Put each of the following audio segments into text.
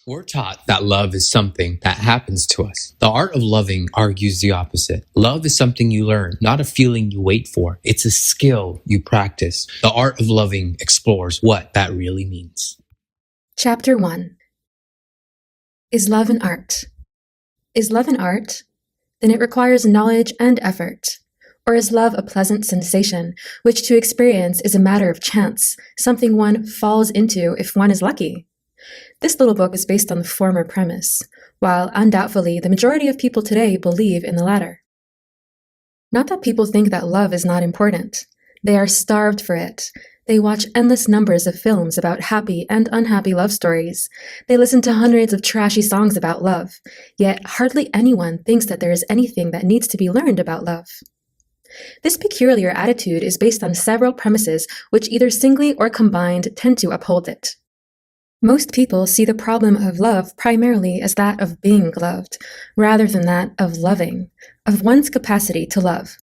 We're taught that love is something that happens to us. The art of loving argues the opposite. Love is something you learn, not a feeling you wait for. It's a skill you practice. The art of loving explores what that really means. Chapter 1. Is love an art? Is love an art? Then it requires knowledge and effort. Or is love a pleasant sensation, which to experience is a matter of chance, something one falls into if one is lucky? This little book is based on the former premise, while undoubtedly the majority of people today believe in the latter. Not that people think that love is not important. They are starved for it. They watch endless numbers of films about happy and unhappy love stories. They listen to hundreds of trashy songs about love, yet hardly anyone thinks that there is anything that needs to be learned about love. This peculiar attitude is based on several premises which either singly or combined tend to uphold it. Most people see the problem of love primarily as that of being loved, rather than that of loving, of one's capacity to love.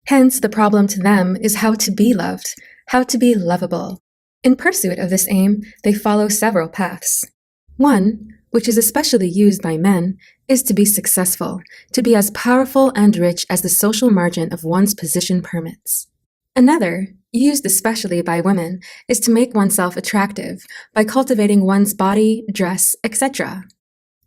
Hence, the problem to them is how to be loved, how to be lovable. In pursuit of this aim, they follow several paths. One, which is especially used by men, is to be successful, to be as powerful and rich as the social margin of one's position permits. Another, used especially by women, is to make oneself attractive by cultivating one's body, dress, etc.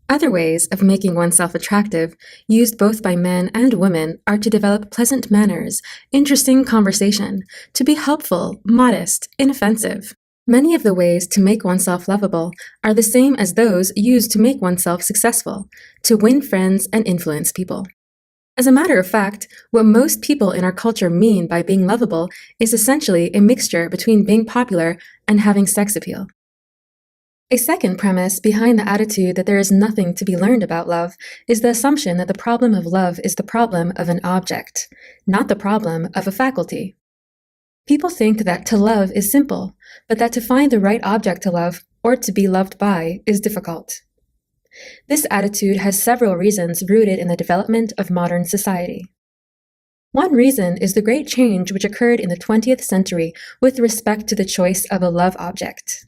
Other ways of making oneself attractive, used both by men and women, are to develop pleasant manners, interesting conversation, to be helpful, modest, inoffensive. Many of the ways to make oneself lovable are the same as those used to make oneself successful, to win friends and influence people. As a matter of fact, what most people in our culture mean by being lovable is essentially a mixture between being popular and having sex appeal. A second premise behind the attitude that there is nothing to be learned about love is the assumption that the problem of love is the problem of an object, not the problem of a faculty. People think that to love is simple, but that to find the right object to love or to be loved by is difficult. This attitude has several reasons rooted in the development of modern society. One reason is the great change which occurred in the 20th century with respect to the choice of a love object.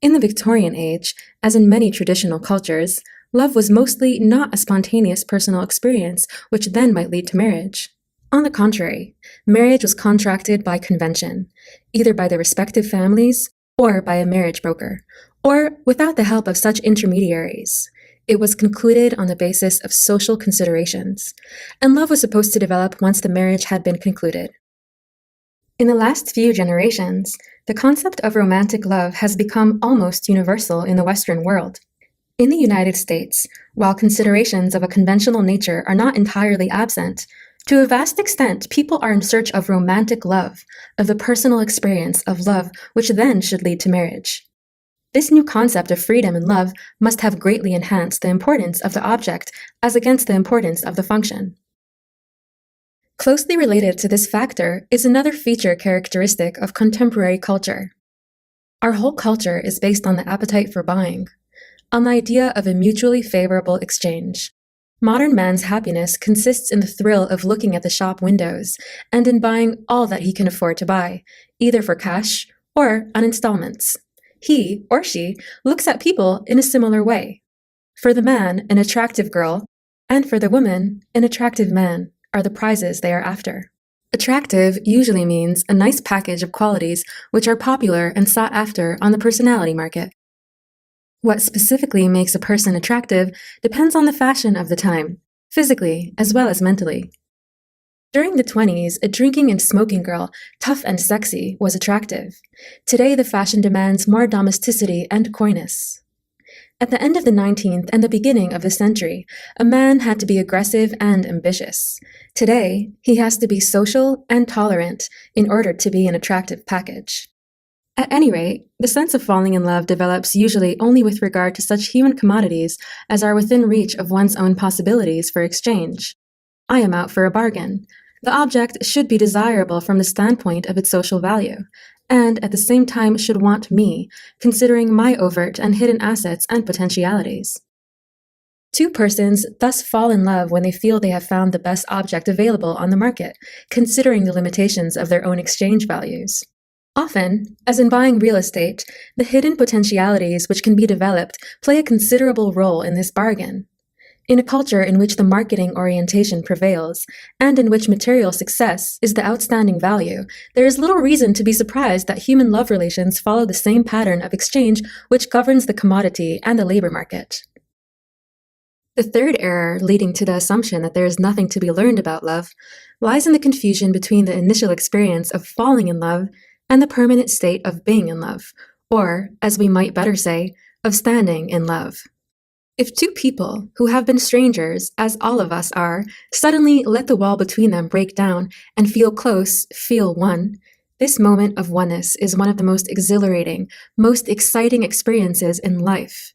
In the Victorian age, as in many traditional cultures, love was mostly not a spontaneous personal experience which then might lead to marriage. On the contrary, marriage was contracted by convention, either by the respective families or by a marriage broker, or without the help of such intermediaries. It was concluded on the basis of social considerations, and love was supposed to develop once the marriage had been concluded. In the last few generations, the concept of romantic love has become almost universal in the Western world. In the United States, while considerations of a conventional nature are not entirely absent, to a vast extent people are in search of romantic love, of the personal experience of love which then should lead to marriage. This new concept of freedom and love must have greatly enhanced the importance of the object as against the importance of the function. Closely related to this factor is another feature characteristic of contemporary culture. Our whole culture is based on the appetite for buying, on the idea of a mutually favorable exchange. Modern man's happiness consists in the thrill of looking at the shop windows and in buying all that he can afford to buy, either for cash or on installments. He, or she, looks at people in a similar way. For the man, an attractive girl, and for the woman, an attractive man, are the prizes they are after. Attractive usually means a nice package of qualities which are popular and sought after on the personality market. What specifically makes a person attractive depends on the fashion of the time, physically as well as mentally. During the 20s, a drinking and smoking girl, tough and sexy, was attractive. Today, the fashion demands more domesticity and coyness. At the end of the 19th and the beginning of the century, a man had to be aggressive and ambitious. Today, he has to be social and tolerant in order to be an attractive package. At any rate, the sense of falling in love develops usually only with regard to such human commodities as are within reach of one's own possibilities for exchange. I am out for a bargain. The object should be desirable from the standpoint of its social value, and at the same time should want me, considering my overt and hidden assets and potentialities. Two persons thus fall in love when they feel they have found the best object available on the market, considering the limitations of their own exchange values. Often, as in buying real estate, the hidden potentialities which can be developed play a considerable role in this bargain. In a culture in which the marketing orientation prevails, and in which material success is the outstanding value, there is little reason to be surprised that human love relations follow the same pattern of exchange which governs the commodity and the labor market. The third error leading to the assumption that there is nothing to be learned about love lies in the confusion between the initial experience of falling in love and the permanent state of being in love, or, as we might better say, of standing in love. If two people, who have been strangers, as all of us are, suddenly let the wall between them break down and feel close, feel one, this moment of oneness is one of the most exhilarating, most exciting experiences in life.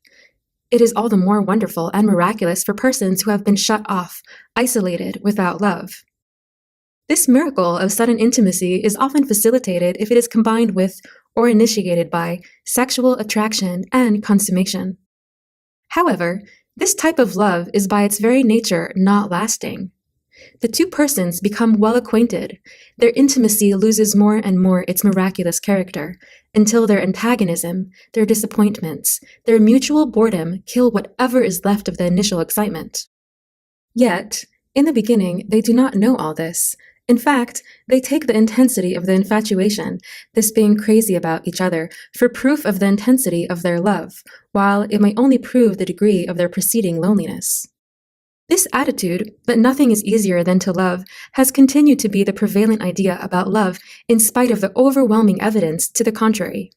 It is all the more wonderful and miraculous for persons who have been shut off, isolated, without love. This miracle of sudden intimacy is often facilitated if it is combined with, or initiated by, sexual attraction and consummation. However, this type of love is by its very nature not lasting. The two persons become well acquainted. Their intimacy loses more and more its miraculous character, until their antagonism, their disappointments, their mutual boredom kill whatever is left of the initial excitement. Yet, in the beginning, they do not know all this. In fact, they take the intensity of the infatuation, this being crazy about each other, for proof of the intensity of their love, while it might only prove the degree of their preceding loneliness. This attitude, that nothing is easier than to love, has continued to be the prevalent idea about love in spite of the overwhelming evidence to the contrary.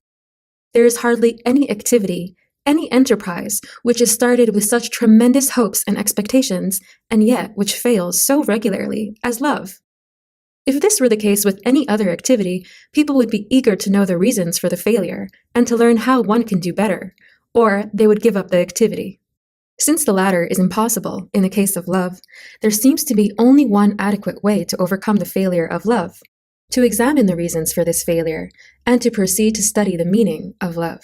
There is hardly any activity, any enterprise, which is started with such tremendous hopes and expectations, and yet which fails so regularly as love. If this were the case with any other activity, people would be eager to know the reasons for the failure, and to learn how one can do better, or they would give up the activity. Since the latter is impossible in the case of love, there seems to be only one adequate way to overcome the failure of love: to examine the reasons for this failure, and to proceed to study the meaning of love.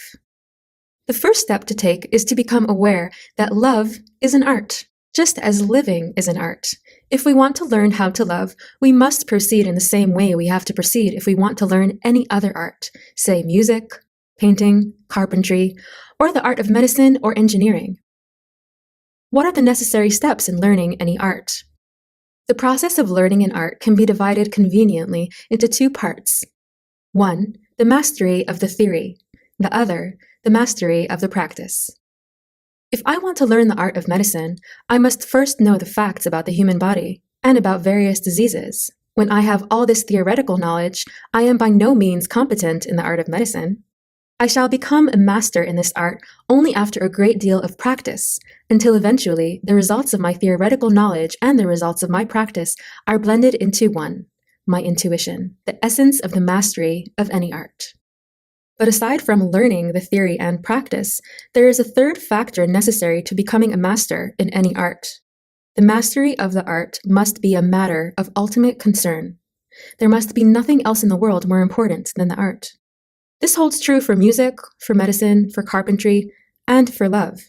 The first step to take is to become aware that love is an art, just as living is an art. If we want to learn how to love, we must proceed in the same way we have to proceed if we want to learn any other art, say music, painting, carpentry, or the art of medicine or engineering. What are the necessary steps in learning any art? The process of learning an art can be divided conveniently into two parts. One, the mastery of the theory. The other, the mastery of the practice. If I want to learn the art of medicine, I must first know the facts about the human body and about various diseases. When I have all this theoretical knowledge, I am by no means competent in the art of medicine. I shall become a master in this art only after a great deal of practice, until eventually the results of my theoretical knowledge and the results of my practice are blended into one, my intuition, the essence of the mastery of any art. But aside from learning the theory and practice, there is a third factor necessary to becoming a master in any art. The mastery of the art must be a matter of ultimate concern. There must be nothing else in the world more important than the art. This holds true for music, for medicine, for carpentry, and for love.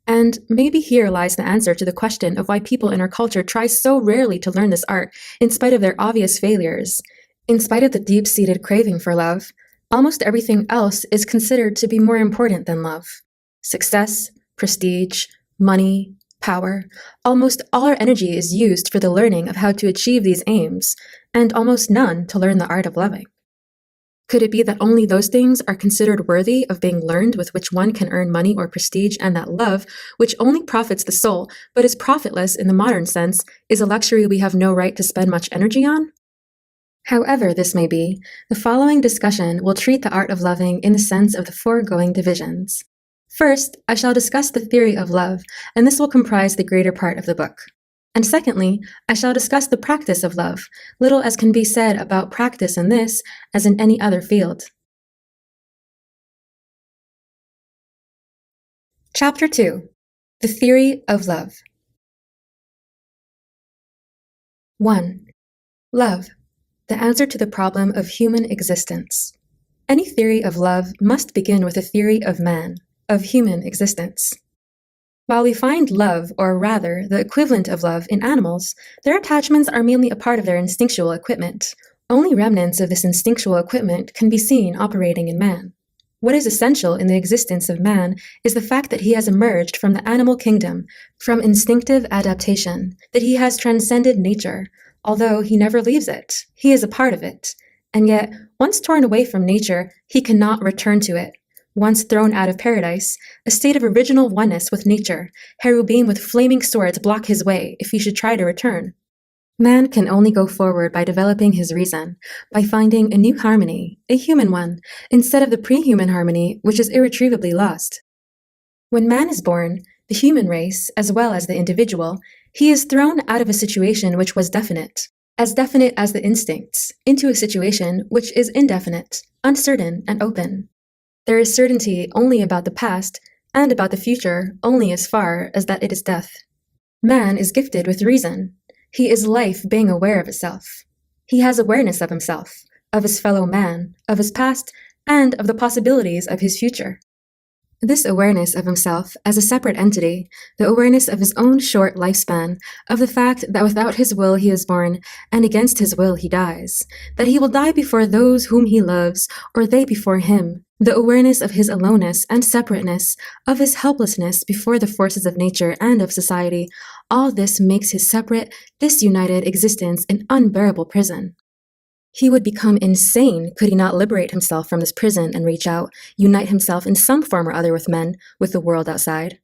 And maybe here lies the answer to the question of why people in our culture try so rarely to learn this art in spite of their obvious failures. In spite of the deep-seated craving for love, almost everything else is considered to be more important than love. Success, prestige, money, power. Almost all our energy is used for the learning of how to achieve these aims, and almost none to learn the art of loving. Could it be that only those things are considered worthy of being learned with which one can earn money or prestige, and that love, which only profits the soul, but is profitless in the modern sense, is a luxury we have no right to spend much energy on? However this may be, the following discussion will treat the art of loving in the sense of the foregoing divisions. First, I shall discuss the theory of love, and this will comprise the greater part of the book. And secondly, I shall discuss the practice of love, little as can be said about practice in this as in any other field. Chapter 2. The Theory of Love. 1. Love. The answer to the problem of human existence. Any theory of love must begin with a theory of man, of human existence. While we find love, or rather, the equivalent of love in animals, their attachments are mainly a part of their instinctual equipment, Only remnants of this instinctual equipment can be seen operating in man. What is essential in the existence of man is the fact that he has emerged from the animal kingdom, from instinctive adaptation, that he has transcended nature, although he never leaves it. He is a part of it. And yet, once torn away from nature, he cannot return to it. Once thrown out of paradise, a state of original oneness with nature, cherubim with flaming swords block his way if he should try to return. Man can only go forward by developing his reason, by finding a new harmony, a human one, instead of the pre-human harmony which is irretrievably lost. When man is born, the human race, as well as the individual, he is thrown out of a situation which was definite as the instincts, into a situation which is indefinite, uncertain, and open. There is certainty only about the past, and about the future only as far as that it is death. Man is gifted with reason. He is life being aware of itself. He has awareness of himself, of his fellow man, of his past, and of the possibilities of his future. This awareness of himself as a separate entity, the awareness of his own short lifespan, of the fact that without his will he is born, and against his will he dies, that he will die before those whom he loves, or they before him, the awareness of his aloneness and separateness, of his helplessness before the forces of nature and of society, all this makes his separate, disunited existence an unbearable prison. He would become insane could he not liberate himself from this prison and reach out, unite himself in some form or other with men, with the world outside.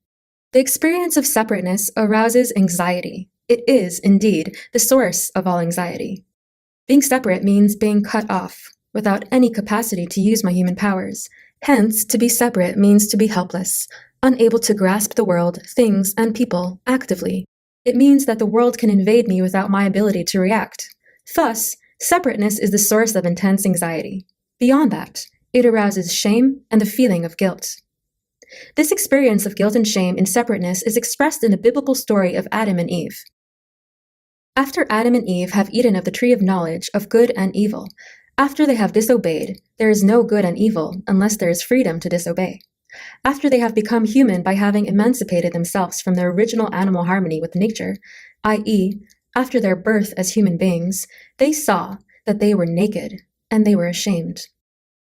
The experience of separateness arouses anxiety. It is, indeed, the source of all anxiety. Being separate means being cut off, without any capacity to use my human powers. Hence, to be separate means to be helpless, unable to grasp the world, things, and people actively. It means that the world can invade me without my ability to react. Thus, separateness is the source of intense anxiety. Beyond that, it arouses shame and the feeling of guilt. This experience of guilt and shame in separateness is expressed in the biblical story of Adam and Eve. After Adam and Eve have eaten of the tree of knowledge of good and evil, after they have disobeyed, there is no good and evil unless there is freedom to disobey. After they have become human by having emancipated themselves from their original animal harmony with nature, i.e., after their birth as human beings, they saw that they were naked, and they were ashamed.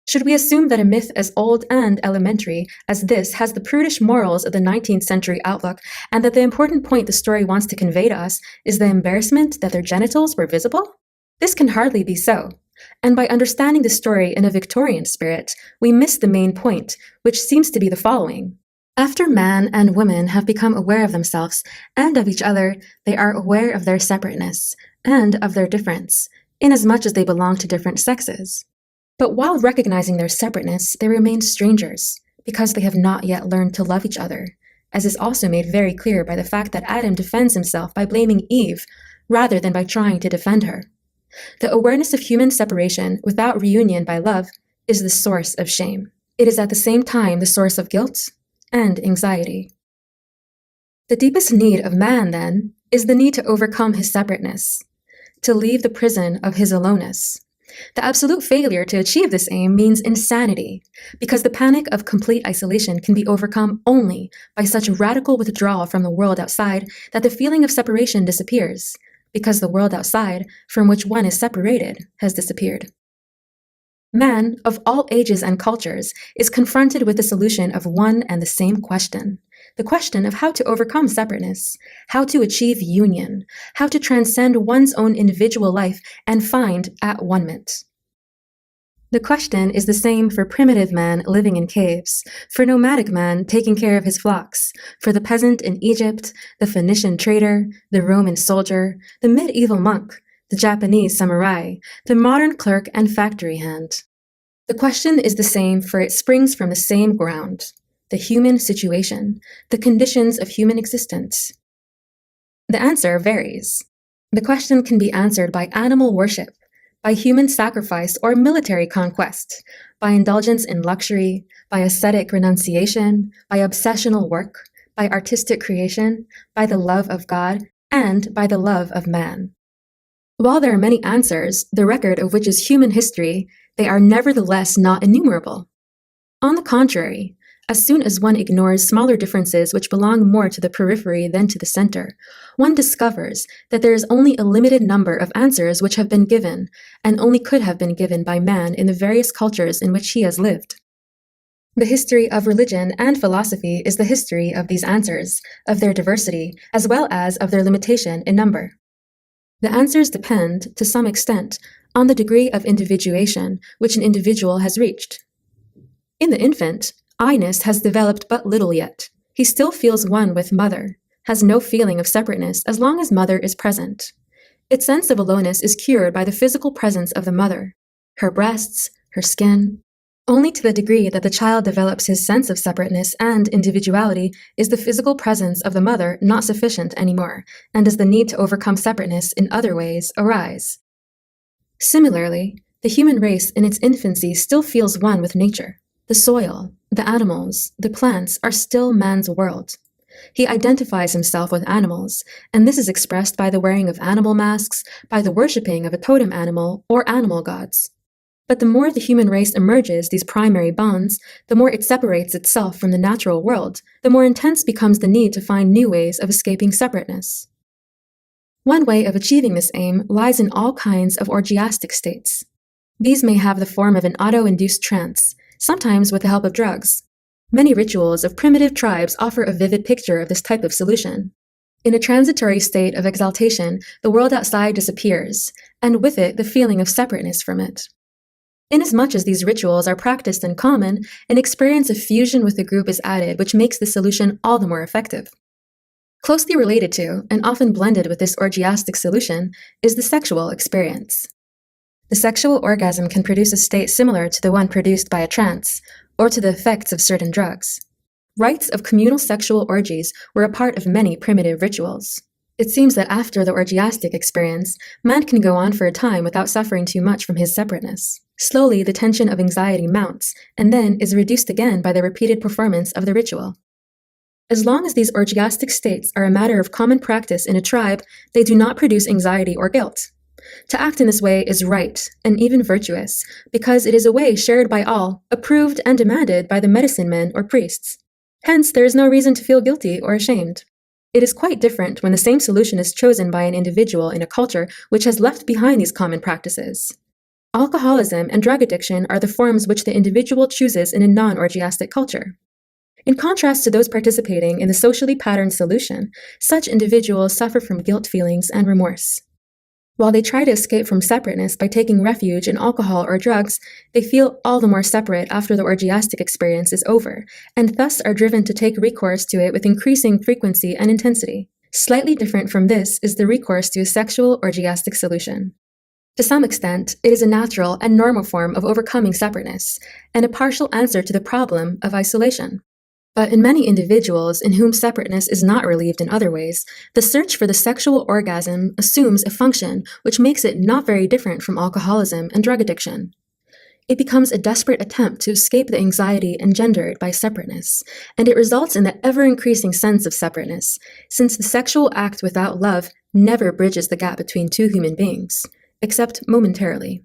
Should we assume that a myth as old and elementary as this has the prudish morals of the 19th century outlook, and that the important point the story wants to convey to us is the embarrassment that their genitals were visible? This can hardly be so. And by understanding the story in a Victorian spirit, we miss the main point, which seems to be the following. After man and woman have become aware of themselves and of each other, they are aware of their separateness and of their difference, inasmuch as they belong to different sexes. But while recognizing their separateness, they remain strangers, because they have not yet learned to love each other, as is also made very clear by the fact that Adam defends himself by blaming Eve, rather than by trying to defend her. The awareness of human separation without reunion by love is the source of shame. It is at the same time the source of guilt and anxiety. The deepest need of man, then, is the need to overcome his separateness, to leave the prison of his aloneness. The absolute failure to achieve this aim means insanity, because the panic of complete isolation can be overcome only by such radical withdrawal from the world outside that the feeling of separation disappears, because the world outside, from which one is separated, has disappeared. Man, of all ages and cultures, is confronted with the solution of one and the same question, the question of how to overcome separateness, how to achieve union, how to transcend one's own individual life and find at-one-ment. The question is the same for primitive man living in caves, for nomadic man taking care of his flocks, for the peasant in Egypt, the Phoenician trader, the Roman soldier, the medieval monk, the Japanese samurai, the modern clerk and factory hand. The question is the same, for it springs from the same ground, the human situation, the conditions of human existence. The answer varies. The question can be answered by animal worship, by human sacrifice or military conquest, by indulgence in luxury, by ascetic renunciation, by obsessional work, by artistic creation, by the love of God, and by the love of man. While there are many answers, the record of which is human history, they are nevertheless not innumerable. On the contrary, As soon as one ignores smaller differences which belong more to the periphery than to the center, one discovers that there is only a limited number of answers which have been given, and only could have been given by man in the various cultures in which he has lived. The history of religion and philosophy is the history of these answers, of their diversity, as well as of their limitation in number. The answers depend, to some extent, on the degree of individuation which an individual has reached. In the infant, I-ness has developed but little yet. He still feels one with mother, has no feeling of separateness as long as mother is present. Its sense of aloneness is cured by the physical presence of the mother, her breasts, her skin. Only to the degree that the child develops his sense of separateness and individuality is the physical presence of the mother not sufficient anymore, and does the need to overcome separateness in other ways arise. Similarly, the human race in its infancy still feels one with nature. The soil, the animals, the plants are still man's world. He identifies himself with animals, and this is expressed by the wearing of animal masks, by the worshipping of a totem animal or animal gods. But the more the human race emerges these primary bonds, the more it separates itself from the natural world, the more intense becomes the need to find new ways of escaping separateness. One way of achieving this aim lies in all kinds of orgiastic states. These may have the form of an auto-induced trance, sometimes with the help of drugs. Many rituals of primitive tribes offer a vivid picture of this type of solution. In a transitory state of exaltation, the world outside disappears, and with it the feeling of separateness from it. Inasmuch as these rituals are practiced in common, an experience of fusion with the group is added, which makes the solution all the more effective. Closely related to, and often blended with this orgiastic solution, is the sexual experience. The sexual orgasm can produce a state similar to the one produced by a trance, or to the effects of certain drugs. Rites of communal sexual orgies were a part of many primitive rituals. It seems that after the orgiastic experience, man can go on for a time without suffering too much from his separateness. Slowly, the tension of anxiety mounts, and then is reduced again by the repeated performance of the ritual. As long as these orgiastic states are a matter of common practice in a tribe, they do not produce anxiety or guilt. To act in this way is right, and even virtuous, because it is a way shared by all, approved and demanded by the medicine men or priests. Hence, there is no reason to feel guilty or ashamed. It is quite different when the same solution is chosen by an individual in a culture which has left behind these common practices. Alcoholism and drug addiction are the forms which the individual chooses in a non-orgiastic culture. In contrast to those participating in the socially patterned solution, such individuals suffer from guilt feelings and remorse. While they try to escape from separateness by taking refuge in alcohol or drugs, they feel all the more separate after the orgiastic experience is over, and thus are driven to take recourse to it with increasing frequency and intensity. Slightly different from this is the recourse to a sexual orgiastic solution. To some extent, it is a natural and normal form of overcoming separateness, and a partial answer to the problem of isolation. But in many individuals in whom separateness is not relieved in other ways, the search for the sexual orgasm assumes a function which makes it not very different from alcoholism and drug addiction. It becomes a desperate attempt to escape the anxiety engendered by separateness, and it results in the ever-increasing sense of separateness, since the sexual act without love never bridges the gap between two human beings, except momentarily.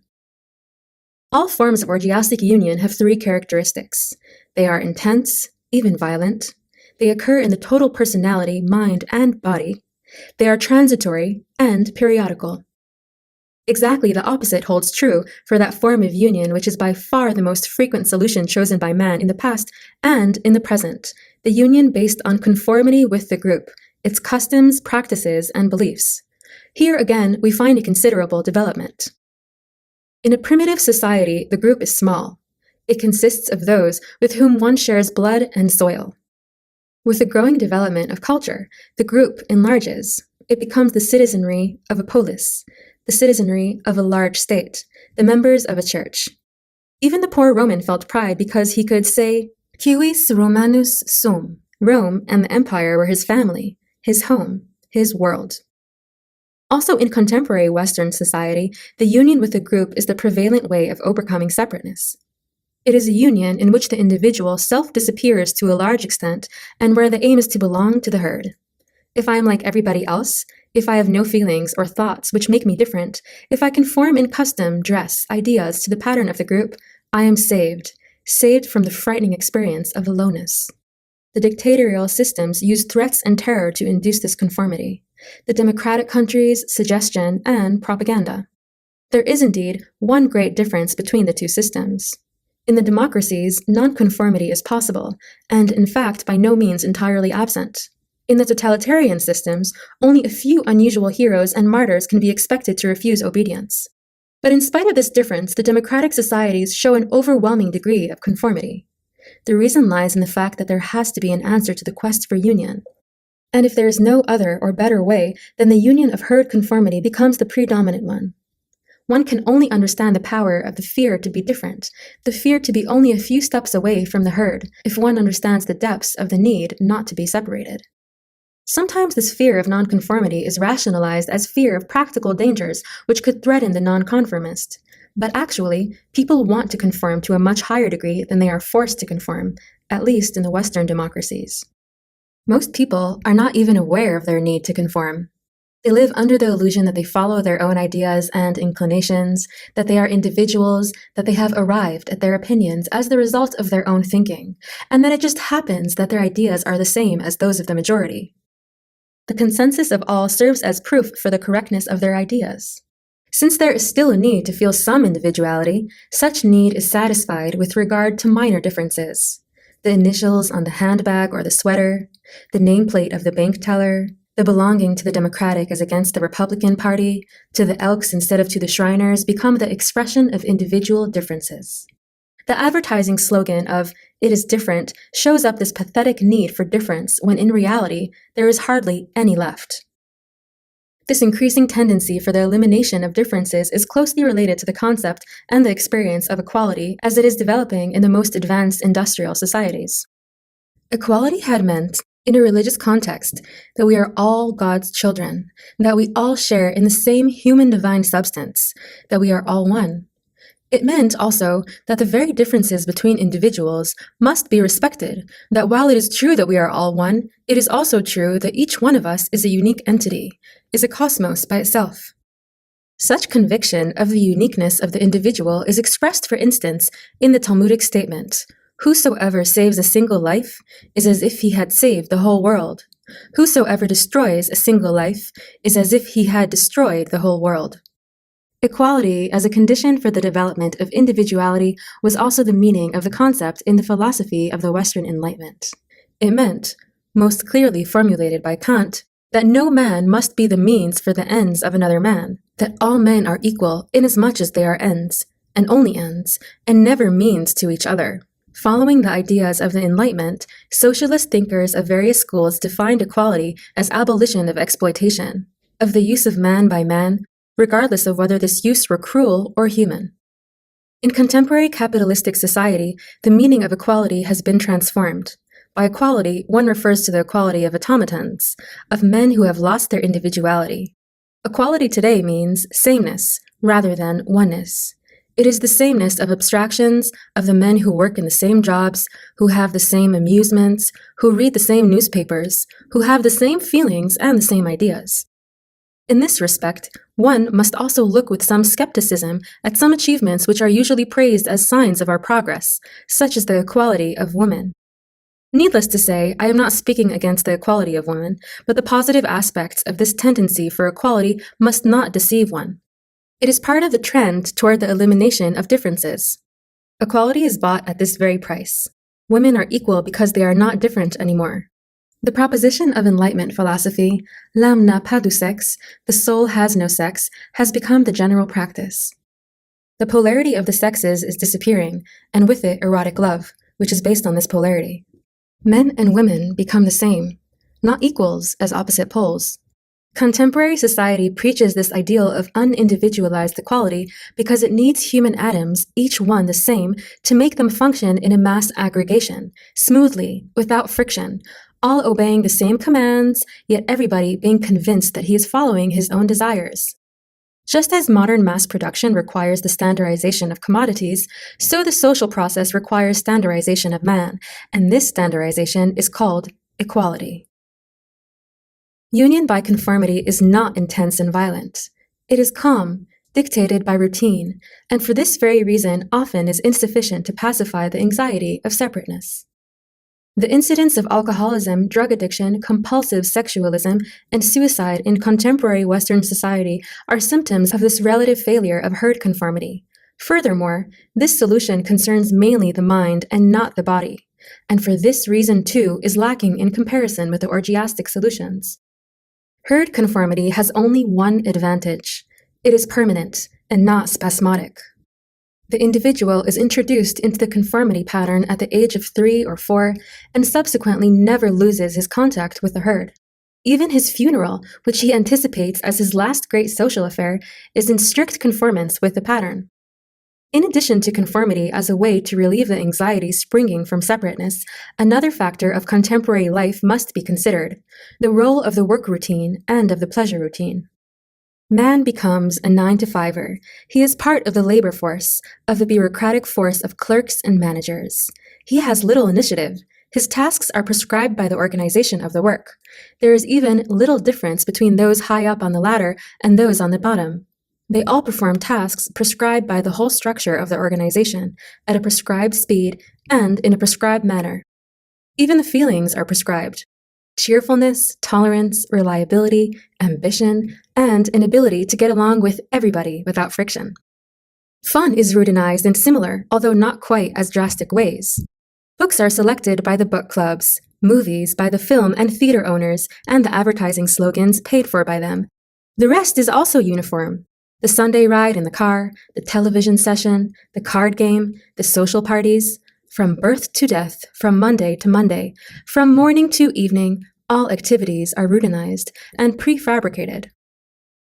All forms of orgiastic union have three characteristics. They are intense, even violent. They occur in the total personality, mind, and body. They are transitory and periodical. Exactly the opposite holds true for that form of union which is by far the most frequent solution chosen by man in the past and in the present, the union based on conformity with the group, its customs, practices, and beliefs. Here again, we find a considerable development. In a primitive society, the group is small. It consists of those with whom one shares blood and soil. With the growing development of culture, the group enlarges. It becomes the citizenry of a polis, the citizenry of a large state, the members of a church. Even the poor Roman felt pride because he could say, "Civis Romanus sum." Rome and the empire were his family, his home, his world. Also in contemporary Western society, the union with a group is the prevalent way of overcoming separateness. It is a union in which the individual self-disappears to a large extent and where the aim is to belong to the herd. If I am like everybody else, if I have no feelings or thoughts which make me different, if I conform in custom, dress, ideas to the pattern of the group, I am saved. saved from the frightening experience of aloneness. The dictatorial systems use threats and terror to induce this conformity. The democratic countries, suggestion, and propaganda. There is indeed one great difference between the two systems. In the democracies, nonconformity is possible, and in fact by no means entirely absent. In the totalitarian systems, only a few unusual heroes and martyrs can be expected to refuse obedience. But in spite of this difference, the democratic societies show an overwhelming degree of conformity. The reason lies in the fact that there has to be an answer to the quest for union. And if there is no other or better way, then the union of herd conformity becomes the predominant one. One can only understand the power of the fear to be different, the fear to be only a few steps away from the herd, if one understands the depths of the need not to be separated. Sometimes this fear of nonconformity is rationalized as fear of practical dangers which could threaten the nonconformist. But actually, people want to conform to a much higher degree than they are forced to conform, at least in the Western democracies. Most people are not even aware of their need to conform. They live under the illusion that they follow their own ideas and inclinations, that they are individuals, that they have arrived at their opinions as the result of their own thinking, and that it just happens that their ideas are the same as those of the majority. The consensus of all serves as proof for the correctness of their ideas. Since there is still a need to feel some individuality, such need is satisfied with regard to minor differences. The initials on the handbag or the sweater, the nameplate of the bank teller, the belonging to the Democratic as against the Republican Party, to the Elks instead of to the Shriners become the expression of individual differences. The advertising slogan of "it is different" shows up this pathetic need for difference when in reality there is hardly any left. This increasing tendency for the elimination of differences is closely related to the concept and the experience of equality as it is developing in the most advanced industrial societies. Equality had meant, in a religious context, that we are all God's children, that we all share in the same human divine substance, that we are all one. It meant also that the very differences between individuals must be respected, that while it is true that we are all one, it is also true that each one of us is a unique entity, is a cosmos by itself. Such conviction of the uniqueness of the individual is expressed, for instance, in the Talmudic statement, "Whosoever saves a single life is as if he had saved the whole world. Whosoever destroys a single life is as if he had destroyed the whole world." Equality as a condition for the development of individuality was also the meaning of the concept in the philosophy of the Western Enlightenment. It meant, most clearly formulated by Kant, that no man must be the means for the ends of another man, that all men are equal inasmuch as they are ends, and only ends, and never means to each other. Following the ideas of the Enlightenment, socialist thinkers of various schools defined equality as abolition of exploitation, of the use of man by man, regardless of whether this use were cruel or human. In contemporary capitalistic society, the meaning of equality has been transformed. By equality, one refers to the equality of automatons, of men who have lost their individuality. Equality today means sameness, rather than oneness. It is the sameness of abstractions, of the men who work in the same jobs, who have the same amusements, who read the same newspapers, who have the same feelings and the same ideas. In this respect, one must also look with some skepticism at some achievements which are usually praised as signs of our progress, such as the equality of women. Needless to say, I am not speaking against the equality of women, but the positive aspects of this tendency for equality must not deceive one. It is part of the trend toward the elimination of differences. Equality is bought at this very price. Women are equal because they are not different anymore. The proposition of Enlightenment philosophy, l'âme n'a pas de sexe, the soul has no sex, has become the general practice. The polarity of the sexes is disappearing, and with it erotic love, which is based on this polarity. Men and women become the same, not equals as opposite poles. Contemporary society preaches this ideal of unindividualized equality because it needs human atoms, each one the same, to make them function in a mass aggregation, smoothly, without friction, all obeying the same commands, yet everybody being convinced that he is following his own desires. Just as modern mass production requires the standardization of commodities, so the social process requires standardization of man, and this standardization is called equality. Union by conformity is not intense and violent. It is calm, dictated by routine, and for this very reason often is insufficient to pacify the anxiety of separateness. The incidence of alcoholism, drug addiction, compulsive sexualism, and suicide in contemporary Western society are symptoms of this relative failure of herd conformity. Furthermore, this solution concerns mainly the mind and not the body, and for this reason too is lacking in comparison with the orgiastic solutions. Herd conformity has only one advantage. It is permanent and not spasmodic. The individual is introduced into the conformity pattern at the age of 3 or 4 and subsequently never loses his contact with the herd. Even his funeral, which he anticipates as his last great social affair, is in strict conformance with the pattern. In addition to conformity as a way to relieve the anxiety springing from separateness, another factor of contemporary life must be considered: the role of the work routine and of the pleasure routine. Man becomes a 9-to-5er. He is part of the labor force, of the bureaucratic force of clerks and managers. He has little initiative. His tasks are prescribed by the organization of the work. There is even little difference between those high up on the ladder and those on the bottom. They all perform tasks prescribed by the whole structure of the organization, at a prescribed speed and in a prescribed manner. Even the feelings are prescribed: cheerfulness, tolerance, reliability, ambition, and an ability to get along with everybody without friction. Fun is routinized in similar, although not quite as drastic ways. Books are selected by the book clubs, movies by the film and theater owners, and the advertising slogans paid for by them. The rest is also uniform. The Sunday ride in the car, the television session, the card game, the social parties, from birth to death, from Monday to Monday, from morning to evening, all activities are routinized and prefabricated.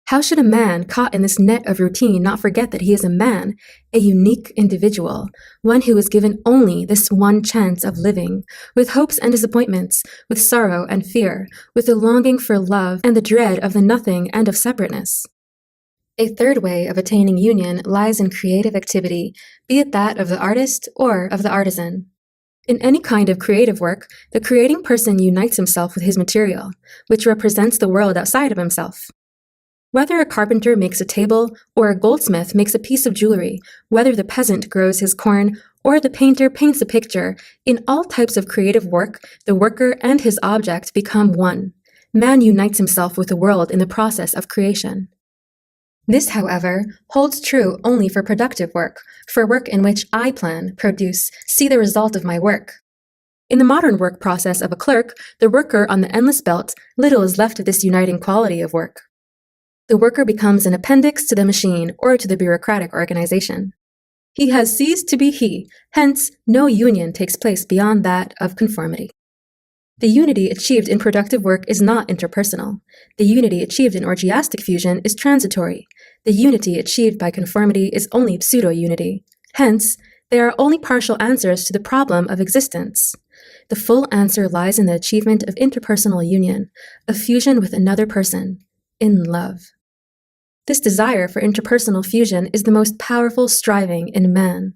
How should a man caught in this net of routine not forget that he is a man, a unique individual, one who is given only this one chance of living, with hopes and disappointments, with sorrow and fear, with the longing for love and the dread of the nothing and of separateness? A third way of attaining union lies in creative activity, be it that of the artist or of the artisan. In any kind of creative work, the creating person unites himself with his material, which represents the world outside of himself. Whether a carpenter makes a table or a goldsmith makes a piece of jewelry, whether the peasant grows his corn or the painter paints a picture, in all types of creative work, the worker and his object become one. Man unites himself with the world in the process of creation. This, however, holds true only for productive work, for work in which I plan, produce, see the result of my work. In the modern work process of a clerk, the worker on the endless belt, little is left of this uniting quality of work. The worker becomes an appendix to the machine or to the bureaucratic organization. He has ceased to be he, hence no union takes place beyond that of conformity. The unity achieved in productive work is not interpersonal. The unity achieved in orgiastic fusion is transitory. The unity achieved by conformity is only pseudo-unity. Hence, they are only partial answers to the problem of existence. The full answer lies in the achievement of interpersonal union, of fusion with another person, in love. This desire for interpersonal fusion is the most powerful striving in man.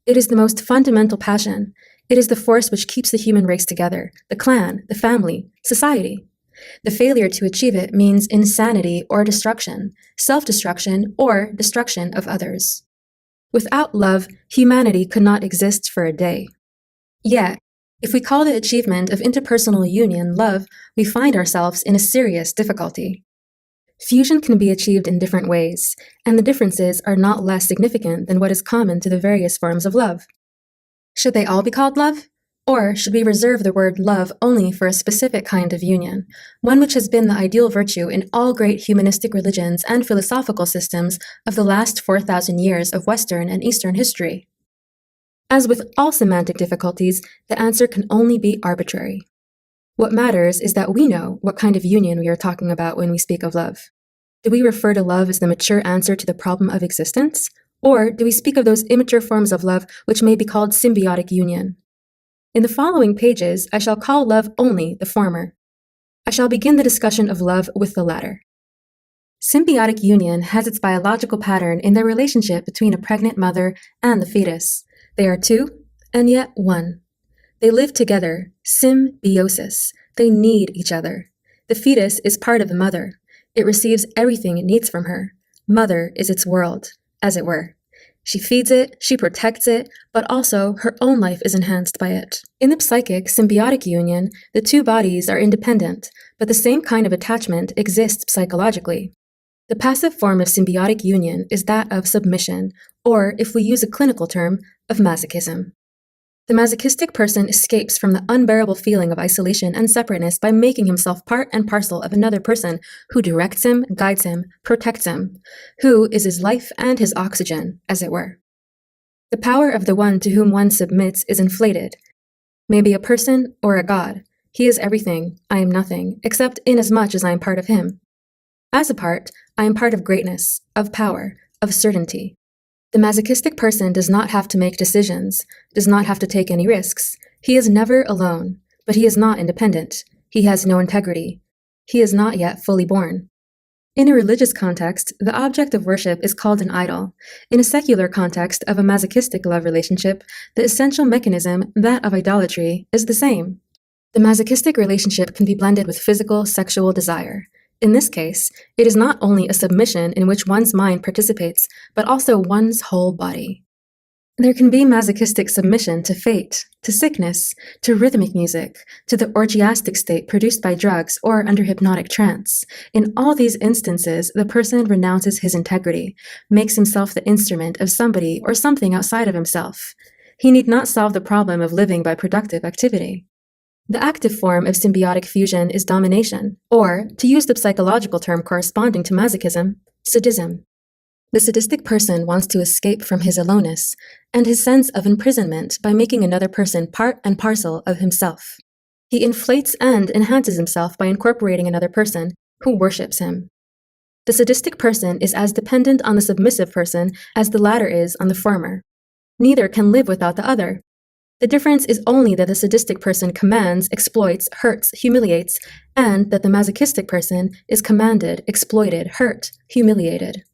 It is the most fundamental passion. It is the force which keeps the human race together, the clan, the family, society. The failure to achieve it means insanity or destruction, self-destruction or destruction of others. Without love, humanity could not exist for a day. Yet, if we call the achievement of interpersonal union love, we find ourselves in a serious difficulty. Fusion can be achieved in different ways, and the differences are not less significant than what is common to the various forms of love. Should they all be called love? Or should we reserve the word love only for a specific kind of union, one which has been the ideal virtue in all great humanistic religions and philosophical systems of the last 4,000 years of Western and Eastern history? As with all semantic difficulties, the answer can only be arbitrary. What matters is that we know what kind of union we are talking about when we speak of love. Do we refer to love as the mature answer to the problem of existence? Or do we speak of those immature forms of love which may be called symbiotic union? In the following pages, I shall call love only the former. I shall begin the discussion of love with the latter. Symbiotic union has its biological pattern in the relationship between a pregnant mother and the fetus. They are two, and yet one. They live together, symbiosis. They need each other. The fetus is part of the mother. It receives everything it needs from her. Mother is its world, as it were. She feeds it, she protects it, but also her own life is enhanced by it. In the psychic symbiotic union, the two bodies are independent, but the same kind of attachment exists psychologically. The passive form of symbiotic union is that of submission, or, if we use a clinical term, of masochism. The masochistic person escapes from the unbearable feeling of isolation and separateness by making himself part and parcel of another person who directs him, guides him, protects him, who is his life and his oxygen, as it were. The power of the one to whom one submits is inflated. Maybe a person or a god. He is everything, I am nothing, except inasmuch as I am part of him. As a part, I am part of greatness, of power, of certainty. The masochistic person does not have to make decisions, does not have to take any risks. He is never alone, but he is not independent. He has no integrity. He is not yet fully born. In a religious context, the object of worship is called an idol. In a secular context of a masochistic love relationship, the essential mechanism, that of idolatry, is the same. The masochistic relationship can be blended with physical, sexual desire. In this case, it is not only a submission in which one's mind participates, but also one's whole body. There can be masochistic submission to fate, to sickness, to rhythmic music, to the orgiastic state produced by drugs or under hypnotic trance. In all these instances, the person renounces his integrity, makes himself the instrument of somebody or something outside of himself. He need not solve the problem of living by productive activity. The active form of symbiotic fusion is domination, or, to use the psychological term corresponding to masochism, sadism. The sadistic person wants to escape from his aloneness and his sense of imprisonment by making another person part and parcel of himself. He inflates and enhances himself by incorporating another person who worships him. The sadistic person is as dependent on the submissive person as the latter is on the former. Neither can live without the other. The difference is only that the sadistic person commands, exploits, hurts, humiliates, and that the masochistic person is commanded, exploited, hurt, humiliated.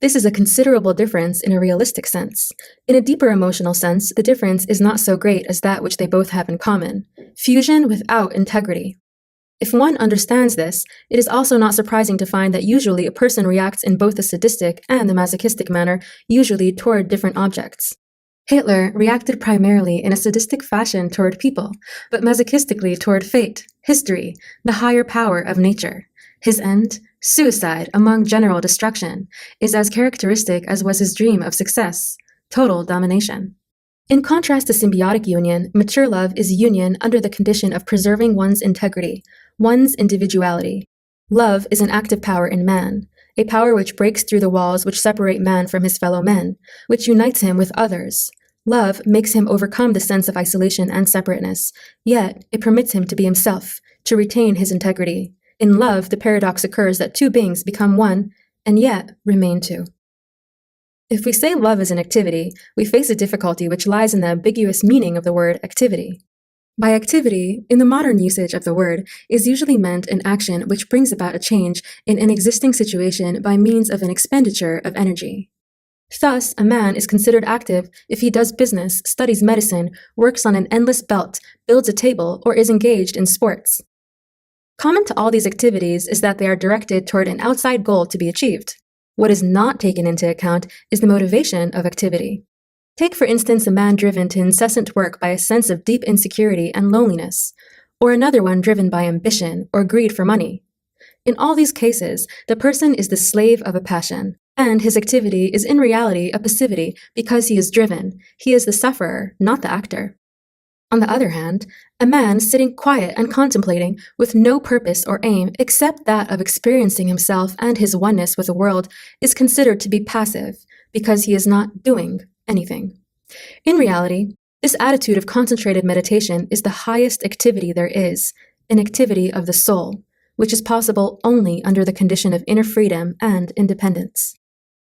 This is a considerable difference in a realistic sense. In a deeper emotional sense, the difference is not so great as that which they both have in common: fusion without integrity. If one understands this, it is also not surprising to find that usually a person reacts in both the sadistic and the masochistic manner, usually toward different objects. Hitler reacted primarily in a sadistic fashion toward people, but masochistically toward fate, history, the higher power of nature. His end, suicide among general destruction, is as characteristic as was his dream of success, total domination. In contrast to symbiotic union, mature love is union under the condition of preserving one's integrity, one's individuality. Love is an active power in man, a power which breaks through the walls which separate man from his fellow men, which unites him with others. Love makes him overcome the sense of isolation and separateness, yet it permits him to be himself, to retain his integrity. In love, the paradox occurs that two beings become one, and yet remain two. If we say love is an activity, we face a difficulty which lies in the ambiguous meaning of the word activity. By activity, in the modern usage of the word, is usually meant an action which brings about a change in an existing situation by means of an expenditure of energy. Thus, a man is considered active if he does business, studies medicine, works on an endless belt, builds a table, or is engaged in sports. Common to all these activities is that they are directed toward an outside goal to be achieved. What is not taken into account is the motivation of activity. Take, for instance, a man driven to incessant work by a sense of deep insecurity and loneliness, or another one driven by ambition or greed for money. In all these cases, the person is the slave of a passion, and his activity is in reality a passivity because he is driven. He is the sufferer, not the actor. On the other hand, a man sitting quiet and contemplating with no purpose or aim except that of experiencing himself and his oneness with the world is considered to be passive because he is not doing anything. In reality, this attitude of concentrated meditation is the highest activity there is, an activity of the soul, which is possible only under the condition of inner freedom and independence.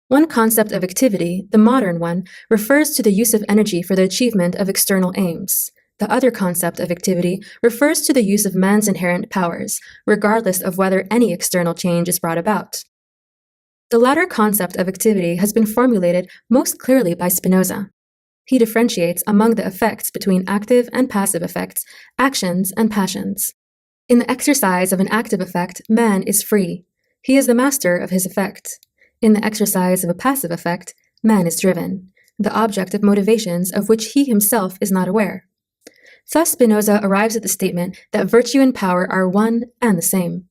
One concept of activity, the modern one, refers to the use of energy for the achievement of external aims. The other concept of activity refers to the use of man's inherent powers, regardless of whether any external change is brought about. The latter concept of activity has been formulated most clearly by Spinoza. He differentiates among the effects between active and passive effects, actions and passions. In the exercise of an active effect, man is free. He is the master of his effect. In the exercise of a passive effect, man is driven, the object of motivations of which he himself is not aware. Thus Spinoza arrives at the statement that virtue and power are one and the same.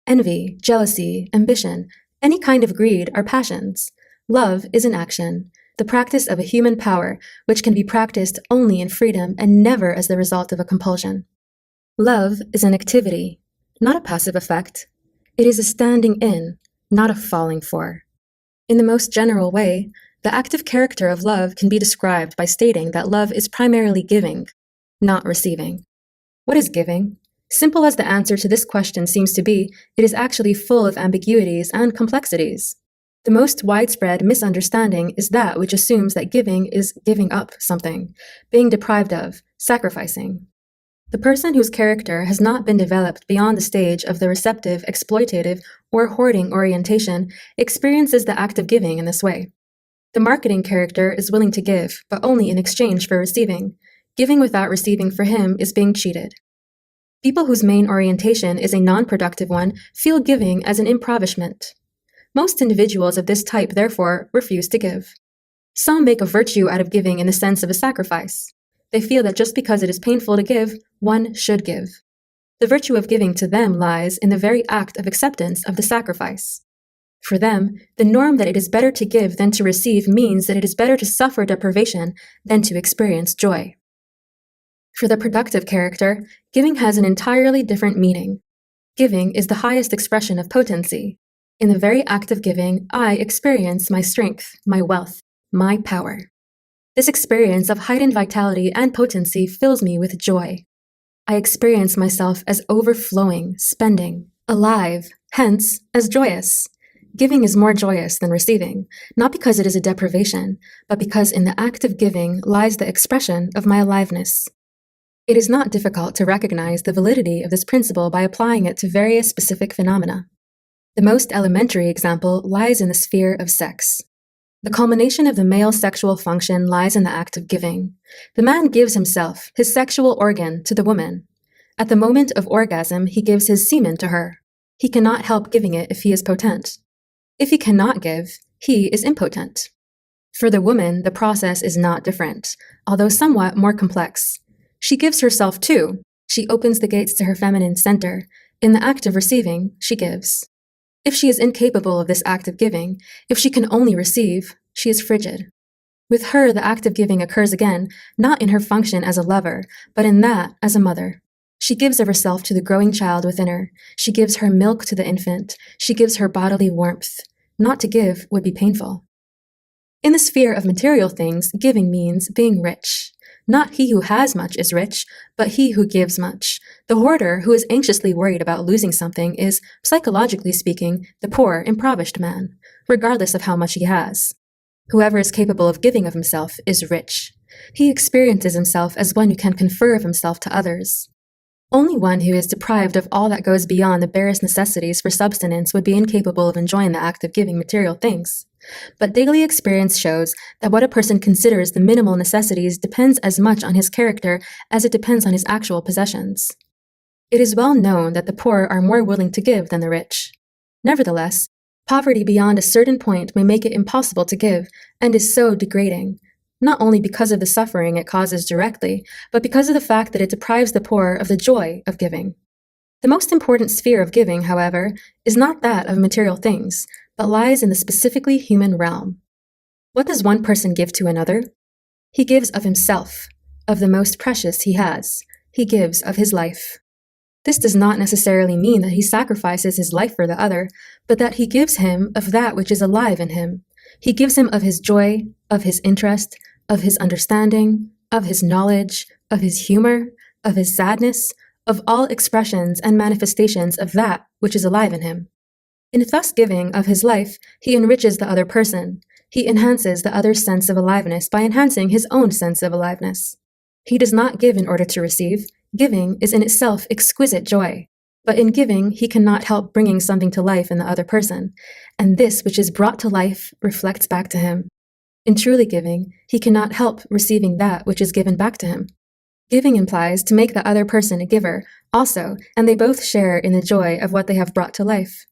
Envy, jealousy, ambition, any kind of greed are passions. Love is an action, the practice of a human power which can be practiced only in freedom and never as the result of a compulsion. Love is an activity, not a passive effect. It is a standing in, not a falling for. In the most general way, the active character of love can be described by stating that love is primarily giving, not receiving. What is giving? Simple as the answer to this question seems to be, it is actually full of ambiguities and complexities. The most widespread misunderstanding is that which assumes that giving is giving up something, being deprived of, sacrificing. The person whose character has not been developed beyond the stage of the receptive, exploitative, or hoarding orientation experiences the act of giving in this way. The marketing character is willing to give, but only in exchange for receiving. Giving without receiving for him is being cheated. People whose main orientation is a non-productive one feel giving as an impoverishment. Most individuals of this type, therefore, refuse to give. Some make a virtue out of giving in the sense of a sacrifice. They feel that just because it is painful to give, one should give. The virtue of giving to them lies in the very act of acceptance of the sacrifice. For them, the norm that it is better to give than to receive means that it is better to suffer deprivation than to experience joy. For the productive character, giving has an entirely different meaning. Giving is the highest expression of potency. In the very act of giving, I experience my strength, my wealth, my power. This experience of heightened vitality and potency fills me with joy. I experience myself as overflowing, spending, alive, hence as joyous. Giving is more joyous than receiving, not because it is a deprivation, but because in the act of giving lies the expression of my aliveness. It is not difficult to recognize the validity of this principle by applying it to various specific phenomena. The most elementary example lies in the sphere of sex. The culmination of the male sexual function lies in the act of giving. The man gives himself, his sexual organ, to the woman. At the moment of orgasm, he gives his semen to her. He cannot help giving it if he is potent. If he cannot give, he is impotent. For the woman, the process is not different, although somewhat more complex. She gives herself too. She opens the gates to her feminine center. In the act of receiving, she gives. If she is incapable of this act of giving, if she can only receive, she is frigid. With her, the act of giving occurs again, not in her function as a lover, but in that as a mother. She gives of herself to the growing child within her. She gives her milk to the infant. She gives her bodily warmth. Not to give would be painful. In the sphere of material things, giving means being rich. Not he who has much is rich, but he who gives much. The hoarder who is anxiously worried about losing something is, psychologically speaking, the poor, impoverished man, regardless of how much he has. Whoever is capable of giving of himself is rich. He experiences himself as one who can confer of himself to others. Only one who is deprived of all that goes beyond the barest necessities for subsistence would be incapable of enjoying the act of giving material things. But daily experience shows that what a person considers the minimal necessities depends as much on his character as it depends on his actual possessions. It is well known that the poor are more willing to give than the rich. Nevertheless, poverty beyond a certain point may make it impossible to give, and is so degrading, not only because of the suffering it causes directly, but because of the fact that it deprives the poor of the joy of giving. The most important sphere of giving, however, is not that of material things, but lies in the specifically human realm. What does one person give to another? He gives of himself, of the most precious he has. He gives of his life. This does not necessarily mean that he sacrifices his life for the other, but that he gives him of that which is alive in him. He gives him of his joy, of his interest, of his understanding, of his knowledge, of his humor, of his sadness, of all expressions and manifestations of that which is alive in him. In thus giving of his life, he enriches the other person. He enhances the other's sense of aliveness by enhancing his own sense of aliveness. He does not give in order to receive. Giving is in itself exquisite joy. But in giving, he cannot help bringing something to life in the other person, and this which is brought to life reflects back to him. In truly giving, he cannot help receiving that which is given back to him. Giving implies to make the other person a giver, also, and they both share in the joy of what they have brought to life.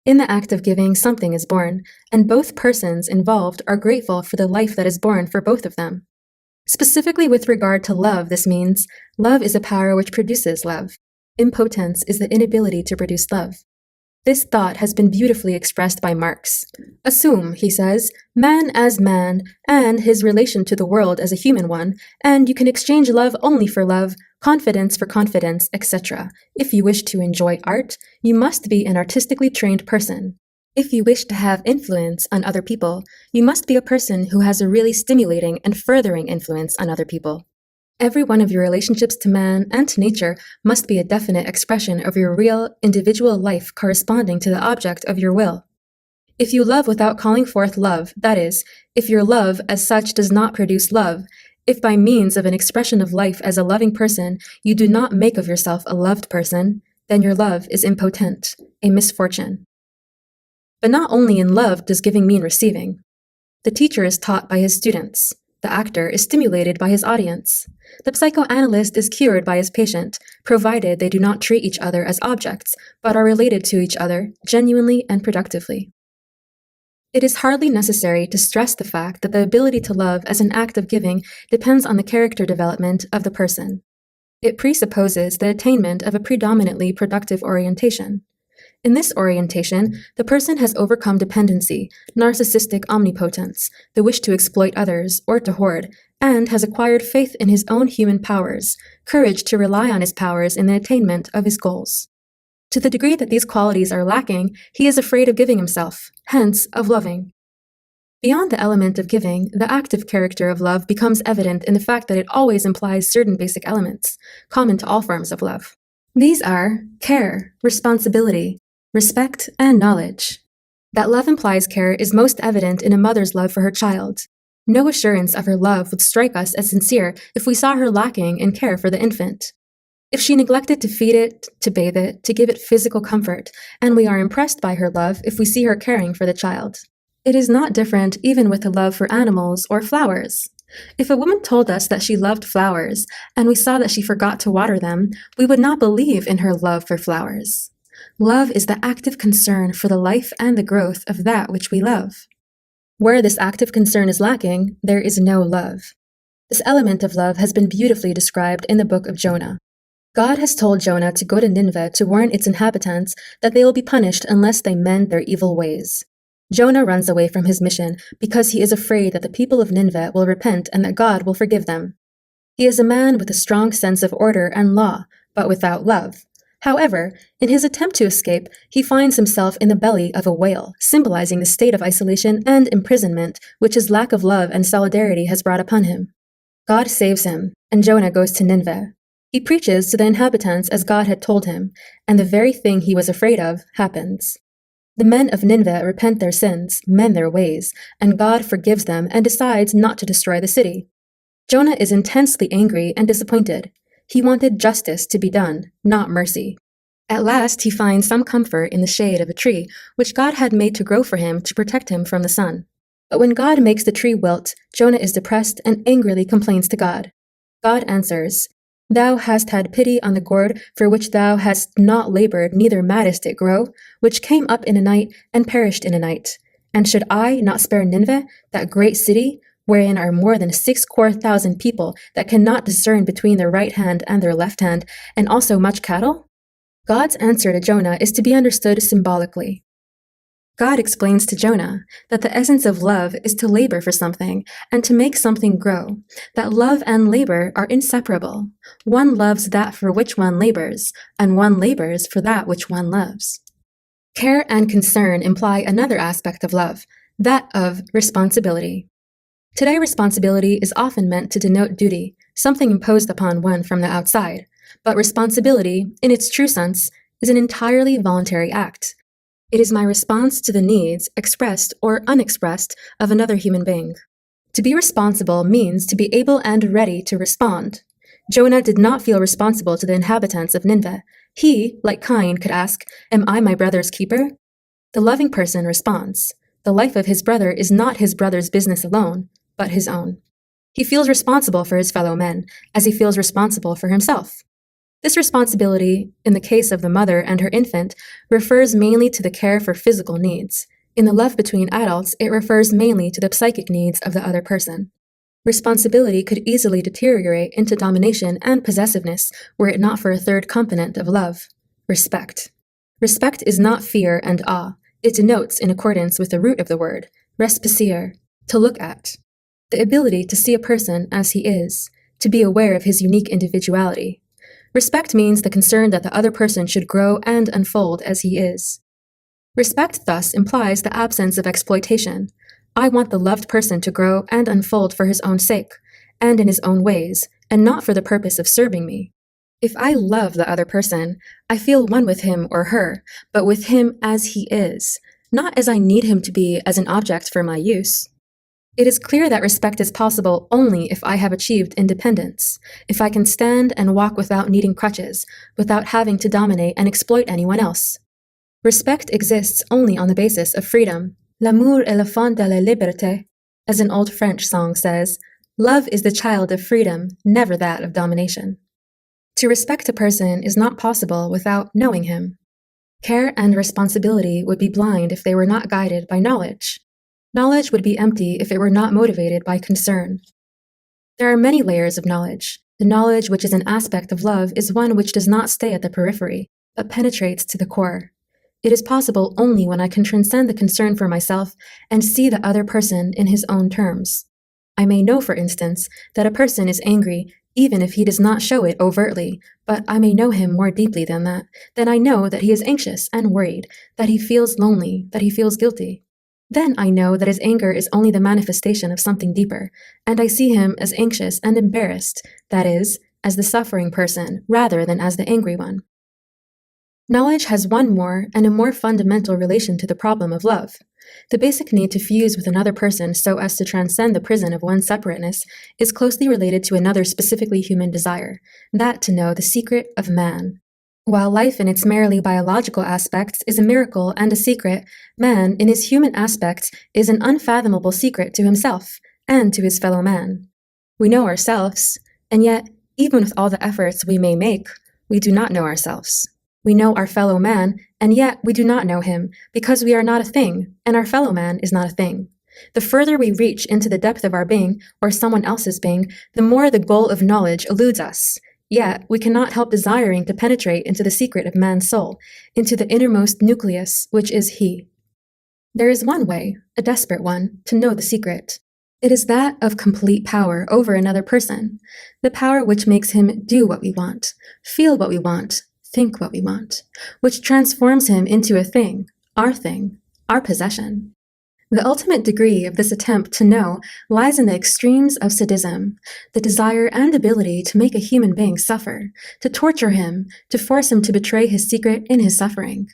In the act of giving, something is born, and both persons involved are grateful for the life that is born for both of them. Specifically with regard to love, this means love is a power which produces love. Impotence is the inability to produce love. This thought has been beautifully expressed by Marx. Assume, he says, man as man, and his relation to the world as a human one, and you can exchange love only for love, confidence for confidence, etc. If you wish to enjoy art, you must be an artistically trained person. If you wish to have influence on other people, you must be a person who has a really stimulating and furthering influence on other people. Every one of your relationships to man and to nature must be a definite expression of your real, individual life corresponding to the object of your will. If you love without calling forth love, that is, if your love as such does not produce love, if by means of an expression of life as a loving person you do not make of yourself a loved person, then your love is impotent, a misfortune. But not only in love does giving mean receiving. The teacher is taught by his students. The actor is stimulated by his audience. The psychoanalyst is cured by his patient, provided they do not treat each other as objects, but are related to each other genuinely and productively. It is hardly necessary to stress the fact that the ability to love as an act of giving depends on the character development of the person. It presupposes the attainment of a predominantly productive orientation. In this orientation, the person has overcome dependency, narcissistic omnipotence, the wish to exploit others or to hoard, and has acquired faith in his own human powers, courage to rely on his powers in the attainment of his goals. To the degree that these qualities are lacking, he is afraid of giving himself, hence of loving. Beyond the element of giving, the active character of love becomes evident in the fact that it always implies certain basic elements, common to all forms of love. These are care, responsibility, respect, and knowledge. That love implies care is most evident in a mother's love for her child. No assurance of her love would strike us as sincere if we saw her lacking in care for the infant. If she neglected to feed it, to bathe it, to give it physical comfort, and we are impressed by her love if we see her caring for the child. It is not different even with the love for animals or flowers. If a woman told us that she loved flowers, and we saw that she forgot to water them, we would not believe in her love for flowers. Love is the active concern for the life and the growth of that which we love. Where this active concern is lacking, there is no love. This element of love has been beautifully described in the book of Jonah. God has told Jonah to go to Nineveh to warn its inhabitants that they will be punished unless they mend their evil ways. Jonah runs away from his mission because he is afraid that the people of Nineveh will repent and that God will forgive them. He is a man with a strong sense of order and law, but without love. However, in his attempt to escape, he finds himself in the belly of a whale, symbolizing the state of isolation and imprisonment which his lack of love and solidarity has brought upon him. God saves him, and Jonah goes to Nineveh. He preaches to the inhabitants as God had told him, and the very thing he was afraid of happens. The men of Nineveh repent their sins, mend their ways, and God forgives them and decides not to destroy the city. Jonah is intensely angry and disappointed. He wanted justice to be done, not mercy. At last he finds some comfort in the shade of a tree, which God had made to grow for him to protect him from the sun. But when God makes the tree wilt, Jonah is depressed and angrily complains to God. God answers, "Thou hast had pity on the gourd for which thou hast not labored, neither madest it grow, which came up in a night and perished in a night. And should I not spare Nineveh, that great city, wherein are more than 6,000 people that cannot discern between their right hand and their left hand, and also much cattle?" God's answer to Jonah is to be understood symbolically. God explains to Jonah that the essence of love is to labor for something and to make something grow, that love and labor are inseparable. One loves that for which one labors, and one labors for that which one loves. Care and concern imply another aspect of love, that of responsibility. Today, responsibility is often meant to denote duty, something imposed upon one from the outside, but responsibility, in its true sense, is an entirely voluntary act. It is my response to the needs, expressed or unexpressed, of another human being. To be responsible means to be able and ready to respond. Jonah did not feel responsible to the inhabitants of Nineveh. He, like Cain, could ask, "Am I my brother's keeper?" The loving person responds. The life of his brother is not his brother's business alone, but his own. He feels responsible for his fellow men, as he feels responsible for himself. This responsibility, in the case of the mother and her infant, refers mainly to the care for physical needs. In the love between adults, it refers mainly to the psychic needs of the other person. Responsibility could easily deteriorate into domination and possessiveness were it not for a third component of love: respect. Respect is not fear and awe. It denotes, in accordance with the root of the word, respicier, to look at. The ability to see a person as he is, to be aware of his unique individuality. Respect means the concern that the other person should grow and unfold as he is. Respect thus implies the absence of exploitation. I want the loved person to grow and unfold for his own sake, and in his own ways, and not for the purpose of serving me. If I love the other person, I feel one with him or her, but with him as he is, not as I need him to be as an object for my use. It is clear that respect is possible only if I have achieved independence, if I can stand and walk without needing crutches, without having to dominate and exploit anyone else. Respect exists only on the basis of freedom. L'amour est l'enfant de la liberté. As an old French song says, love is the child of freedom, never that of domination. To respect a person is not possible without knowing him. Care and responsibility would be blind if they were not guided by knowledge. Knowledge would be empty if it were not motivated by concern. There are many layers of knowledge. The knowledge which is an aspect of love is one which does not stay at the periphery, but penetrates to the core. It is possible only when I can transcend the concern for myself and see the other person in his own terms. I may know, for instance, that a person is angry even if he does not show it overtly, but I may know him more deeply than that. Then I know that he is anxious and worried, that he feels lonely, that he feels guilty. Then I know that his anger is only the manifestation of something deeper, and I see him as anxious and embarrassed, that is, as the suffering person rather than as the angry one. Knowledge has one more and a more fundamental relation to the problem of love. The basic need to fuse with another person so as to transcend the prison of one's separateness is closely related to another specifically human desire, that to know the secret of man. While life in its merely biological aspects is a miracle and a secret, man, in his human aspects, is an unfathomable secret to himself and to his fellow man. We know ourselves, and yet, even with all the efforts we may make, we do not know ourselves. We know our fellow man, and yet we do not know him, because we are not a thing, and our fellow man is not a thing. The further we reach into the depth of our being, or someone else's being, the more the goal of knowledge eludes us. Yet, we cannot help desiring to penetrate into the secret of man's soul, into the innermost nucleus, which is he. There is one way, a desperate one, to know the secret. It is that of complete power over another person, the power which makes him do what we want, feel what we want, think what we want, which transforms him into a thing, our possession. The ultimate degree of this attempt to know lies in the extremes of sadism, the desire and ability to make a human being suffer, to torture him, to force him to betray his secret in his suffering.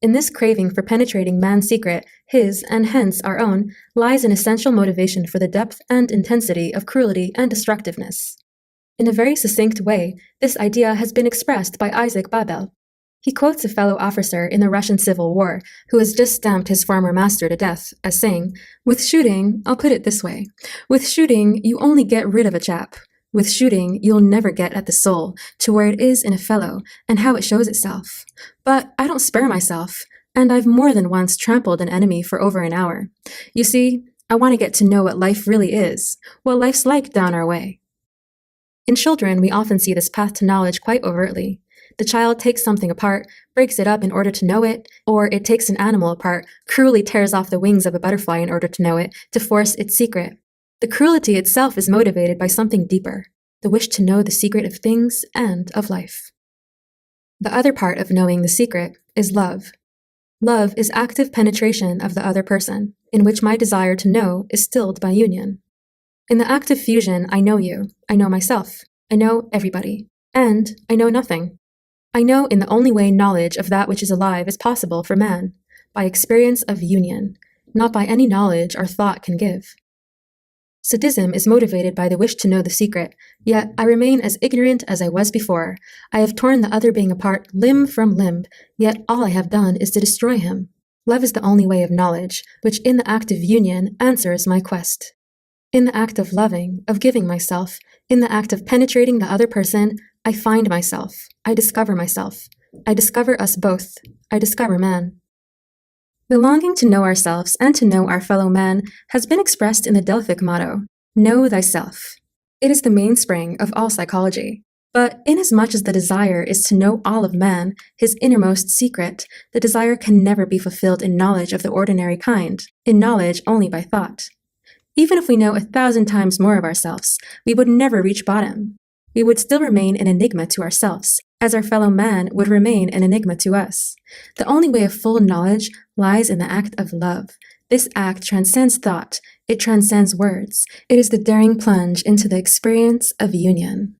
In this craving for penetrating man's secret, his, and hence our own, lies an essential motivation for the depth and intensity of cruelty and destructiveness. In a very succinct way, this idea has been expressed by Isaac Babel. He quotes a fellow officer in the Russian Civil War who has just stamped his former master to death as saying, "With shooting, I'll put it this way, with shooting, you only get rid of a chap. With shooting, you'll never get at the soul, to where it is in a fellow, and how it shows itself. But I don't spare myself, and I've more than once trampled an enemy for over an hour. You see, I want to get to know what life really is, what life's like down our way." In children, we often see this path to knowledge quite overtly. The child takes something apart, breaks it up in order to know it, or it takes an animal apart, cruelly tears off the wings of a butterfly in order to know it, to force its secret. The cruelty itself is motivated by something deeper, the wish to know the secret of things and of life. The other part of knowing the secret is love. Love is active penetration of the other person, in which my desire to know is stilled by union. In the act of fusion, I know you, I know myself, I know everybody, and I know nothing. I know in the only way knowledge of that which is alive is possible for man, by experience of union, not by any knowledge or thought can give. Sadism is motivated by the wish to know the secret, yet I remain as ignorant as I was before. I have torn the other being apart limb from limb, yet all I have done is to destroy him. Love is the only way of knowledge, which in the act of union answers my quest. In the act of loving, of giving myself, in the act of penetrating the other person, I find myself. I discover myself. I discover us both. I discover man. The longing to know ourselves and to know our fellow man has been expressed in the Delphic motto, know thyself. It is the mainspring of all psychology. But inasmuch as the desire is to know all of man, his innermost secret, the desire can never be fulfilled in knowledge of the ordinary kind, in knowledge only by thought. Even if we know 1,000 times more of ourselves, we would never reach bottom. We would still remain an enigma to ourselves, as our fellow man would remain an enigma to us. The only way of full knowledge lies in the act of love. This act transcends thought. It transcends words. It is the daring plunge into the experience of union.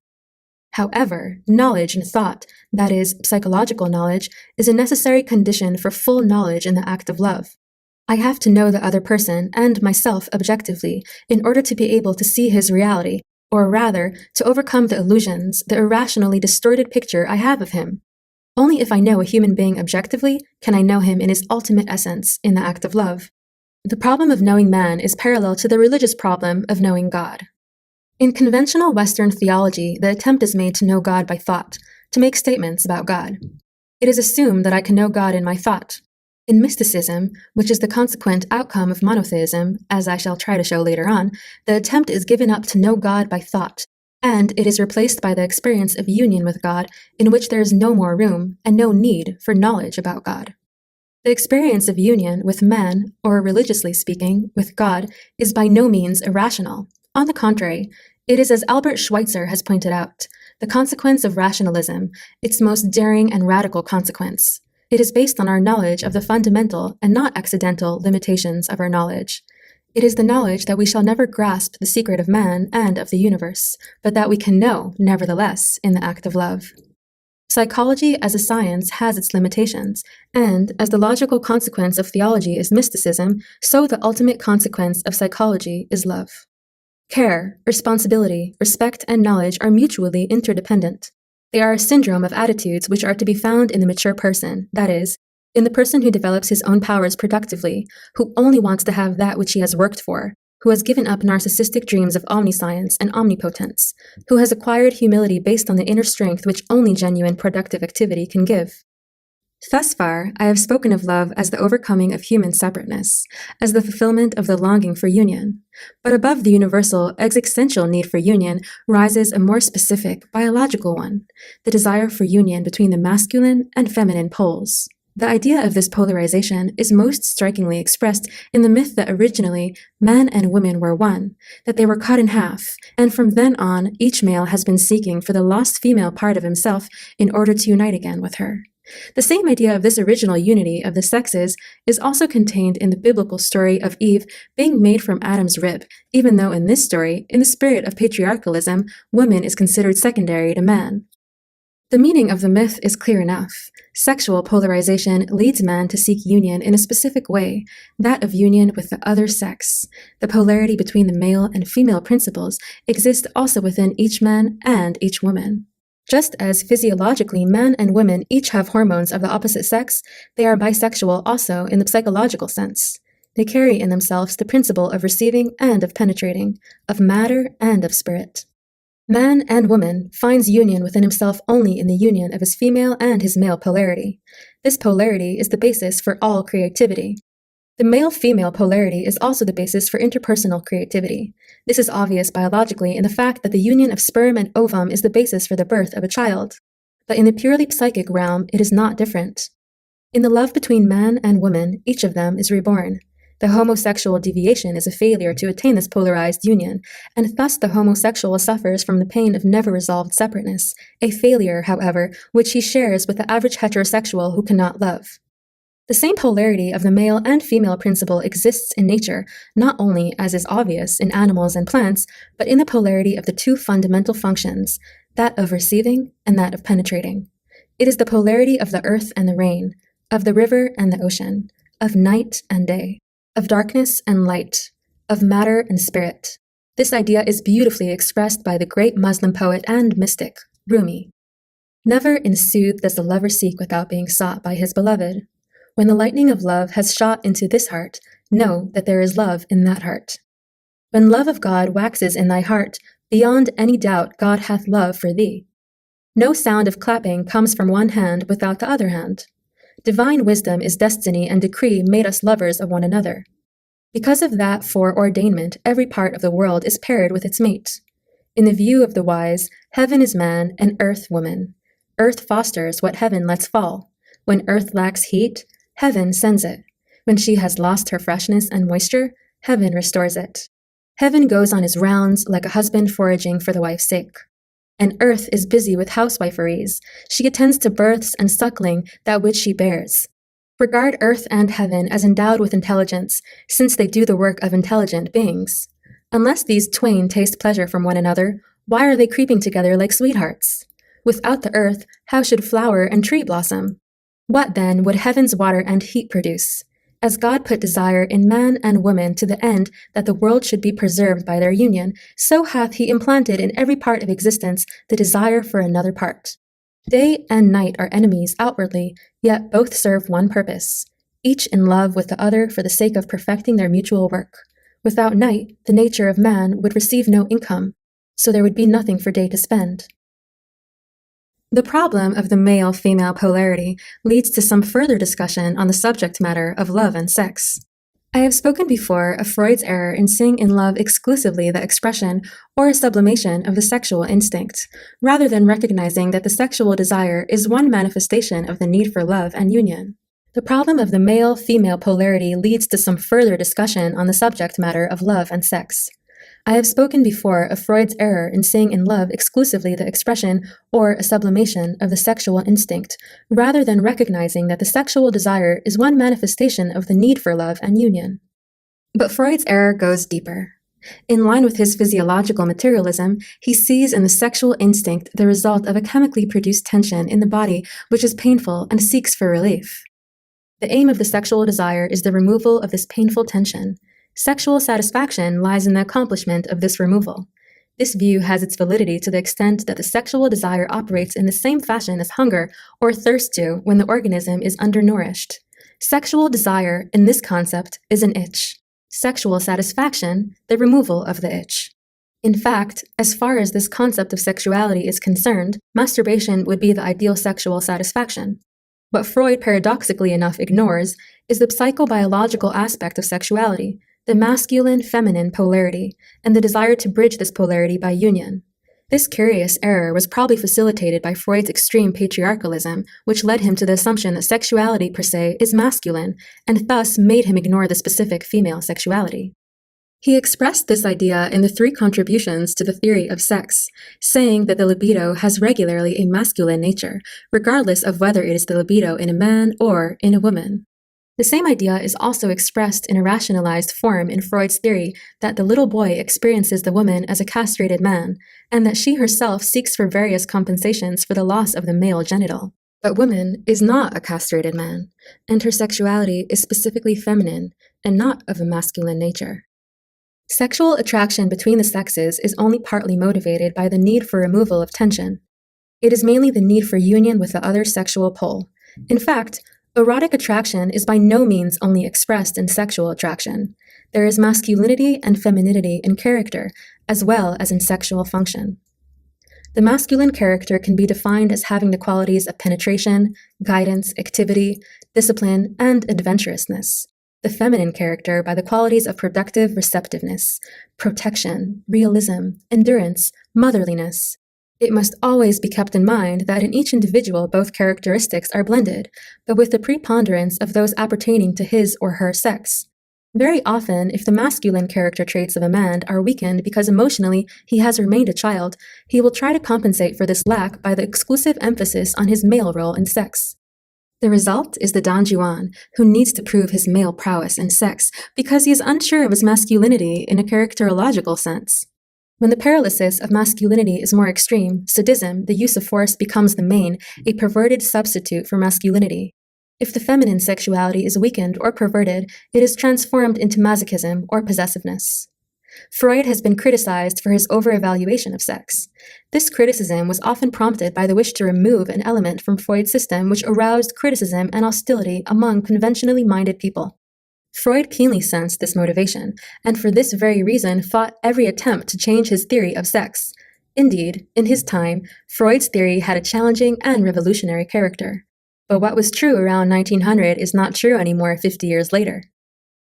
However, knowledge and thought, that is, psychological knowledge, is a necessary condition for full knowledge in the act of love. I have to know the other person and myself objectively in order to be able to see his reality, or rather, to overcome the illusions, the irrationally distorted picture I have of him. Only if I know a human being objectively can I know him in his ultimate essence in the act of love. The problem of knowing man is parallel to the religious problem of knowing God. In conventional Western theology, the attempt is made to know God by thought, to make statements about God. It is assumed that I can know God in my thought. In mysticism, which is the consequent outcome of monotheism, as I shall try to show later on, the attempt is given up to know God by thought, and it is replaced by the experience of union with God, in which there is no more room and no need for knowledge about God. The experience of union with man, or religiously speaking, with God, is by no means irrational. On the contrary, it is as Albert Schweitzer has pointed out, the consequence of rationalism, its most daring and radical consequence. It is based on our knowledge of the fundamental and not accidental limitations of our knowledge. It is the knowledge that we shall never grasp the secret of man and of the universe, but that we can know, nevertheless, in the act of love. Psychology as a science has its limitations, and as the logical consequence of theology is mysticism, so the ultimate consequence of psychology is love. Care, responsibility, respect, and knowledge are mutually interdependent. They are a syndrome of attitudes which are to be found in the mature person, that is, in the person who develops his own powers productively, who only wants to have that which he has worked for, who has given up narcissistic dreams of omniscience and omnipotence, who has acquired humility based on the inner strength which only genuine productive activity can give. Thus far, I have spoken of love as the overcoming of human separateness, as the fulfillment of the longing for union. But above the universal, existential need for union rises a more specific, biological one, the desire for union between the masculine and feminine poles. The idea of this polarization is most strikingly expressed in the myth that originally men and women were one, that they were cut in half, and from then on each male has been seeking for the lost female part of himself in order to unite again with her. The same idea of this original unity of the sexes is also contained in the biblical story of Eve being made from Adam's rib, even though in this story, in the spirit of patriarchalism, woman is considered secondary to man. The meaning of the myth is clear enough. Sexual polarization leads man to seek union in a specific way, that of union with the other sex. The polarity between the male and female principles exists also within each man and each woman. Just as physiologically men and women each have hormones of the opposite sex, they are bisexual also in the psychological sense. They carry in themselves the principle of receiving and of penetrating, of matter and of spirit. Man and woman finds union within himself only in the union of his female and his male polarity. This polarity is the basis for all creativity. The male-female polarity is also the basis for interpersonal creativity. This is obvious biologically in the fact that the union of sperm and ovum is the basis for the birth of a child. But in the purely psychic realm, it is not different. In the love between man and woman, each of them is reborn. The homosexual deviation is a failure to attain this polarized union, and thus the homosexual suffers from the pain of never-resolved separateness, a failure, however, which he shares with the average heterosexual who cannot love. The same polarity of the male and female principle exists in nature, not only, as is obvious, in animals and plants, but in the polarity of the two fundamental functions, that of receiving and that of penetrating. It is the polarity of the earth and the rain, of the river and the ocean, of night and day, of darkness and light, of matter and spirit. This idea is beautifully expressed by the great Muslim poet and mystic, Rumi. Never in sooth does the lover seek without being sought by his beloved. When the lightning of love has shot into this heart, know that there is love in that heart. When love of God waxes in thy heart, beyond any doubt God hath love for thee. No sound of clapping comes from one hand without the other hand. Divine wisdom is destiny and decree made us lovers of one another. Because of that foreordainment, every part of the world is paired with its mate. In the view of the wise, heaven is man and earth woman. Earth fosters what heaven lets fall. When earth lacks heat, heaven sends it. When she has lost her freshness and moisture, heaven restores it. Heaven goes on his rounds like a husband foraging for the wife's sake. And earth is busy with housewiferys. She attends to births and suckling that which she bears. Regard earth and heaven as endowed with intelligence, since they do the work of intelligent beings. Unless these twain taste pleasure from one another, why are they creeping together like sweethearts? Without the earth, how should flower and tree blossom? What then would heaven's water and heat produce? As God put desire in man and woman to the end that the world should be preserved by their union, so hath he implanted in every part of existence the desire for another part. Day and night are enemies outwardly, yet both serve one purpose, each in love with the other for the sake of perfecting their mutual work. Without night, the nature of man would receive no income, so there would be nothing for day to spend. The problem of the male-female polarity leads to some further discussion on the subject matter of love and sex. I have spoken before of Freud's error in seeing in love exclusively the expression or sublimation of the sexual instinct, rather than recognizing that the sexual desire is one manifestation of the need for love and union. The problem of the male-female polarity leads to some further discussion on the subject matter of love and sex. I have spoken before of Freud's error in seeing in love exclusively the expression or a sublimation of the sexual instinct, rather than recognizing that the sexual desire is one manifestation of the need for love and union. But Freud's error goes deeper. In line with his physiological materialism, he sees in the sexual instinct the result of a chemically produced tension in the body which is painful and seeks for relief. The aim of the sexual desire is the removal of this painful tension. Sexual satisfaction lies in the accomplishment of this removal. This view has its validity to the extent that the sexual desire operates in the same fashion as hunger or thirst do when the organism is undernourished. Sexual desire, in this concept, is an itch. Sexual satisfaction, the removal of the itch. In fact, as far as this concept of sexuality is concerned, masturbation would be the ideal sexual satisfaction. What Freud paradoxically enough ignores is the psychobiological aspect of sexuality, the masculine-feminine polarity, and the desire to bridge this polarity by union. This curious error was probably facilitated by Freud's extreme patriarchalism, which led him to the assumption that sexuality per se is masculine, and thus made him ignore the specific female sexuality. He expressed this idea in the 3 contributions to the theory of sex, saying that the libido has regularly a masculine nature, regardless of whether it is the libido in a man or in a woman. The same idea is also expressed in a rationalized form in Freud's theory that the little boy experiences the woman as a castrated man, and that she herself seeks for various compensations for the loss of the male genital. But woman is not a castrated man, and her sexuality is specifically feminine and not of a masculine nature. Sexual attraction between the sexes is only partly motivated by the need for removal of tension. It is mainly the need for union with the other sexual pole. In fact, erotic attraction is by no means only expressed in sexual attraction. There is masculinity and femininity in character, as well as in sexual function. The masculine character can be defined as having the qualities of penetration, guidance, activity, discipline, and adventurousness. The feminine character by the qualities of productive receptiveness, protection, realism, endurance, motherliness. It must always be kept in mind that in each individual both characteristics are blended, but with the preponderance of those appertaining to his or her sex. Very often, if the masculine character traits of a man are weakened because emotionally he has remained a child, he will try to compensate for this lack by the exclusive emphasis on his male role in sex. The result is the Don Juan, who needs to prove his male prowess in sex because he is unsure of his masculinity in a characterological sense. When the paralysis of masculinity is more extreme, sadism, the use of force, becomes the main, a perverted substitute for masculinity. If the feminine sexuality is weakened or perverted, it is transformed into masochism or possessiveness. Freud has been criticized for his over-evaluation of sex. This criticism was often prompted by the wish to remove an element from Freud's system which aroused criticism and hostility among conventionally minded people. Freud keenly sensed this motivation, and for this very reason fought every attempt to change his theory of sex. Indeed, in his time, Freud's theory had a challenging and revolutionary character. But what was true around 1900 is not true anymore 50 years later.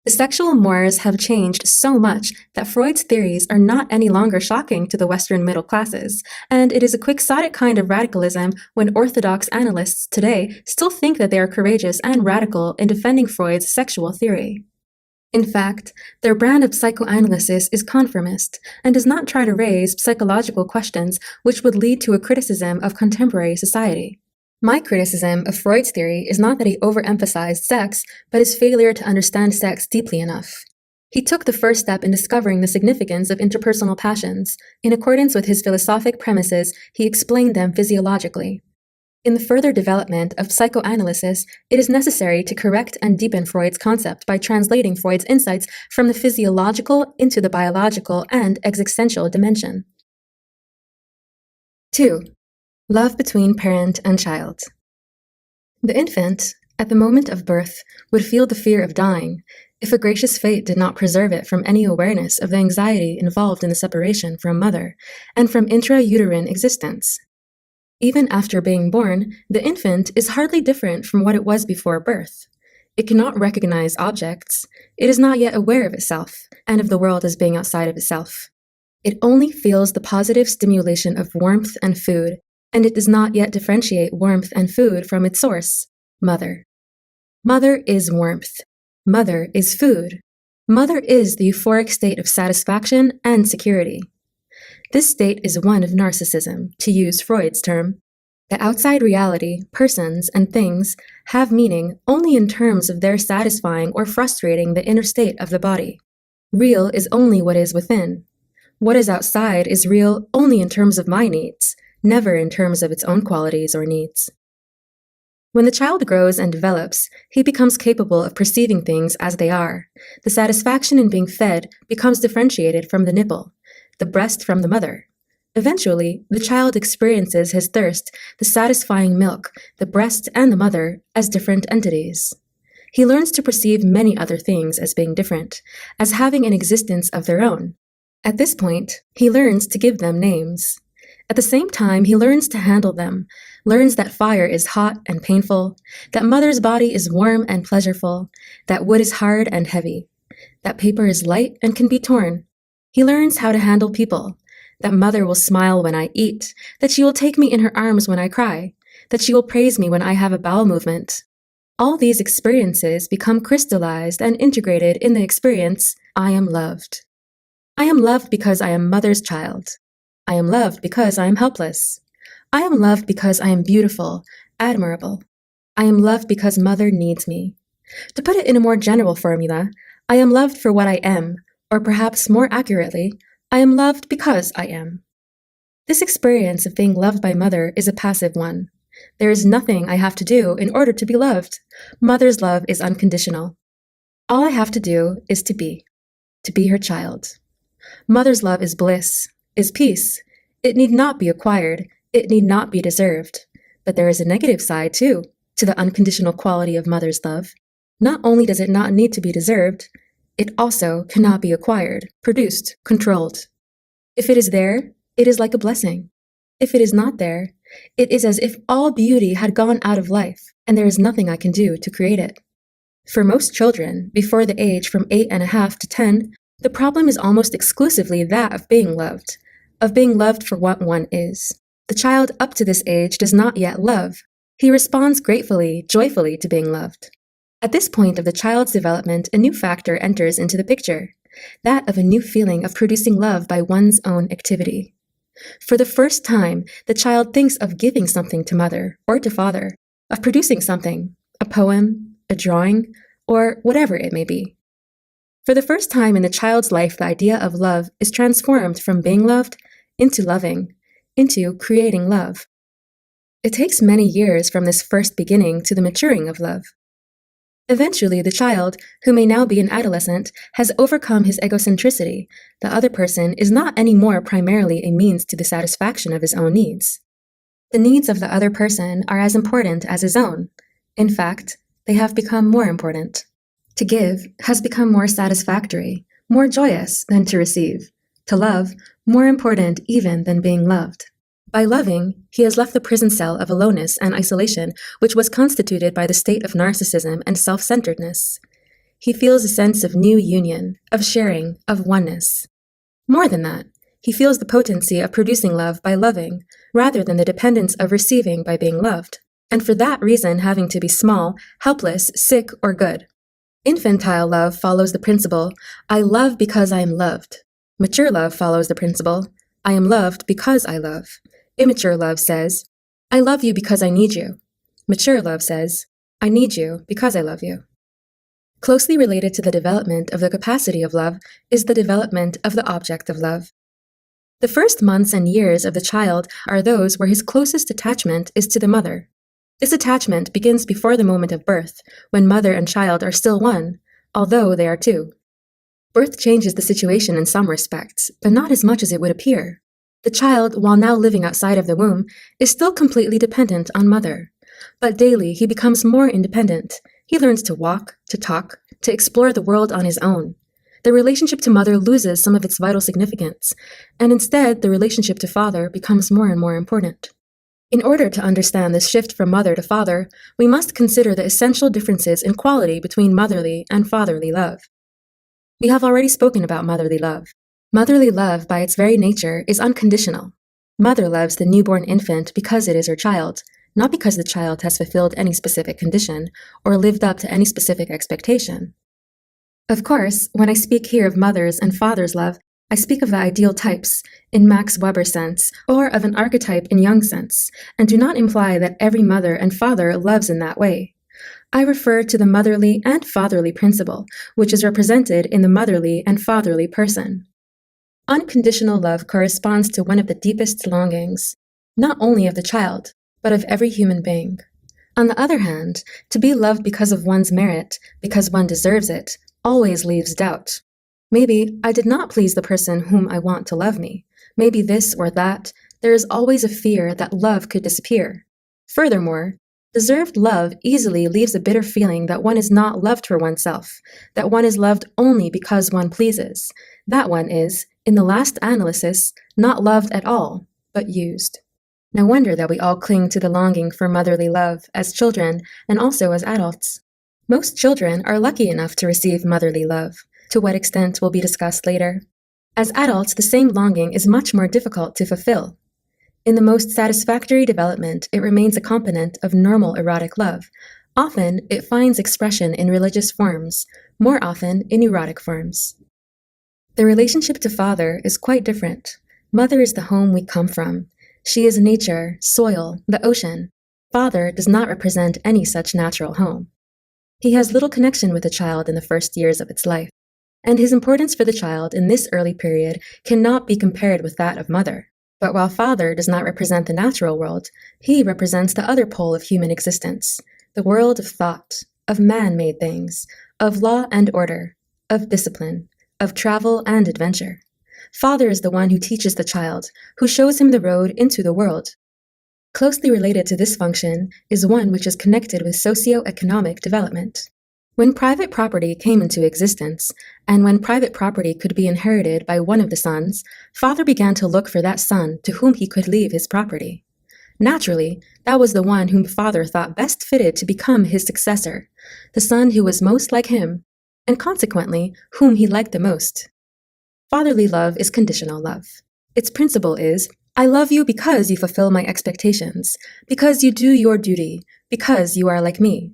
The sexual mores have changed so much that Freud's theories are not any longer shocking to the Western middle classes, and it is a quixotic kind of radicalism when orthodox analysts today still think that they are courageous and radical in defending Freud's sexual theory. In fact, their brand of psychoanalysis is conformist and does not try to raise psychological questions which would lead to a criticism of contemporary society. My criticism of Freud's theory is not that he overemphasized sex, but his failure to understand sex deeply enough. He took the first step in discovering the significance of interpersonal passions. In accordance with his philosophic premises, he explained them physiologically. In the further development of psychoanalysis, it is necessary to correct and deepen Freud's concept by translating Freud's insights from the physiological into the biological and existential dimension. 2. Love between parent and child. The infant, at the moment of birth, would feel the fear of dying if a gracious fate did not preserve it from any awareness of the anxiety involved in the separation from mother and from intrauterine existence. Even after being born, the infant is hardly different from what it was before birth. It cannot recognize objects. It is not yet aware of itself and of the world as being outside of itself. It only feels the positive stimulation of warmth and food, and it does not yet differentiate warmth and food from its source, mother. Mother is warmth. Mother is food. Mother is the euphoric state of satisfaction and security. This state is one of narcissism, to use Freud's term. The outside reality, persons, and things have meaning only in terms of their satisfying or frustrating the inner state of the body. Real is only what is within. What is outside is real only in terms of my needs, never in terms of its own qualities or needs. When the child grows and develops, he becomes capable of perceiving things as they are. The satisfaction in being fed becomes differentiated from the nipple, the breast from the mother. Eventually, the child experiences his thirst, the satisfying milk, the breast and the mother, as different entities. He learns to perceive many other things as being different, as having an existence of their own. At this point, he learns to give them names. At the same time, he learns to handle them, learns that fire is hot and painful, that mother's body is warm and pleasureful, that wood is hard and heavy, that paper is light and can be torn. He learns how to handle people, that mother will smile when I eat, that she will take me in her arms when I cry, that she will praise me when I have a bowel movement. All these experiences become crystallized and integrated in the experience, I am loved. I am loved because I am mother's child. I am loved because I am helpless. I am loved because I am beautiful, admirable. I am loved because mother needs me. To put it in a more general formula, I am loved for what I am, or perhaps more accurately, I am loved because I am. This experience of being loved by mother is a passive one. There is nothing I have to do in order to be loved. Mother's love is unconditional. All I have to do is to be her child. Mother's love is bliss, is peace. It need not be acquired. It need not be deserved. But there is a negative side, too, to the unconditional quality of mother's love. Not only does it not need to be deserved, it also cannot be acquired, produced, controlled. If it is there, it is like a blessing. If it is not there, it is as if all beauty had gone out of life, and there is nothing I can do to create it. For most children, before the age from 8.5 to 10, the problem is almost exclusively that of being loved for what one is. The child up to this age does not yet love. He responds gratefully, joyfully to being loved. At this point of the child's development, a new factor enters into the picture, that of a new feeling of producing love by one's own activity. For the first time, the child thinks of giving something to mother or to father, of producing something, a poem, a drawing, or whatever it may be. For the first time in the child's life, the idea of love is transformed from being loved into loving, into creating love. It takes many years from this first beginning to the maturing of love. Eventually, the child, who may now be an adolescent, has overcome his egocentricity. The other person is not anymore primarily a means to the satisfaction of his own needs. The needs of the other person are as important as his own. In fact, they have become more important. To give has become more satisfactory, more joyous than to receive. To love, more important even than being loved. By loving, he has left the prison cell of aloneness and isolation, which was constituted by the state of narcissism and self-centeredness. He feels a sense of new union, of sharing, of oneness. More than that, he feels the potency of producing love by loving, rather than the dependence of receiving by being loved, and for that reason having to be small, helpless, sick, or good. Infantile love follows the principle, I love because I am loved. Mature love follows the principle, I am loved because I love. Immature love says, I love you because I need you. Mature love says, I need you because I love you. Closely related to the development of the capacity of love is the development of the object of love. The first months and years of the child are those where his closest attachment is to the mother. This attachment begins before the moment of birth, when mother and child are still one, although they are two. Birth changes the situation in some respects, but not as much as it would appear. The child, while now living outside of the womb, is still completely dependent on mother. But daily he becomes more independent. He learns to walk, to talk, to explore the world on his own. The relationship to mother loses some of its vital significance, and instead the relationship to father becomes more and more important. In order to understand this shift from mother to father, we must consider the essential differences in quality between motherly and fatherly love. We have already spoken about motherly love. Motherly love, by its very nature, is unconditional. Mother loves the newborn infant because it is her child, not because the child has fulfilled any specific condition or lived up to any specific expectation. Of course, when I speak here of mother's and father's love, I speak of the ideal types, in Max Weber's sense, or of an archetype in Jung's sense, and do not imply that every mother and father loves in that way. I refer to the motherly and fatherly principle, which is represented in the motherly and fatherly person. Unconditional love corresponds to one of the deepest longings, not only of the child, but of every human being. On the other hand, to be loved because of one's merit, because one deserves it, always leaves doubt. Maybe I did not please the person whom I want to love me. Maybe this or that. There is always a fear that love could disappear. Furthermore, deserved love easily leaves a bitter feeling that one is not loved for oneself, that one is loved only because one pleases. That one is, in the last analysis, not loved at all, but used. No wonder that we all cling to the longing for motherly love as children and also as adults. Most children are lucky enough to receive motherly love. To what extent will be discussed later. As adults, the same longing is much more difficult to fulfill. In the most satisfactory development, it remains a component of normal erotic love. Often, it finds expression in religious forms, more often in erotic forms. The relationship to father is quite different. Mother is the home we come from. She is nature, soil, the ocean. Father does not represent any such natural home. He has little connection with the child in the first years of its life, and his importance for the child in this early period cannot be compared with that of mother. But while father does not represent the natural world, he represents the other pole of human existence, the world of thought, of man-made things, of law and order, of discipline, of travel and adventure. Father is the one who teaches the child, who shows him the road into the world. Closely related to this function is one which is connected with socio-economic development. When private property came into existence, and when private property could be inherited by one of the sons, father began to look for that son to whom he could leave his property. Naturally, that was the one whom father thought best fitted to become his successor, the son who was most like him, and consequently, whom he liked the most. Fatherly love is conditional love. Its principle is, I love you because you fulfill my expectations, because you do your duty, because you are like me.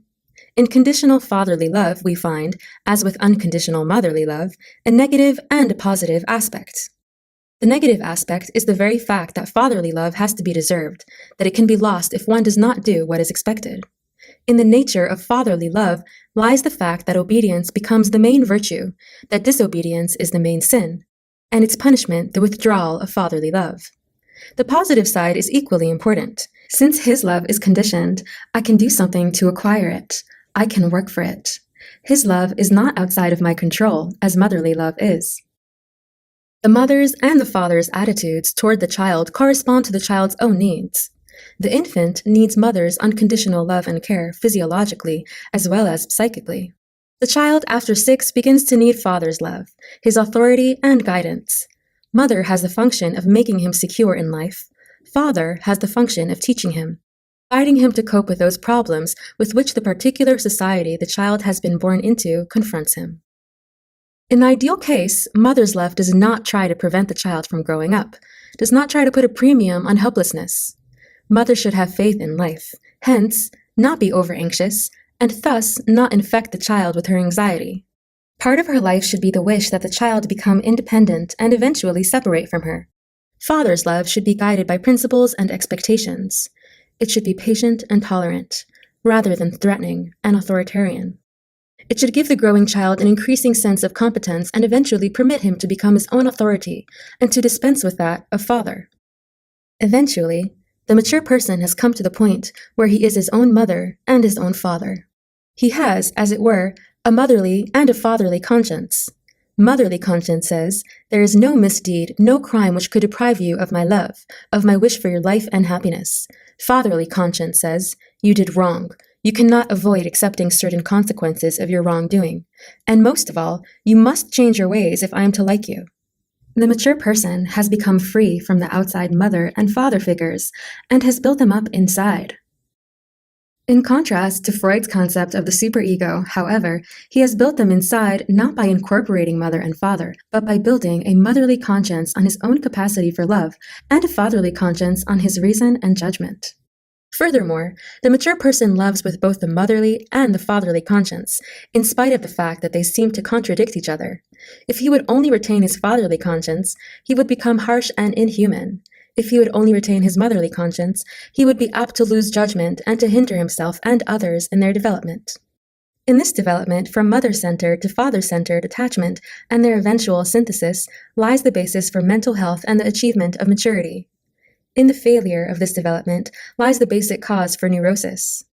In conditional fatherly love, we find, as with unconditional motherly love, a negative and a positive aspect. The negative aspect is the very fact that fatherly love has to be deserved, that it can be lost if one does not do what is expected. In the nature of fatherly love lies the fact that obedience becomes the main virtue, that disobedience is the main sin, and its punishment the withdrawal of fatherly love. The positive side is equally important. Since his love is conditioned, I can do something to acquire it. I can work for it. His love is not outside of my control, as motherly love is. The mother's and the father's attitudes toward the child correspond to the child's own needs. The infant needs mother's unconditional love and care physiologically as well as psychically. The child after 6 begins to need father's love, his authority and guidance. Mother has the function of making him secure in life. Father has the function of teaching him, guiding him to cope with those problems with which the particular society the child has been born into confronts him. In the ideal case, mother's love does not try to prevent the child from growing up, does not try to put a premium on helplessness. Mother should have faith in life, hence, not be over-anxious, and thus not infect the child with her anxiety. Part of her life should be the wish that the child become independent and eventually separate from her. Father's love should be guided by principles and expectations. It should be patient and tolerant, rather than threatening and authoritarian. It should give the growing child an increasing sense of competence and eventually permit him to become his own authority and to dispense with that of father. Eventually, the mature person has come to the point where he is his own mother and his own father. He has, as it were, a motherly and a fatherly conscience. Motherly conscience says, there is no misdeed, no crime which could deprive you of my love, of my wish for your life and happiness. Fatherly conscience says, you did wrong. You cannot avoid accepting certain consequences of your wrongdoing. And most of all, you must change your ways if I am to like you. The mature person has become free from the outside mother and father figures and has built them up inside. In contrast to Freud's concept of the superego, however, he has built them inside not by incorporating mother and father, but by building a motherly conscience on his own capacity for love and a fatherly conscience on his reason and judgment. Furthermore, the mature person loves with both the motherly and the fatherly conscience, in spite of the fact that they seem to contradict each other. If he would only retain his fatherly conscience, he would become harsh and inhuman. If he would only retain his motherly conscience, he would be apt to lose judgment and to hinder himself and others in their development. In this development, from mother-centered to father-centered attachment and their eventual synthesis, lies the basis for mental health and the achievement of maturity. In the failure of this development lies the basic cause for neurosis.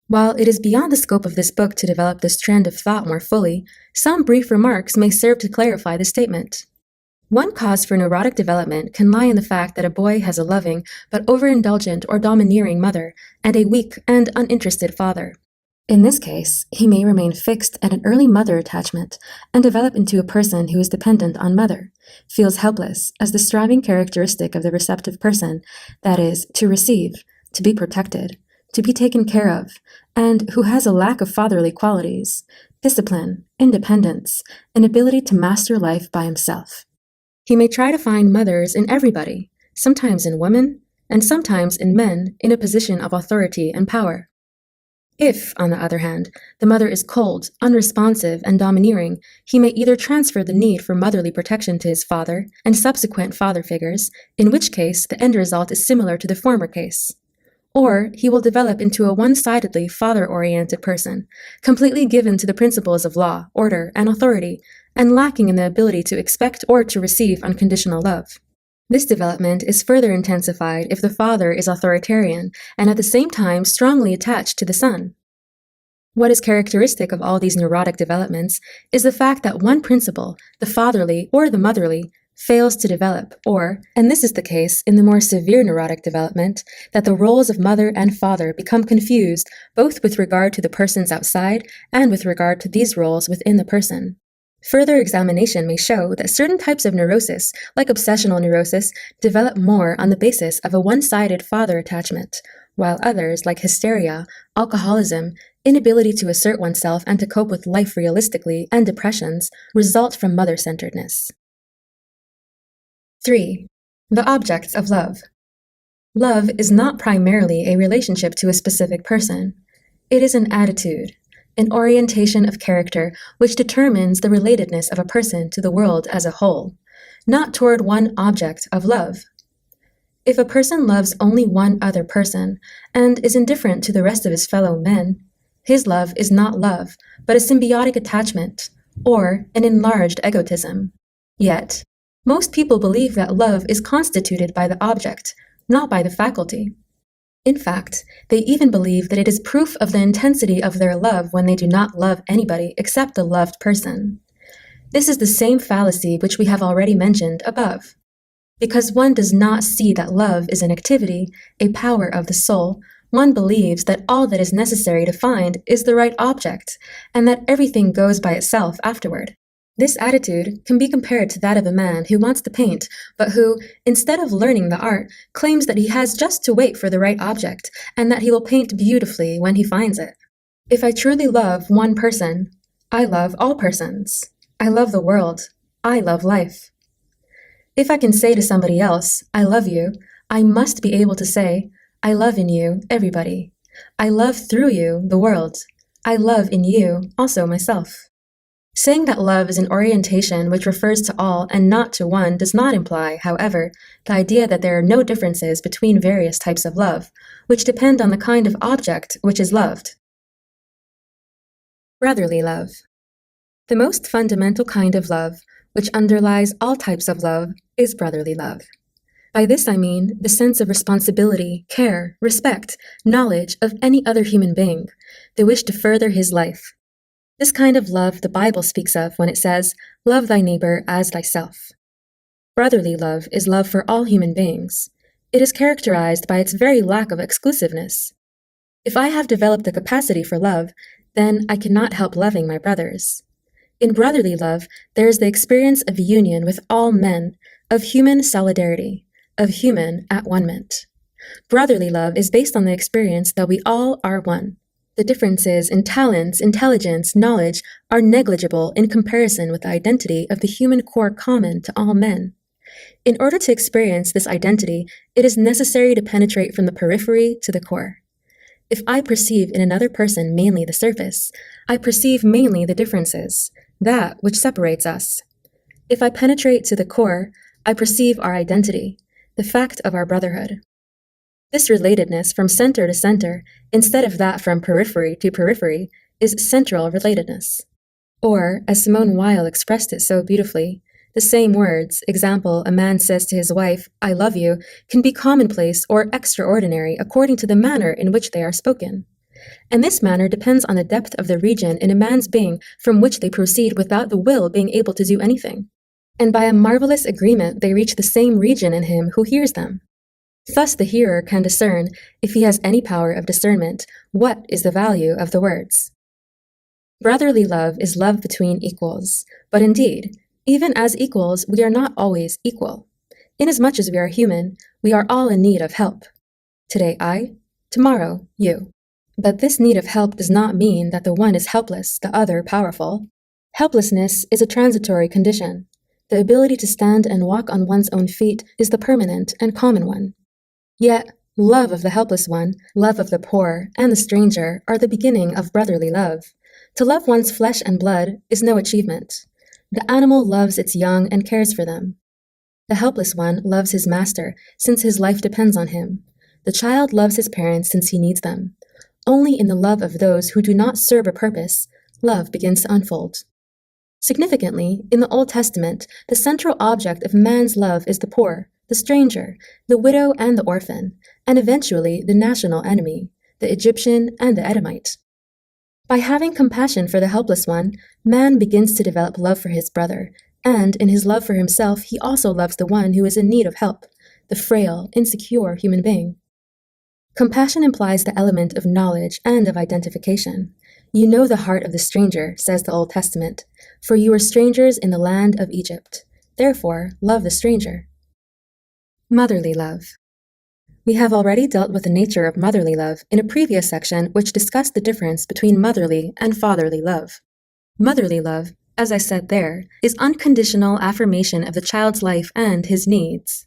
While it is beyond the scope of this book to develop this trend of thought more fully, some brief remarks may serve to clarify the statement. One cause for neurotic development can lie in the fact that a boy has a loving but overindulgent or domineering mother and a weak and uninterested father. In this case, he may remain fixed at an early mother attachment and develop into a person who is dependent on mother, feels helpless as the striving characteristic of the receptive person, that is, to receive, to be protected, to be taken care of, and who has a lack of fatherly qualities, discipline, independence, and ability to master life by himself. He may try to find mothers in everybody, sometimes in women, and sometimes in men in a position of authority and power. If, on the other hand, the mother is cold, unresponsive, and domineering, he may either transfer the need for motherly protection to his father and subsequent father figures, in which case the end result is similar to the former case. Or he will develop into a one-sidedly father-oriented person, completely given to the principles of law, order, and authority, and lacking in the ability to expect or to receive unconditional love. This development is further intensified if the father is authoritarian and at the same time strongly attached to the son. What is characteristic of all these neurotic developments is the fact that one principle, the fatherly or the motherly, fails to develop, or, and this is the case in the more severe neurotic development, that the roles of mother and father become confused both with regard to the persons outside and with regard to these roles within the person. Further examination may show that certain types of neurosis, like obsessional neurosis, develop more on the basis of a one-sided father attachment, while others, like hysteria, alcoholism, inability to assert oneself and to cope with life realistically, and depressions, result from mother-centeredness. 3. The objects of love. Love is not primarily a relationship to a specific person. It is an attitude, an orientation of character which determines the relatedness of a person to the world as a whole, not toward one object of love. If a person loves only one other person and is indifferent to the rest of his fellow men, his love is not love, but a symbiotic attachment, or an enlarged egotism. Yet, most people believe that love is constituted by the object, not by the faculty. In fact, they even believe that it is proof of the intensity of their love when they do not love anybody except the loved person. This is the same fallacy which we have already mentioned above. Because one does not see that love is an activity, a power of the soul, one believes that all that is necessary to find is the right object, and that everything goes by itself afterward. This attitude can be compared to that of a man who wants to paint, but who, instead of learning the art, claims that he has just to wait for the right object, and that he will paint beautifully when he finds it. If I truly love one person, I love all persons. I love the world. I love life. If I can say to somebody else, I love you, I must be able to say, I love in you everybody. I love through you the world. I love in you also myself. Saying that love is an orientation which refers to all and not to one does not imply, however, the idea that there are no differences between various types of love, which depend on the kind of object which is loved. Brotherly love. The most fundamental kind of love, which underlies all types of love, is brotherly love. By this I mean the sense of responsibility, care, respect, knowledge of any other human being, the wish to further his life. This kind of love the Bible speaks of when it says, "Love thy neighbor as thyself." Brotherly love is love for all human beings. It is characterized by its very lack of exclusiveness. If I have developed the capacity for love, then I cannot help loving my brothers. In brotherly love, there is the experience of union with all men, of human solidarity, of human at-one-ment. Brotherly love is based on the experience that we all are one. The differences in talents, intelligence, knowledge are negligible in comparison with the identity of the human core common to all men. In order to experience this identity, it is necessary to penetrate from the periphery to the core. If I perceive in another person mainly the surface, I perceive mainly the differences, that which separates us. If I penetrate to the core, I perceive our identity, the fact of our brotherhood. This relatedness from center to center, instead of that from periphery to periphery, is central relatedness. Or, as Simone Weil expressed it so beautifully, the same words, example, a man says to his wife, "I love you," can be commonplace or extraordinary according to the manner in which they are spoken. And this manner depends on the depth of the region in a man's being from which they proceed without the will being able to do anything. And by a marvelous agreement they reach the same region in him who hears them. Thus the hearer can discern, if he has any power of discernment, what is the value of the words. Brotherly love is love between equals, but indeed, even as equals, we are not always equal. Inasmuch as we are human, we are all in need of help. Today I, tomorrow you. But this need of help does not mean that the one is helpless, the other powerful. Helplessness is a transitory condition. The ability to stand and walk on one's own feet is the permanent and common one. Yet, love of the helpless one, love of the poor, and the stranger are the beginning of brotherly love. To love one's flesh and blood is no achievement. The animal loves its young and cares for them. The helpless one loves his master, since his life depends on him. The child loves his parents since he needs them. Only in the love of those who do not serve a purpose, love begins to unfold. Significantly, in the Old Testament, the central object of man's love is the poor, the stranger, the widow and the orphan, and eventually the national enemy, the Egyptian and the Edomite. By having compassion for the helpless one, man begins to develop love for his brother, and in his love for himself, he also loves the one who is in need of help, the frail, insecure human being. Compassion implies the element of knowledge and of identification. You know the heart of the stranger, says the Old Testament, for you are strangers in the land of Egypt. Therefore, love the stranger. Motherly love. We have already dealt with the nature of motherly love in a previous section which discussed the difference between motherly and fatherly love. Motherly love, as I said there, is unconditional affirmation of the child's life and his needs.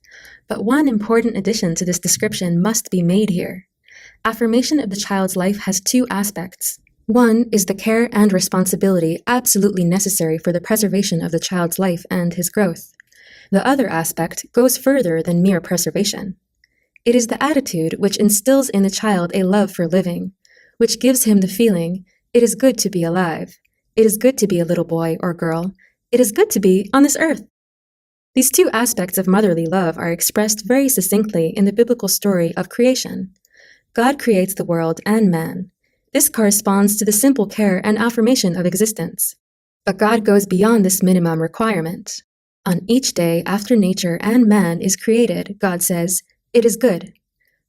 But one important addition to this description must be made here. Affirmation of the child's life has two aspects. One is the care and responsibility absolutely necessary for the preservation of the child's life and his growth. The other aspect goes further than mere preservation. It is the attitude which instills in the child a love for living, which gives him the feeling, it is good to be alive, it is good to be a little boy or girl, it is good to be on this earth. These two aspects of motherly love are expressed very succinctly in the biblical story of creation. God creates the world and man. This corresponds to the simple care and affirmation of existence. But God goes beyond this minimum requirement. On each day after nature and man is created, God says, "It is good."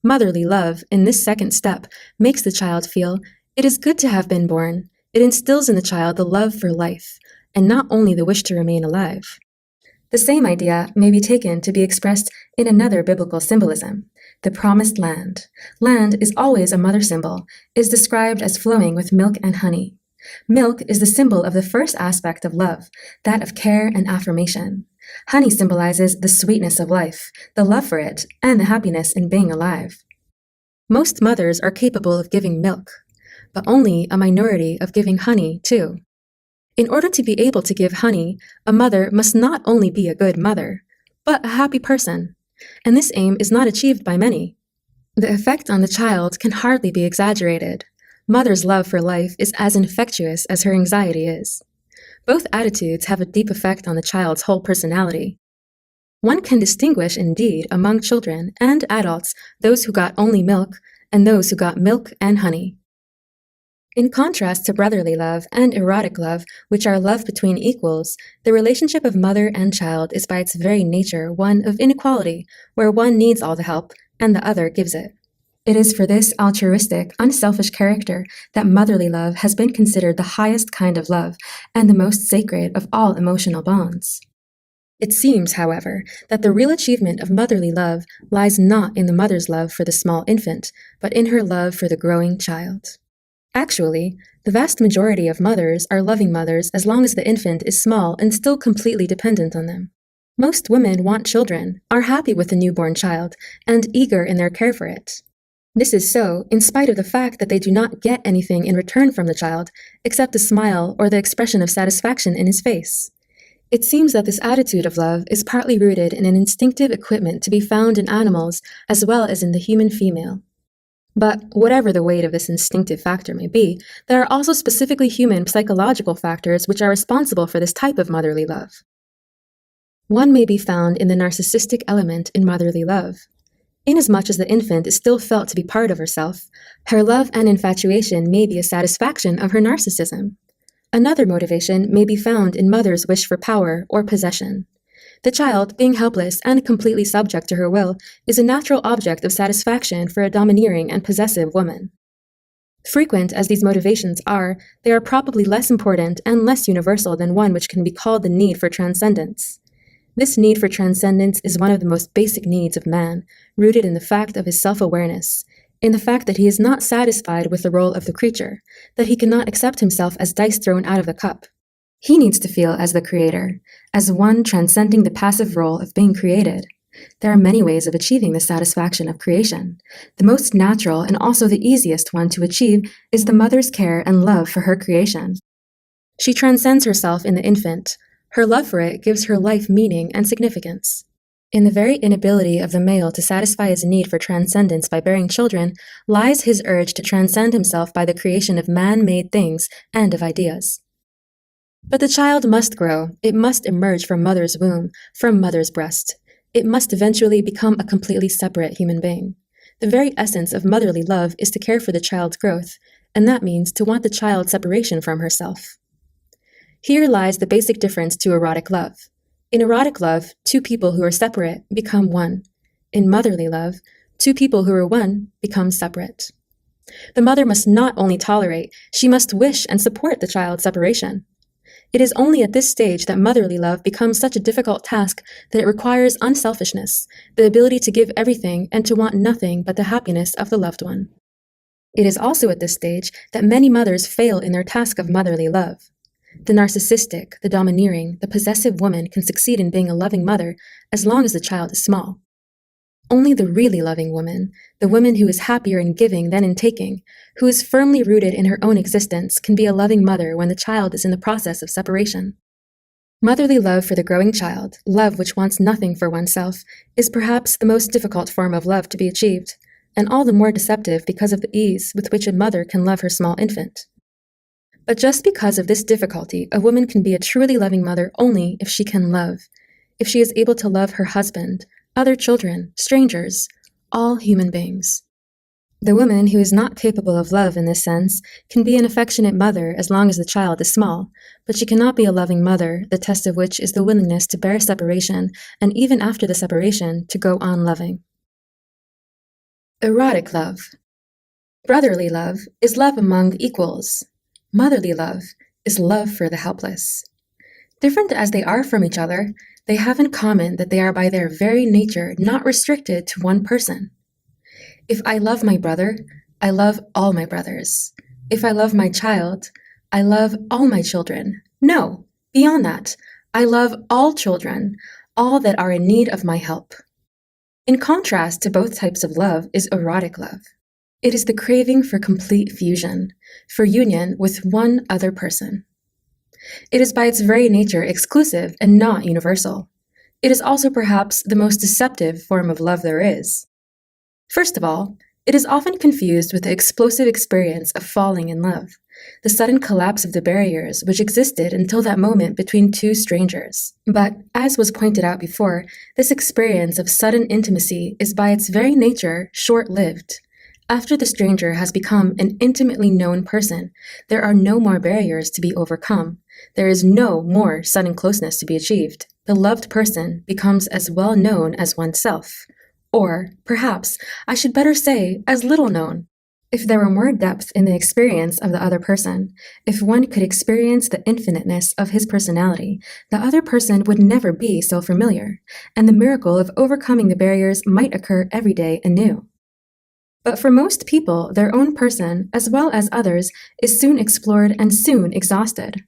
Motherly love, in this second step, makes the child feel, it is good to have been born. It instills in the child the love for life, and not only the wish to remain alive. The same idea may be taken to be expressed in another biblical symbolism, the promised land. Land is always a mother symbol, is described as flowing with milk and honey. Milk is the symbol of the first aspect of love, that of care and affirmation. Honey symbolizes the sweetness of life, the love for it, and the happiness in being alive. Most mothers are capable of giving milk, but only a minority of giving honey, too. In order to be able to give honey, a mother must not only be a good mother, but a happy person, and this aim is not achieved by many. The effect on the child can hardly be exaggerated. Mother's love for life is as infectious as her anxiety is. Both attitudes have a deep effect on the child's whole personality. One can distinguish, indeed, among children and adults those who got only milk and those who got milk and honey. In contrast to brotherly love and erotic love, which are love between equals, the relationship of mother and child is by its very nature one of inequality, where one needs all the help and the other gives it. It is for this altruistic, unselfish character that motherly love has been considered the highest kind of love and the most sacred of all emotional bonds. It seems, however, that the real achievement of motherly love lies not in the mother's love for the small infant, but in her love for the growing child. Actually, the vast majority of mothers are loving mothers as long as the infant is small and still completely dependent on them. Most women want children, are happy with the newborn child, and eager in their care for it. This is so in spite of the fact that they do not get anything in return from the child, except a smile or the expression of satisfaction in his face. It seems that this attitude of love is partly rooted in an instinctive equipment to be found in animals as well as in the human female. But whatever the weight of this instinctive factor may be, there are also specifically human psychological factors which are responsible for this type of motherly love. One may be found in the narcissistic element in motherly love. Inasmuch as the infant is still felt to be part of herself, her love and infatuation may be a satisfaction of her narcissism. Another motivation may be found in mother's wish for power or possession. The child, being helpless and completely subject to her will, is a natural object of satisfaction for a domineering and possessive woman. Frequent as these motivations are, they are probably less important and less universal than one which can be called the need for transcendence. This need for transcendence is one of the most basic needs of man, rooted in the fact of his self-awareness, in the fact that he is not satisfied with the role of the creature, that he cannot accept himself as dice thrown out of the cup. He needs to feel as the creator, as one transcending the passive role of being created. There are many ways of achieving the satisfaction of creation. The most natural and also the easiest one to achieve is the mother's care and love for her creation. She transcends herself in the infant. Her love for it gives her life meaning and significance. In the very inability of the male to satisfy his need for transcendence by bearing children lies his urge to transcend himself by the creation of man-made things and of ideas. But the child must grow. It must emerge from mother's womb, from mother's breast. It must eventually become a completely separate human being. The very essence of motherly love is to care for the child's growth, and that means to want the child's separation from herself. Here lies the basic difference to erotic love. In erotic love, two people who are separate become one. In motherly love, two people who are one become separate. The mother must not only tolerate, she must wish and support the child's separation. It is only at this stage that motherly love becomes such a difficult task that it requires unselfishness, the ability to give everything and to want nothing but the happiness of the loved one. It is also at this stage that many mothers fail in their task of motherly love. The narcissistic, the domineering, the possessive woman can succeed in being a loving mother as long as the child is small. Only the really loving woman, the woman who is happier in giving than in taking, who is firmly rooted in her own existence, can be a loving mother when the child is in the process of separation. Motherly love for the growing child, love which wants nothing for oneself, is perhaps the most difficult form of love to be achieved, and all the more deceptive because of the ease with which a mother can love her small infant. But just because of this difficulty, a woman can be a truly loving mother only if she can love, if she is able to love her husband, other children, strangers, all human beings. The woman who is not capable of love in this sense can be an affectionate mother as long as the child is small, but she cannot be a loving mother, the test of which is the willingness to bear separation, and even after the separation, to go on loving. Erotic love. Brotherly love is love among equals. Motherly love is love for the helpless. Different as they are from each other, they have in common that they are by their very nature not restricted to one person. If I love my brother, I love all my brothers. If I love my child, I love all my children. No, beyond that, I love all children, all that are in need of my help. In contrast to both types of love is erotic love. It is the craving for complete fusion, for union with one other person. It is by its very nature exclusive and not universal. It is also perhaps the most deceptive form of love there is. First of all, it is often confused with the explosive experience of falling in love, the sudden collapse of the barriers which existed until that moment between two strangers. But, as was pointed out before, this experience of sudden intimacy is by its very nature short-lived. After the stranger has become an intimately known person, there are no more barriers to be overcome. There is no more sudden closeness to be achieved. The loved person becomes as well known as oneself. Or, perhaps, I should better say, as little known. If there were more depth in the experience of the other person, if one could experience the infiniteness of his personality, the other person would never be so familiar, and the miracle of overcoming the barriers might occur every day anew. But for most people, their own person, as well as others, is soon explored and soon exhausted.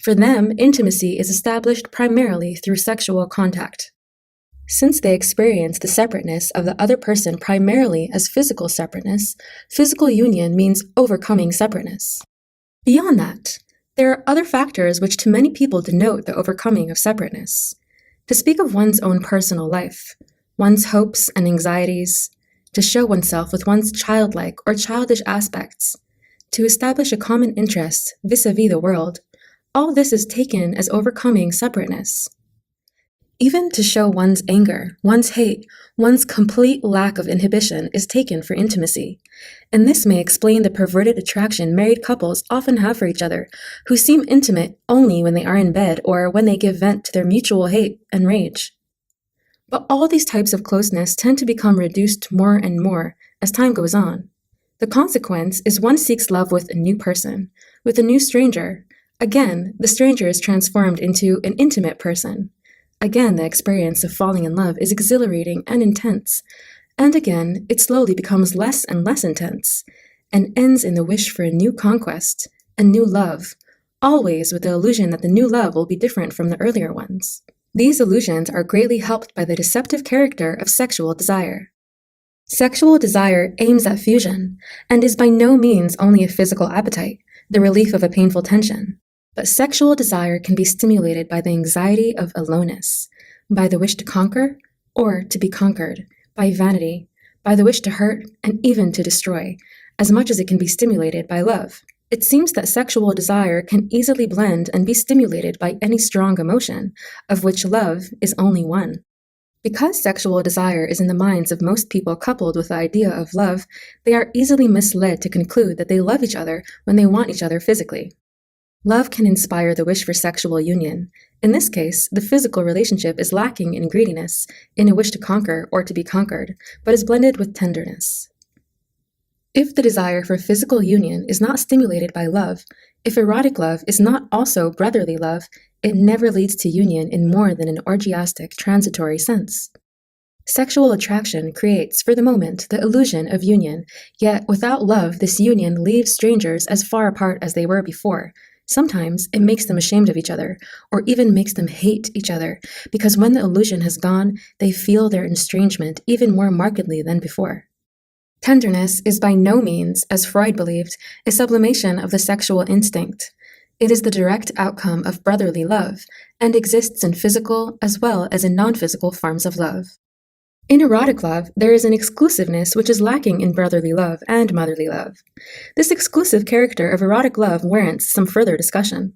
For them, intimacy is established primarily through sexual contact. Since they experience the separateness of the other person primarily as physical separateness, physical union means overcoming separateness. Beyond that, there are other factors which to many people denote the overcoming of separateness. To speak of one's own personal life, one's hopes and anxieties, to show oneself with one's childlike or childish aspects, to establish a common interest vis-a-vis the world, all this is taken as overcoming separateness. Even to show one's anger, one's hate, one's complete lack of inhibition is taken for intimacy, and this may explain the perverted attraction married couples often have for each other, who seem intimate only when they are in bed or when they give vent to their mutual hate and rage. But all these types of closeness tend to become reduced more and more as time goes on. The consequence is one seeks love with a new person, with a new stranger. Again, the stranger is transformed into an intimate person. Again, the experience of falling in love is exhilarating and intense. And again, it slowly becomes less and less intense, and ends in the wish for a new conquest, a new love, always with the illusion that the new love will be different from the earlier ones. These illusions are greatly helped by the deceptive character of sexual desire. Sexual desire aims at fusion, and is by no means only a physical appetite, the relief of a painful tension. But sexual desire can be stimulated by the anxiety of aloneness, by the wish to conquer or to be conquered, by vanity, by the wish to hurt and even to destroy, as much as it can be stimulated by love. It seems that sexual desire can easily blend and be stimulated by any strong emotion, of which love is only one. Because sexual desire is in the minds of most people coupled with the idea of love, they are easily misled to conclude that they love each other when they want each other physically. Love can inspire the wish for sexual union. In this case, the physical relationship is lacking in greediness, in a wish to conquer or to be conquered, but is blended with tenderness. If the desire for physical union is not stimulated by love, if erotic love is not also brotherly love, it never leads to union in more than an orgiastic, transitory sense. Sexual attraction creates, for the moment, the illusion of union, yet without love, this union leaves strangers as far apart as they were before. Sometimes it makes them ashamed of each other, or even makes them hate each other, because when the illusion has gone, they feel their estrangement even more markedly than before. Tenderness is by no means, as Freud believed, a sublimation of the sexual instinct. It is the direct outcome of brotherly love, and exists in physical as well as in non-physical forms of love. In erotic love, there is an exclusiveness which is lacking in brotherly love and motherly love. This exclusive character of erotic love warrants some further discussion.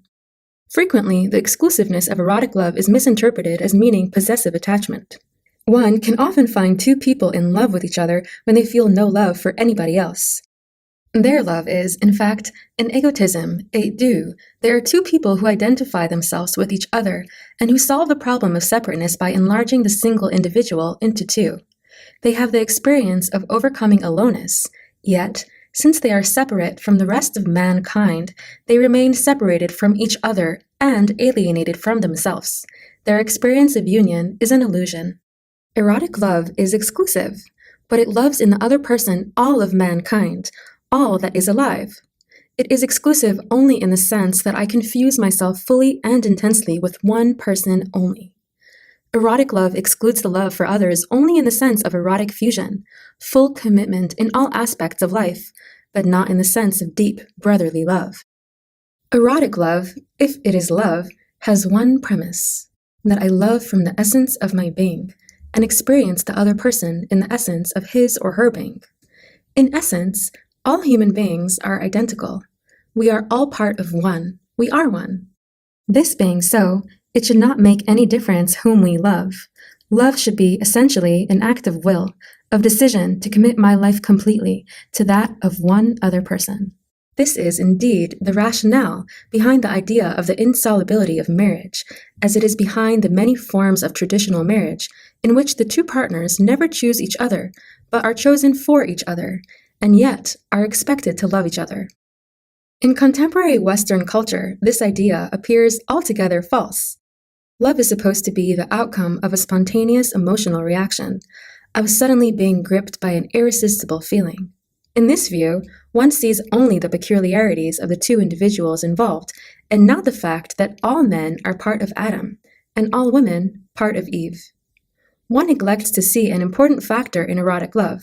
Frequently, the exclusiveness of erotic love is misinterpreted as meaning possessive attachment. One can often find two people in love with each other when they feel no love for anybody else. Their love is, in fact, an egotism, a do. There are two people who identify themselves with each other and who solve the problem of separateness by enlarging the single individual into two. They have the experience of overcoming aloneness, yet, since they are separate from the rest of mankind, they remain separated from each other and alienated from themselves. Their experience of union is an illusion. Erotic love is exclusive, but it loves in the other person all of mankind, all that is alive. It is exclusive only in the sense that I can fuse myself fully and intensely with one person only. Erotic love excludes the love for others only in the sense of erotic fusion, full commitment in all aspects of life, but not in the sense of deep brotherly love. Erotic love, if it is love, has one premise, that I love from the essence of my being, and experience the other person in the essence of his or her being. In essence, all human beings are identical. We are all part of one. We are one. This being so, it should not make any difference whom we love. Love should be essentially an act of will, of decision to commit my life completely to that of one other person. This is indeed the rationale behind the idea of the insolubility of marriage, as it is behind the many forms of traditional marriage in which the two partners never choose each other, but are chosen for each other, and yet are expected to love each other. In contemporary Western culture, this idea appears altogether false. Love is supposed to be the outcome of a spontaneous emotional reaction, of suddenly being gripped by an irresistible feeling. In this view, one sees only the peculiarities of the two individuals involved, and not the fact that all men are part of Adam, and all women part of Eve. One neglects to see an important factor in erotic love,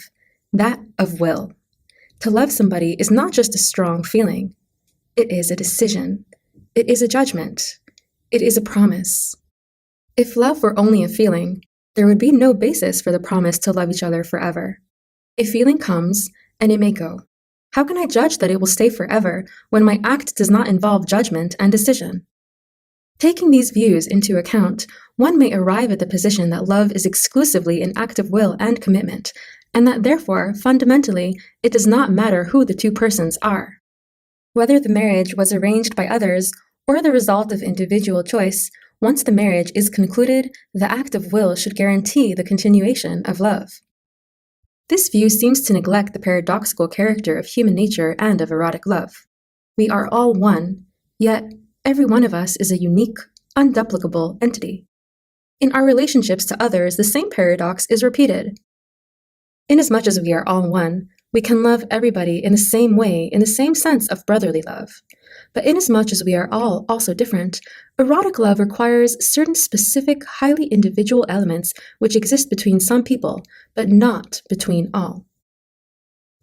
that of will. To love somebody is not just a strong feeling. It is a decision. It is a judgment. It is a promise. If love were only a feeling, there would be no basis for the promise to love each other forever. A feeling comes, and it may go. How can I judge that it will stay forever when my act does not involve judgment and decision? Taking these views into account, one may arrive at the position that love is exclusively an act of will and commitment, and that therefore, fundamentally, it does not matter who the two persons are. Whether the marriage was arranged by others or the result of individual choice, once the marriage is concluded, the act of will should guarantee the continuation of love. This view seems to neglect the paradoxical character of human nature and of erotic love. We are all one, yet every one of us is a unique, unduplicable entity. In our relationships to others, the same paradox is repeated. Inasmuch as we are all one, we can love everybody in the same way, in the same sense of brotherly love. But inasmuch as we are all also different, erotic love requires certain specific, highly individual elements which exist between some people, but not between all.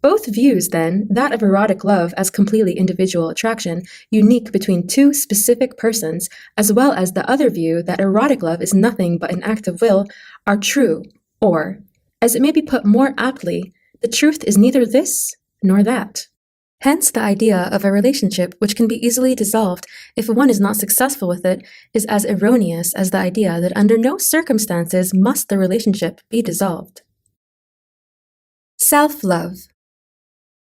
Both views, then, that of erotic love as completely individual attraction, unique between two specific persons, as well as the other view that erotic love is nothing but an act of will, are true, or, as it may be put more aptly, the truth is neither this nor that. Hence, the idea of a relationship which can be easily dissolved if one is not successful with it is as erroneous as the idea that under no circumstances must the relationship be dissolved. Self-love.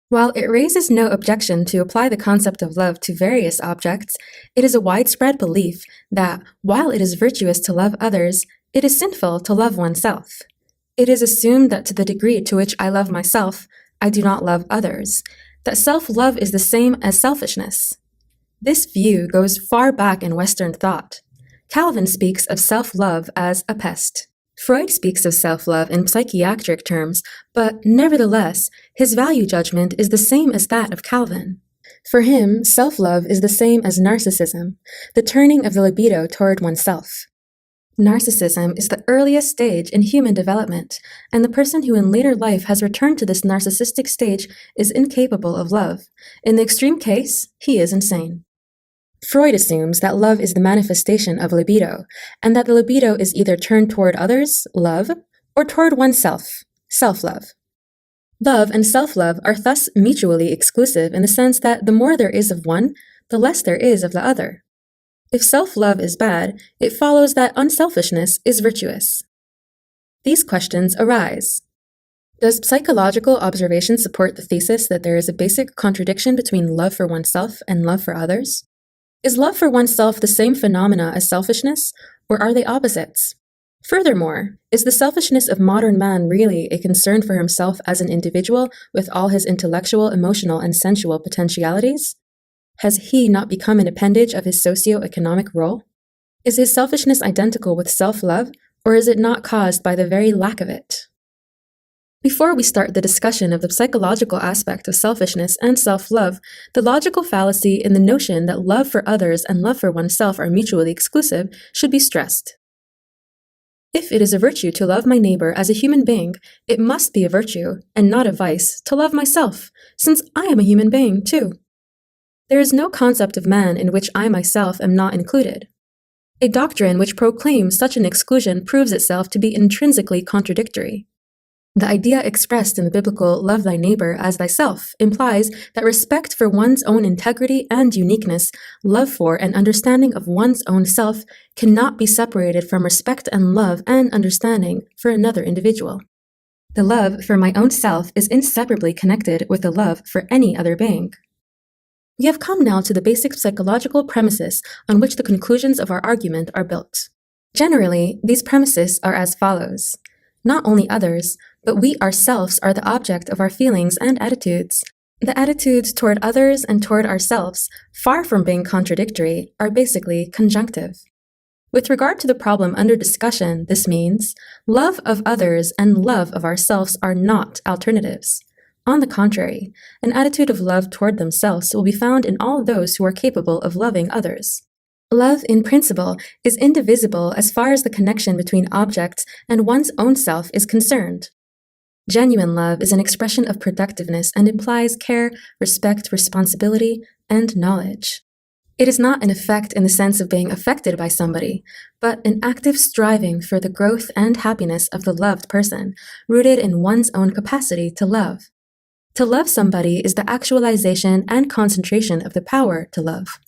While it raises no objection to apply the concept of love to various objects, it is a widespread belief that, while it is virtuous to love others, it is sinful to love oneself. It is assumed that to the degree to which I love myself, I do not love others, that self-love is the same as selfishness. This view goes far back in Western thought. Calvin speaks of self-love as a pest. Freud speaks of self-love in psychiatric terms, but nevertheless, his value judgment is the same as that of Calvin. For him, self-love is the same as narcissism, the turning of the libido toward oneself. Narcissism is the earliest stage in human development, and the person who in later life has returned to this narcissistic stage is incapable of love. In the extreme case, he is insane. Freud assumes that love is the manifestation of libido, and that the libido is either turned toward others, love, or toward oneself, self-love. Love and self-love are thus mutually exclusive in the sense that the more there is of one, the less there is of the other. If self-love is bad, it follows that unselfishness is virtuous. These questions arise. Does psychological observation support the thesis that there is a basic contradiction between love for oneself and love for others? Is love for oneself the same phenomena as selfishness, or are they opposites? Furthermore, is the selfishness of modern man really a concern for himself as an individual with all his intellectual, emotional, and sensual potentialities? Has he not become an appendage of his socio-economic role? Is his selfishness identical with self-love, or is it not caused by the very lack of it? Before we start the discussion of the psychological aspect of selfishness and self-love, the logical fallacy in the notion that love for others and love for oneself are mutually exclusive should be stressed. If it is a virtue to love my neighbor as a human being, it must be a virtue, and not a vice, to love myself, since I am a human being, too. There is no concept of man in which I myself am not included. A doctrine which proclaims such an exclusion proves itself to be intrinsically contradictory. The idea expressed in the biblical love thy neighbor as thyself implies that respect for one's own integrity and uniqueness, love for and understanding of one's own self cannot be separated from respect and love and understanding for another individual. The love for my own self is inseparably connected with the love for any other being. We have come now to the basic psychological premises on which the conclusions of our argument are built. Generally, these premises are as follows. Not only others, but we ourselves are the object of our feelings and attitudes. The attitudes toward others and toward ourselves, far from being contradictory, are basically conjunctive. With regard to the problem under discussion, this means love of others and love of ourselves are not alternatives. On the contrary, an attitude of love toward themselves will be found in all those who are capable of loving others. Love, in principle, is indivisible as far as the connection between objects and one's own self is concerned. Genuine love is an expression of productiveness and implies care, respect, responsibility, and knowledge. It is not an effect in the sense of being affected by somebody, but an active striving for the growth and happiness of the loved person, rooted in one's own capacity to love. To love somebody is the actualization and concentration of the power to love.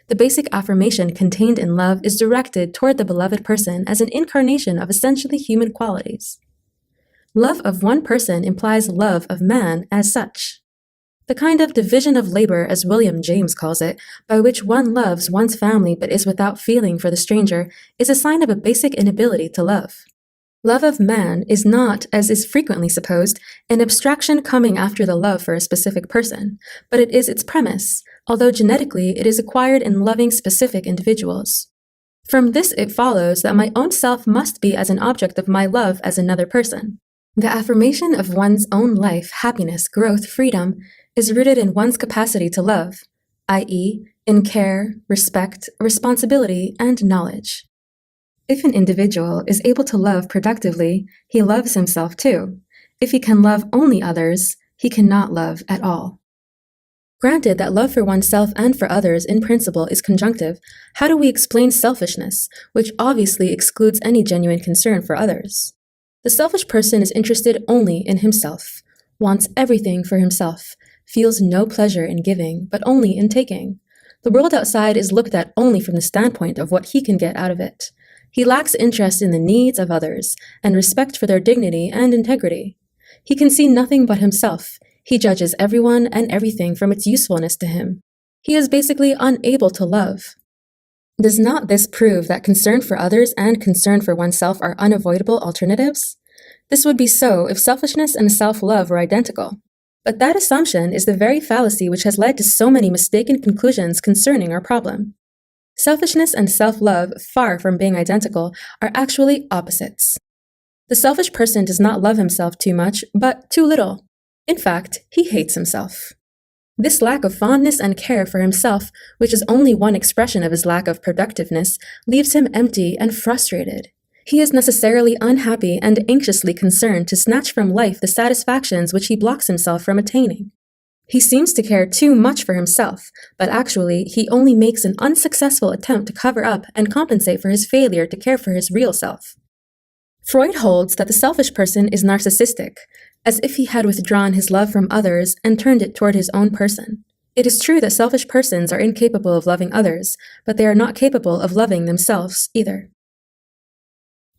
The basic affirmation contained in love is directed toward the beloved person as an incarnation of essentially human qualities. Love of one person implies love of man as such. The kind of division of labor, as William James calls it, by which one loves one's family but is without feeling for the stranger, is a sign of a basic inability to love. Love of man is not, as is frequently supposed, an abstraction coming after the love for a specific person, but it is its premise, although genetically it is acquired in loving specific individuals. From this it follows that my own self must be as an object of my love as another person. The affirmation of one's own life, happiness, growth, freedom, is rooted in one's capacity to love, i.e., in care, respect, responsibility, and knowledge. If an individual is able to love productively, he loves himself too. If he can love only others, he cannot love at all. Granted that love for oneself and for others in principle is conjunctive, how do we explain selfishness, which obviously excludes any genuine concern for others? The selfish person is interested only in himself, wants everything for himself, feels no pleasure in giving, but only in taking. The world outside is looked at only from the standpoint of what he can get out of it. He lacks interest in the needs of others and respect for their dignity and integrity. He can see nothing but himself. He judges everyone and everything from its usefulness to him. He is basically unable to love. Does not this prove that concern for others and concern for oneself are unavoidable alternatives? This would be so if selfishness and self-love were identical. But that assumption is the very fallacy which has led to so many mistaken conclusions concerning our problem. Selfishness and self-love, far from being identical, are actually opposites. The selfish person does not love himself too much, but too little. In fact, he hates himself. This lack of fondness and care for himself, which is only one expression of his lack of productiveness, leaves him empty and frustrated. He is necessarily unhappy and anxiously concerned to snatch from life the satisfactions which he blocks himself from attaining. He seems to care too much for himself, but actually he only makes an unsuccessful attempt to cover up and compensate for his failure to care for his real self. Freud holds that the selfish person is narcissistic, as if he had withdrawn his love from others and turned it toward his own person. It is true that selfish persons are incapable of loving others, but they are not capable of loving themselves either.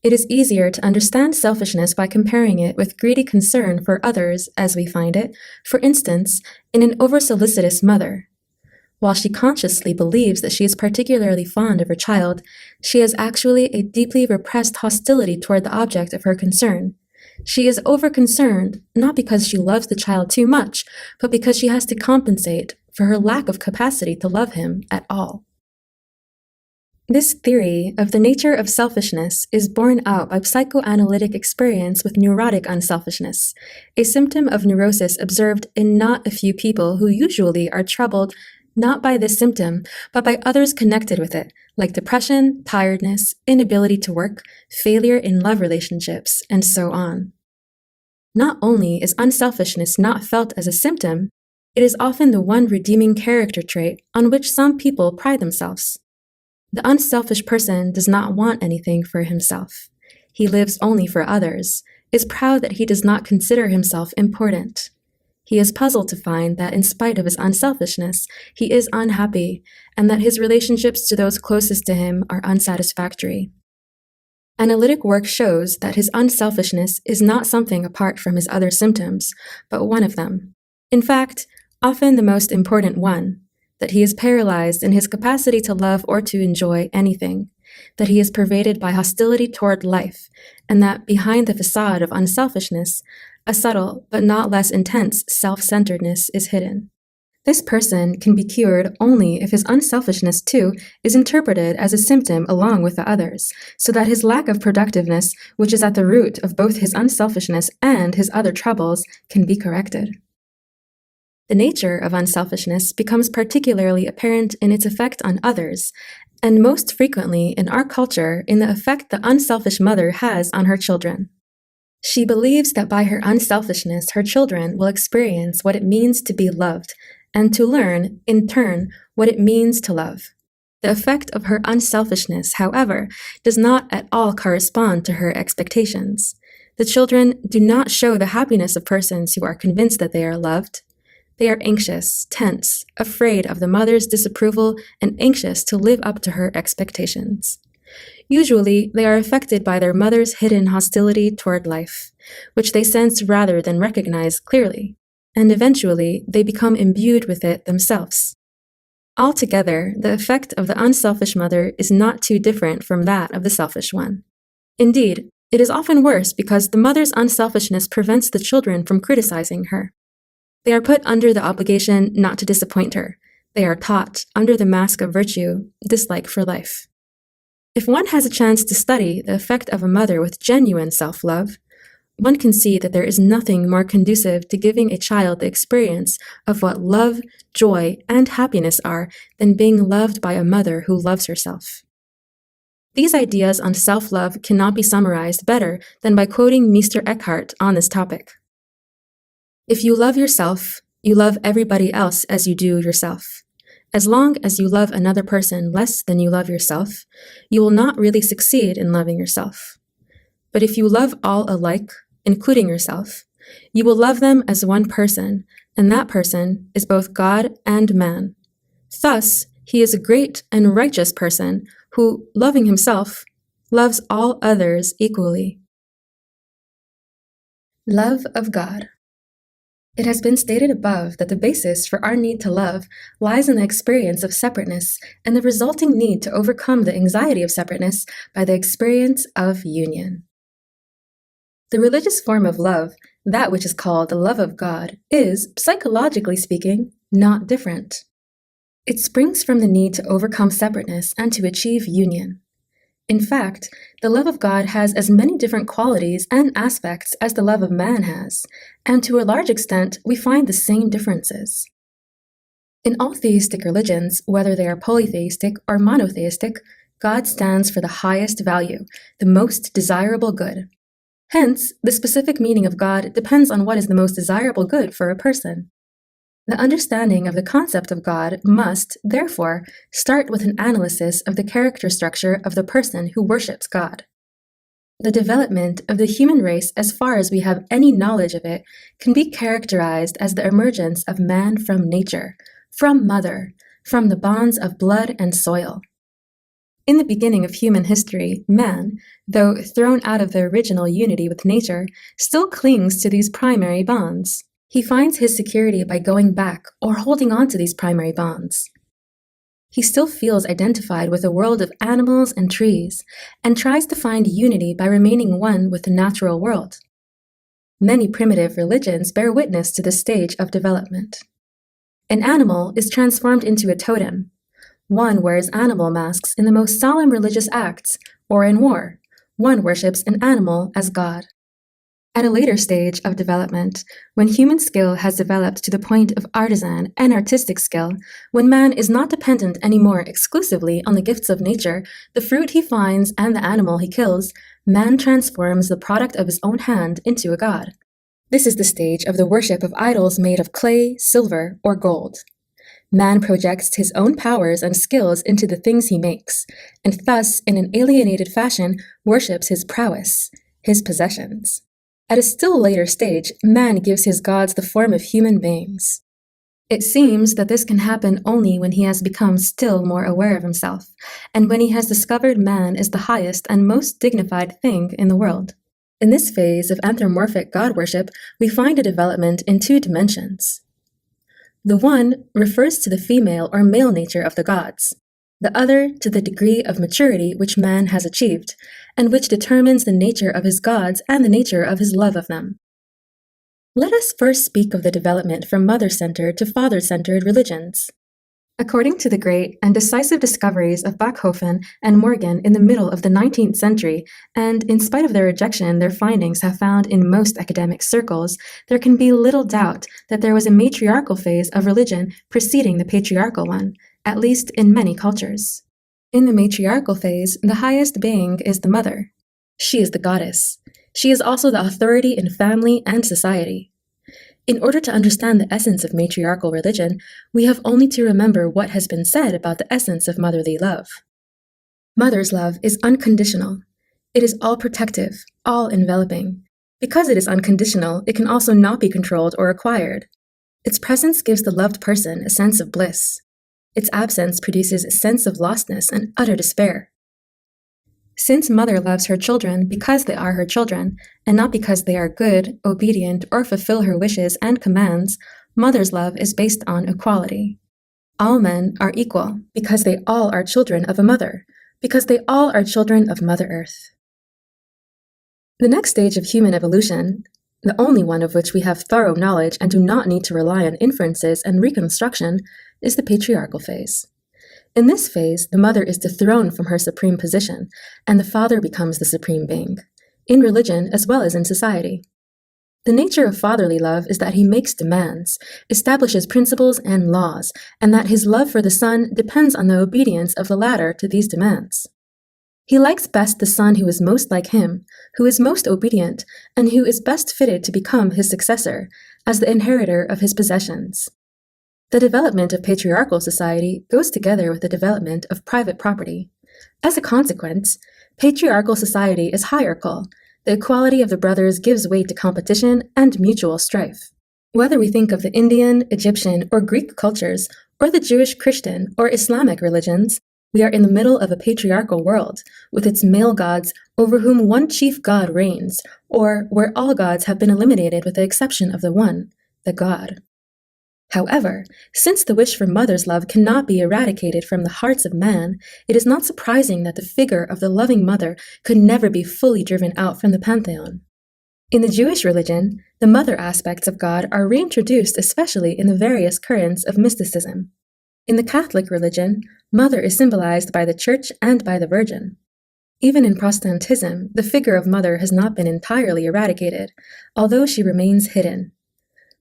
It is easier to understand selfishness by comparing it with greedy concern for others, as we find it, for instance, in an over-solicitous mother. While she consciously believes that she is particularly fond of her child, she has actually a deeply repressed hostility toward the object of her concern. She is over-concerned, not because she loves the child too much, but because she has to compensate for her lack of capacity to love him at all. This theory of the nature of selfishness is borne out by psychoanalytic experience with neurotic unselfishness, a symptom of neurosis observed in not a few people who usually are troubled not by this symptom, but by others connected with it, like depression, tiredness, inability to work, failure in love relationships, and so on. Not only is unselfishness not felt as a symptom, it is often the one redeeming character trait on which some people pride themselves. The unselfish person does not want anything for himself. He lives only for others, is proud that he does not consider himself important. He is puzzled to find that in spite of his unselfishness, he is unhappy, and that his relationships to those closest to him are unsatisfactory. Analytic work shows that his unselfishness is not something apart from his other symptoms, but one of them. In fact, often the most important one, that he is paralyzed in his capacity to love or to enjoy anything, that he is pervaded by hostility toward life, and that behind the facade of unselfishness, a subtle but not less intense self-centeredness is hidden. This person can be cured only if his unselfishness, too, is interpreted as a symptom along with the others, so that his lack of productiveness, which is at the root of both his unselfishness and his other troubles, can be corrected. The nature of unselfishness becomes particularly apparent in its effect on others, and most frequently in our culture in the effect the unselfish mother has on her children. She believes that by her unselfishness, her children will experience what it means to be loved, and to learn, in turn, what it means to love. The effect of her unselfishness, however, does not at all correspond to her expectations. The children do not show the happiness of persons who are convinced that they are loved. They are anxious, tense, afraid of the mother's disapproval, and anxious to live up to her expectations. Usually, they are affected by their mother's hidden hostility toward life, which they sense rather than recognize clearly, and eventually they become imbued with it themselves. Altogether, the effect of the unselfish mother is not too different from that of the selfish one. Indeed, it is often worse because the mother's unselfishness prevents the children from criticizing her. They are put under the obligation not to disappoint her. They are taught, under the mask of virtue, dislike for life. If one has a chance to study the effect of a mother with genuine self-love, one can see that there is nothing more conducive to giving a child the experience of what love, joy, and happiness are than being loved by a mother who loves herself. These ideas on self-love cannot be summarized better than by quoting Mr. Eckhart on this topic. If you love yourself, you love everybody else as you do yourself. As long as you love another person less than you love yourself, you will not really succeed in loving yourself. But if you love all alike, including yourself, you will love them as one person, and that person is both God and man. Thus, he is a great and righteous person who, loving himself, loves all others equally. Love of God. It has been stated above that the basis for our need to love lies in the experience of separateness and the resulting need to overcome the anxiety of separateness by the experience of union. The religious form of love, that which is called the love of God, is, psychologically speaking, not different. It springs from the need to overcome separateness and to achieve union. In fact, the love of God has as many different qualities and aspects as the love of man has, and to a large extent, we find the same differences. In all theistic religions, whether they are polytheistic or monotheistic, God stands for the highest value, the most desirable good. Hence, the specific meaning of God depends on what is the most desirable good for a person. The understanding of the concept of God must, therefore, start with an analysis of the character structure of the person who worships God. The development of the human race, as far as we have any knowledge of it, can be characterized as the emergence of man from nature, from mother, from the bonds of blood and soil. In the beginning of human history, man, though thrown out of the original unity with nature, still clings to these primary bonds. He finds his security by going back or holding on to these primary bonds. He still feels identified with a world of animals and trees, and tries to find unity by remaining one with the natural world. Many primitive religions bear witness to this stage of development. An animal is transformed into a totem. One wears animal masks in the most solemn religious acts, or in war. One worships an animal as God. At a later stage of development, when human skill has developed to the point of artisan and artistic skill, when man is not dependent anymore exclusively on the gifts of nature, the fruit he finds and the animal he kills, man transforms the product of his own hand into a god. This is the stage of the worship of idols made of clay, silver, or gold. Man projects his own powers and skills into the things he makes, and thus, in an alienated fashion, worships his prowess, his possessions. At a still later stage, man gives his gods the form of human beings. It seems that this can happen only when he has become still more aware of himself, and when he has discovered man is the highest and most dignified thing in the world. In this phase of anthropomorphic god worship, we find a development in two dimensions. The one refers to the female or male nature of the gods, the other to the degree of maturity which man has achieved, and which determines the nature of his gods and the nature of his love of them. Let us first speak of the development from mother-centered to father-centered religions. According to the great and decisive discoveries of Backhofen and Morgan in the middle of the 19th century, and in spite of their rejection their findings have found in most academic circles, there can be little doubt that there was a matriarchal phase of religion preceding the patriarchal one, at least in many cultures. In the matriarchal phase, the highest being is the mother. She is the goddess. She is also the authority in family and society. In order to understand the essence of matriarchal religion, we have only to remember what has been said about the essence of motherly love. Mother's love is unconditional. It is all-protective, all-enveloping. Because it is unconditional, it can also not be controlled or acquired. Its presence gives the loved person a sense of bliss. Its absence produces a sense of lostness and utter despair. Since mother loves her children because they are her children, and not because they are good, obedient, or fulfill her wishes and commands, mother's love is based on equality. All men are equal because they all are children of a mother, because they all are children of Mother Earth. The next stage of human evolution, the only one of which we have thorough knowledge and do not need to rely on inferences and reconstruction, is the patriarchal phase. In this phase, the mother is dethroned from her supreme position, and the father becomes the supreme being, in religion as well as in society. The nature of fatherly love is that he makes demands, establishes principles and laws, and that his love for the son depends on the obedience of the latter to these demands. He likes best the son who is most like him, who is most obedient, and who is best fitted to become his successor, as the inheritor of his possessions. The development of patriarchal society goes together with the development of private property. As a consequence, patriarchal society is hierarchical. The equality of the brothers gives way to competition and mutual strife. Whether we think of the Indian, Egyptian, or Greek cultures, or the Jewish, Christian, or Islamic religions, we are in the middle of a patriarchal world, with its male gods over whom one chief god reigns, or where all gods have been eliminated with the exception of the one, the God. However, since the wish for mother's love cannot be eradicated from the hearts of man, it is not surprising that the figure of the loving mother could never be fully driven out from the pantheon. In the Jewish religion, the mother aspects of God are reintroduced especially in the various currents of mysticism. In the Catholic religion, mother is symbolized by the Church and by the Virgin. Even in Protestantism, the figure of mother has not been entirely eradicated, although she remains hidden.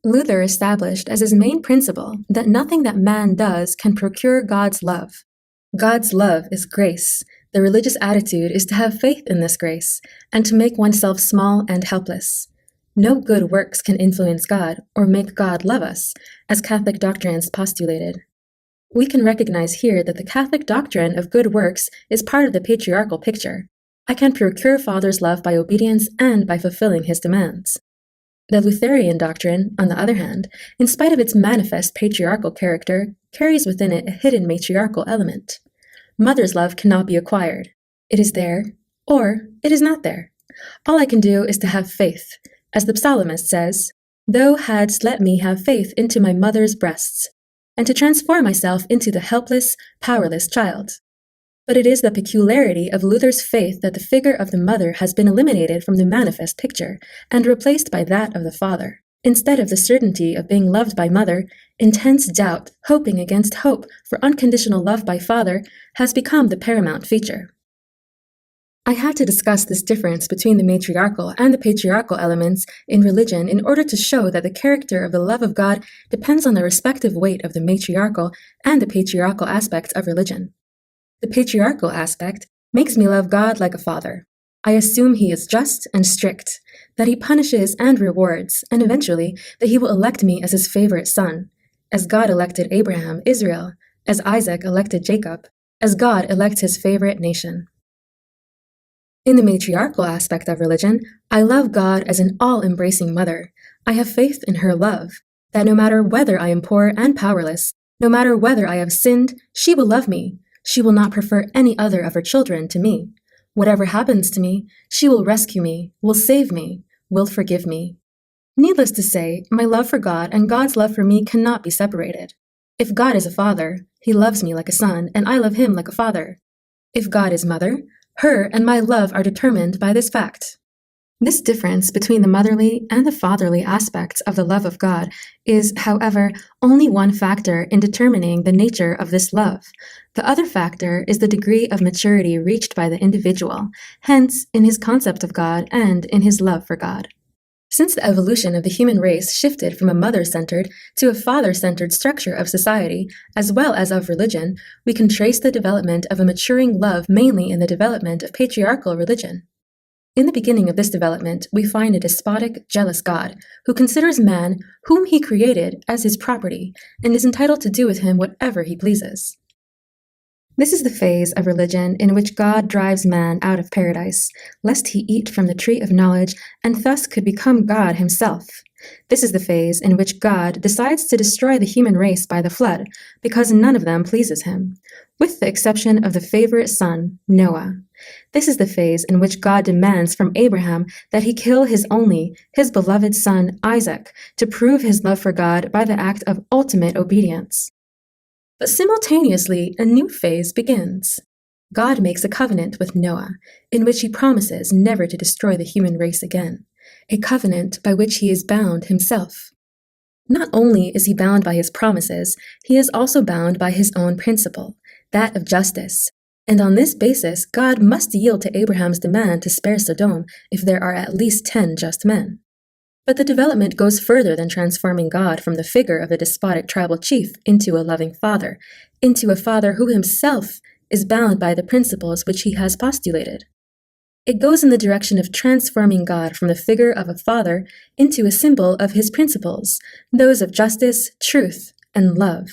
Luther established as his main principle that nothing that man does can procure God's love. God's love is grace. The religious attitude is to have faith in this grace, and to make oneself small and helpless. No good works can influence God or make God love us, as Catholic doctrines postulated. We can recognize here that the Catholic doctrine of good works is part of the patriarchal picture. I can procure Father's love by obedience and by fulfilling his demands. The Lutheran doctrine, on the other hand, in spite of its manifest patriarchal character, carries within it a hidden matriarchal element. Mother's love cannot be acquired. It is there, or it is not there. All I can do is to have faith. As the psalmist says, "Thou hadst let me have faith into my mother's breasts," and to transform myself into the helpless, powerless child. But it is the peculiarity of Luther's faith that the figure of the mother has been eliminated from the manifest picture and replaced by that of the father. Instead of the certainty of being loved by mother, intense doubt, hoping against hope for unconditional love by father, has become the paramount feature. I had to discuss this difference between the matriarchal and the patriarchal elements in religion in order to show that the character of the love of God depends on the respective weight of the matriarchal and the patriarchal aspects of religion. The patriarchal aspect makes me love God like a father. I assume he is just and strict, that he punishes and rewards, and eventually that he will elect me as his favorite son, as God elected Abraham, Israel, as Isaac elected Jacob, as God elects his favorite nation. In the matriarchal aspect of religion, I love God as an all-embracing mother. I have faith in her love, that no matter whether I am poor and powerless, no matter whether I have sinned, she will love me. She will not prefer any other of her children to me. Whatever happens to me, she will rescue me, will save me, will forgive me. Needless to say, my love for God and God's love for me cannot be separated. If God is a father, he loves me like a son, and I love him like a father. If God is mother, her and my love are determined by this fact. This difference between the motherly and the fatherly aspects of the love of God is, however, only one factor in determining the nature of this love. The other factor is the degree of maturity reached by the individual, hence in his concept of God and in his love for God. Since the evolution of the human race shifted from a mother-centered to a father-centered structure of society, as well as of religion, we can trace the development of a maturing love mainly in the development of patriarchal religion. In the beginning of this development, we find a despotic, jealous God who considers man, whom he created, as his property, and is entitled to do with him whatever he pleases. This is the phase of religion in which God drives man out of paradise, lest he eat from the tree of knowledge and thus could become God himself. This is the phase in which God decides to destroy the human race by the flood, because none of them pleases him, with the exception of the favorite son, Noah. This is the phase in which God demands from Abraham that he kill his beloved son, Isaac, to prove his love for God by the act of ultimate obedience. But simultaneously, a new phase begins. God makes a covenant with Noah, in which he promises never to destroy the human race again, a covenant by which he is bound himself. Not only is he bound by his promises, he is also bound by his own principle, that of justice. And on this basis, God must yield to Abraham's demand to spare Sodom if there are at least 10 just men. But the development goes further than transforming God from the figure of a despotic tribal chief into a loving father, into a father who himself is bound by the principles which he has postulated. It goes in the direction of transforming God from the figure of a father into a symbol of his principles, those of justice, truth, and love.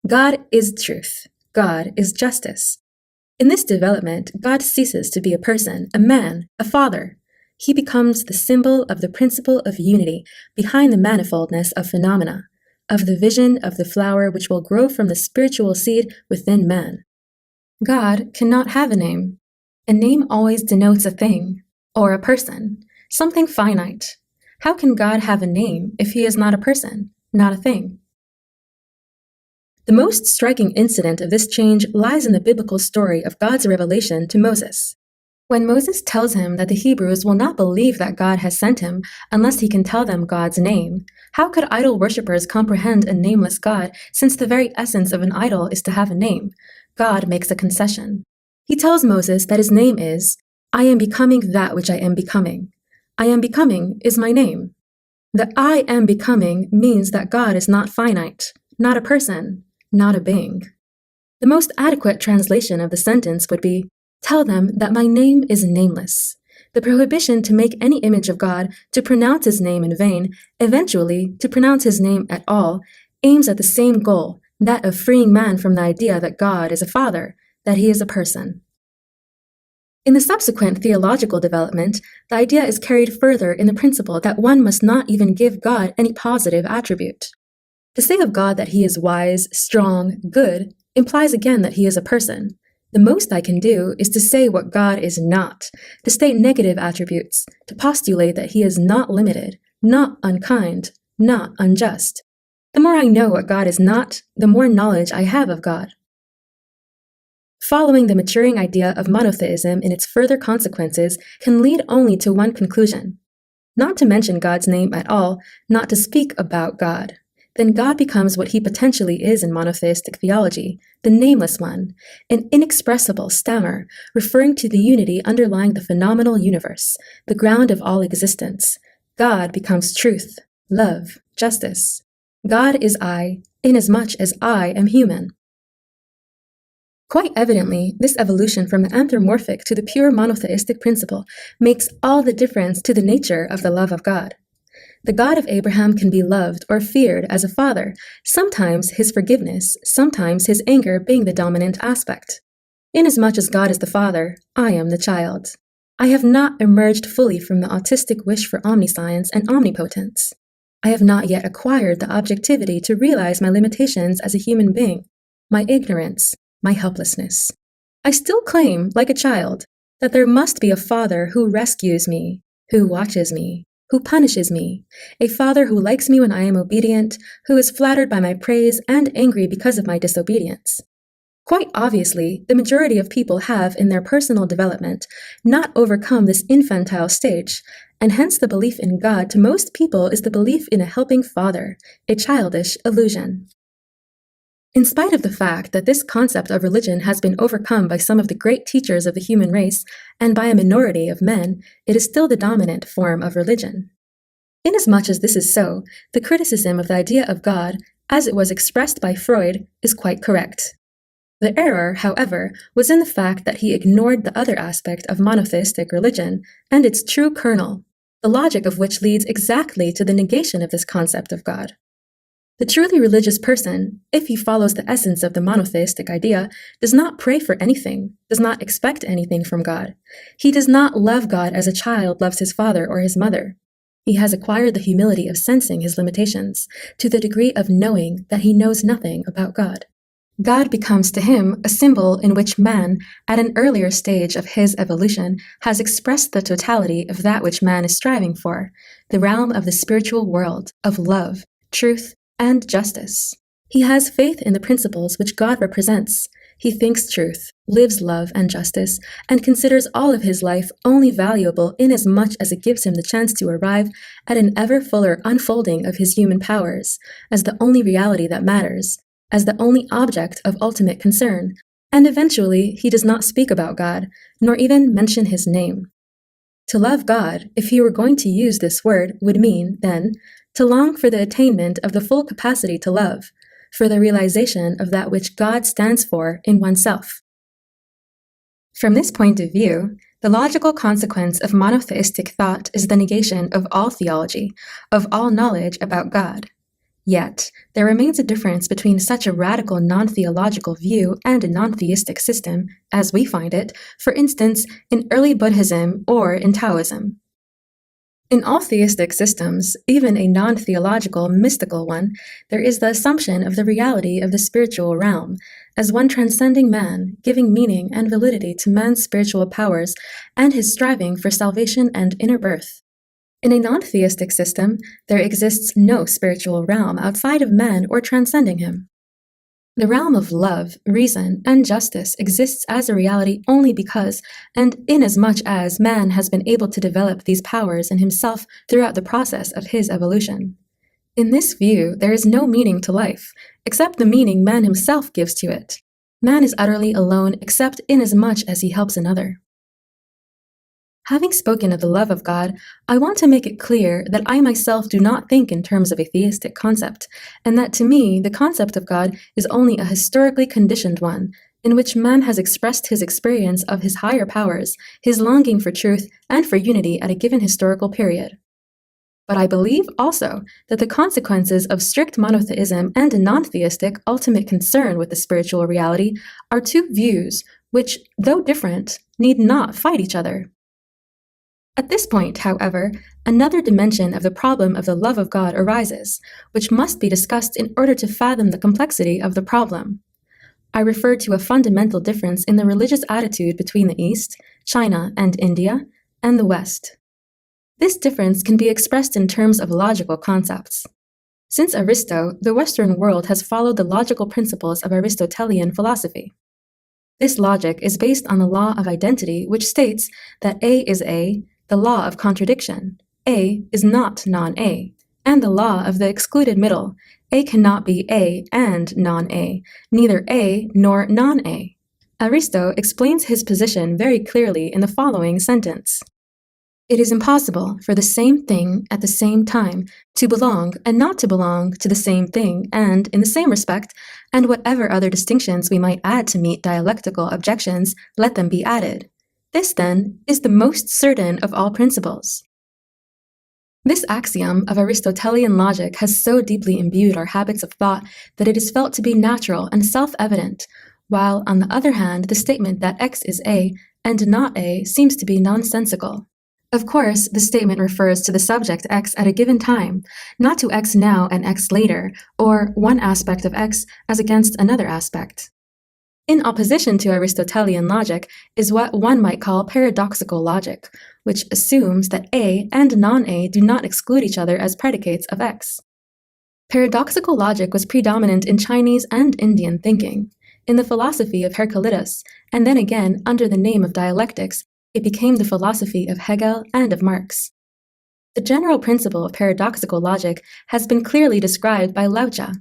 God is truth. God is justice. In this development, God ceases to be a person, a man, a father. He becomes the symbol of the principle of unity behind the manifoldness of phenomena, of the vision of the flower which will grow from the spiritual seed within man. God cannot have a name. A name always denotes a thing, or a person, something finite. How can God have a name if he is not a person, not a thing? The most striking incident of this change lies in the biblical story of God's revelation to Moses. When Moses tells him that the Hebrews will not believe that God has sent him unless he can tell them God's name, how could idol worshippers comprehend a nameless God, since the very essence of an idol is to have a name? God makes a concession. He tells Moses that his name is, I am becoming that which I am becoming. I am becoming is my name. The I am becoming means that God is not finite, not a person, not a being. The most adequate translation of the sentence would be, tell them that my name is nameless. The prohibition to make any image of God, to pronounce his name in vain, eventually to pronounce his name at all, aims at the same goal, that of freeing man from the idea that God is a father, that he is a person. In the subsequent theological development, the idea is carried further in the principle that one must not even give God any positive attribute. To say of God that he is wise, strong, good, implies again that he is a person. The most I can do is to say what God is not, to state negative attributes, to postulate that he is not limited, not unkind, not unjust. The more I know what God is not, the more knowledge I have of God. Following the maturing idea of monotheism in its further consequences can lead only to one conclusion. not to mention God's name at all, not to speak about God, then God becomes what he potentially is in monotheistic theology, the nameless one, an inexpressible stammer, referring to the unity underlying the phenomenal universe, the ground of all existence. God becomes truth, love, justice. God is I, inasmuch as I am human. Quite evidently, this evolution from the anthropomorphic to the pure monotheistic principle makes all the difference to the nature of the love of God. The God of Abraham can be loved or feared as a father, sometimes his forgiveness, sometimes his anger being the dominant aspect. Inasmuch as God is the father, I am the child. I have not emerged fully from the autistic wish for omniscience and omnipotence. I have not yet acquired the objectivity to realize my limitations as a human being, my ignorance, my helplessness. I still claim, like a child, that there must be a father who rescues me, who watches me, who punishes me, a father who likes me when I am obedient, who is flattered by my praise and angry because of my disobedience. Quite obviously, the majority of people have, in their personal development, not overcome this infantile stage, and hence the belief in God to most people is the belief in a helping father, a childish illusion. In spite of the fact that this concept of religion has been overcome by some of the great teachers of the human race and by a minority of men, it is still the dominant form of religion. Inasmuch as this is so, the criticism of the idea of God, as it was expressed by Freud, is quite correct. The error, however, was in the fact that he ignored the other aspect of monotheistic religion and its true kernel, the logic of which leads exactly to the negation of this concept of God. The truly religious person, if he follows the essence of the monotheistic idea, does not pray for anything, does not expect anything from God. He does not love God as a child loves his father or his mother. He has acquired the humility of sensing his limitations, to the degree of knowing that he knows nothing about God. God becomes to him a symbol in which man, at an earlier stage of his evolution, has expressed the totality of that which man is striving for, the realm of the spiritual world, of love, truth, and justice. He has faith in the principles which God represents. He thinks truth, lives love and justice, and considers all of his life only valuable inasmuch as it gives him the chance to arrive at an ever fuller unfolding of his human powers, as the only reality that matters, as the only object of ultimate concern, and eventually he does not speak about God, nor even mention his name. To love God, if he were going to use this word, would mean, then, to long for the attainment of the full capacity to love, for the realization of that which God stands for in oneself. From this point of view, the logical consequence of monotheistic thought is the negation of all theology, of all knowledge about God. Yet, there remains a difference between such a radical non-theological view and a non-theistic system, as we find it, for instance, in early Buddhism or in Taoism. In all theistic systems, even a non-theological, mystical one, there is the assumption of the reality of the spiritual realm, as one transcending man, giving meaning and validity to man's spiritual powers and his striving for salvation and inner birth. In a non-theistic system, there exists no spiritual realm outside of man or transcending him. The realm of love, reason, and justice exists as a reality only because, and inasmuch as man has been able to develop these powers in himself throughout the process of his evolution. In this view, there is no meaning to life, except the meaning man himself gives to it. Man is utterly alone except inasmuch as he helps another. Having spoken of the love of God, I want to make it clear that I myself do not think in terms of a theistic concept, and that to me the concept of God is only a historically conditioned one, in which man has expressed his experience of his higher powers, his longing for truth and for unity at a given historical period. But I believe also that the consequences of strict monotheism and a non-theistic ultimate concern with the spiritual reality are two views which, though different, need not fight each other. At this point, however, another dimension of the problem of the love of God arises, which must be discussed in order to fathom the complexity of the problem. I refer to a fundamental difference in the religious attitude between the East, China and India, and the West. This difference can be expressed in terms of logical concepts. Since Aristo, the Western world has followed the logical principles of Aristotelian philosophy. This logic is based on the law of identity, which states that A is A, the law of contradiction. A is not non-A, and the law of the excluded middle, A cannot be A and non-A, neither A nor non-A. Aristo explains his position very clearly in the following sentence. It is impossible for the same thing at the same time to belong and not to belong to the same thing and in the same respect, and whatever other distinctions we might add to meet dialectical objections, let them be added. This, then, is the most certain of all principles. This axiom of Aristotelian logic has so deeply imbued our habits of thought that it is felt to be natural and self-evident, while, on the other hand, the statement that X is A and not A seems to be nonsensical. Of course, the statement refers to the subject X at a given time, not to X now and X later, or one aspect of X as against another aspect. In opposition to Aristotelian logic is what one might call paradoxical logic, which assumes that A and non-A do not exclude each other as predicates of X. Paradoxical logic was predominant in Chinese and Indian thinking. In the philosophy of Heraclitus, and then again under the name of dialectics, it became the philosophy of Hegel and of Marx. The general principle of paradoxical logic has been clearly described by Lao Tzu.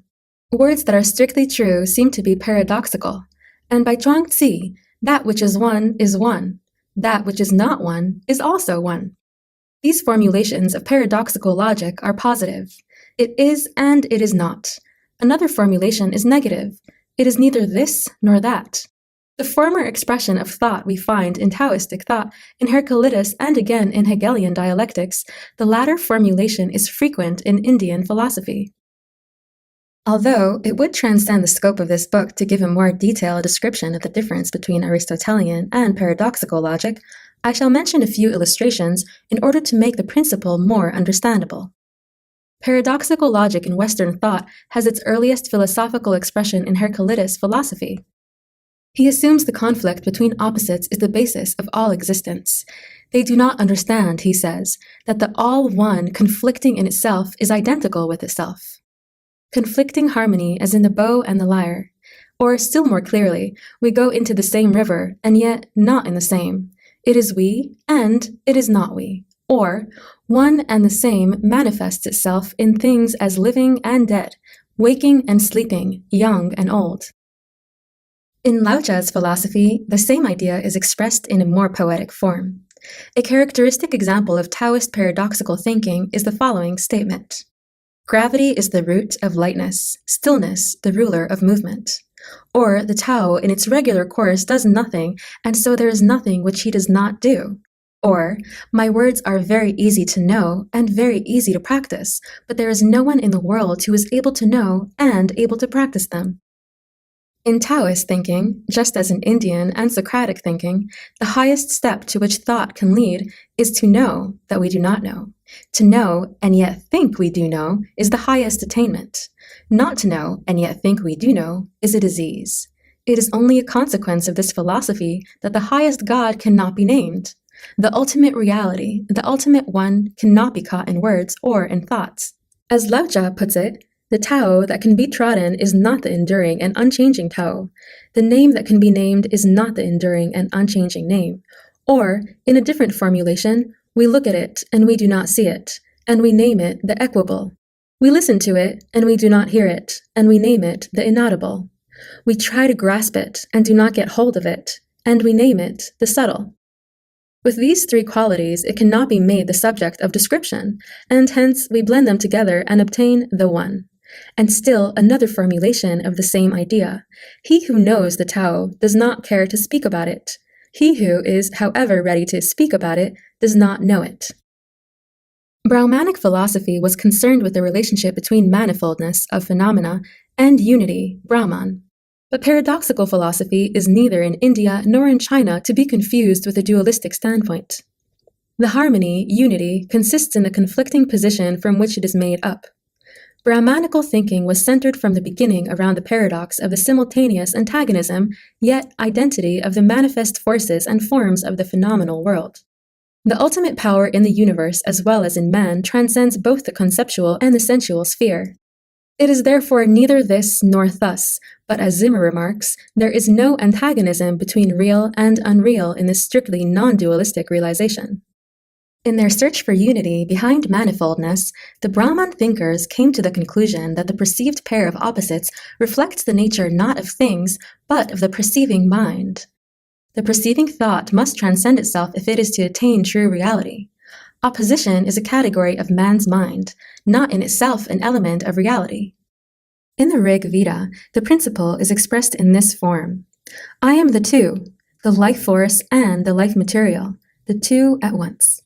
Words that are strictly true seem to be paradoxical, and by Zhuangzi, that which is one, that which is not one is also one. These formulations of paradoxical logic are positive. It is and it is not. Another formulation is negative. It is neither this nor that. The former expression of thought we find in Taoistic thought, in Heraclitus, and again in Hegelian dialectics. The latter formulation is frequent in Indian philosophy. Although it would transcend the scope of this book to give a more detailed description of the difference between Aristotelian and paradoxical logic, I shall mention a few illustrations in order to make the principle more understandable. Paradoxical logic in Western thought has its earliest philosophical expression in Heraclitus' philosophy. He assumes the conflict between opposites is the basis of all existence. They do not understand, he says, that the all-one conflicting in itself is identical with itself. Conflicting harmony as in the bow and the lyre. Or, still more clearly, we go into the same river, and yet not in the same. It is we, and it is not we. Or, one and the same manifests itself in things as living and dead, waking and sleeping, young and old. In Lao Tzu's philosophy, the same idea is expressed in a more poetic form. A characteristic example of Taoist paradoxical thinking is the following statement. Gravity is the root of lightness, stillness the ruler of movement. Or the Tao in its regular course does nothing, and so there is nothing which he does not do. Or, my words are very easy to know and very easy to practice, but there is no one in the world who is able to know and able to practice them. In Taoist thinking, just as in Indian and Socratic thinking, the highest step to which thought can lead is to know that we do not know. To know and yet think we do know is the highest attainment. Not to know and yet think we do know is a disease. It is only a consequence of this philosophy that the highest God cannot be named. The ultimate reality, the ultimate one, cannot be caught in words or in thoughts. As Lao Tzu puts it, the Tao that can be trodden is not the enduring and unchanging Tao. The name that can be named is not the enduring and unchanging name. Or, in a different formulation, we look at it and we do not see it, and we name it the equable. We listen to it and we do not hear it, and we name it the inaudible. We try to grasp it and do not get hold of it, and we name it the subtle. With these three qualities, it cannot be made the subject of description, and hence we blend them together and obtain the one. And still another formulation of the same idea. He who knows the Tao does not care to speak about it. He who is, however, ready to speak about it does not know it. Brahmanic philosophy was concerned with the relationship between manifoldness of phenomena and unity, Brahman. But paradoxical philosophy is neither in India nor in China to be confused with a dualistic standpoint. The harmony, unity, consists in the conflicting position from which it is made up. Brahmanical thinking was centered from the beginning around the paradox of the simultaneous antagonism, yet identity of the manifest forces and forms of the phenomenal world. The ultimate power in the universe as well as in man transcends both the conceptual and the sensual sphere. It is therefore neither this nor thus, but as Zimmer remarks, there is no antagonism between real and unreal in this strictly non-dualistic realization. In their search for unity behind manifoldness, the Brahman thinkers came to the conclusion that the perceived pair of opposites reflects the nature not of things, but of the perceiving mind. The perceiving thought must transcend itself if it is to attain true reality. Opposition is a category of man's mind, not in itself an element of reality. In the Rig Veda, the principle is expressed in this form. I am the two, the life force and the life material, the two at once.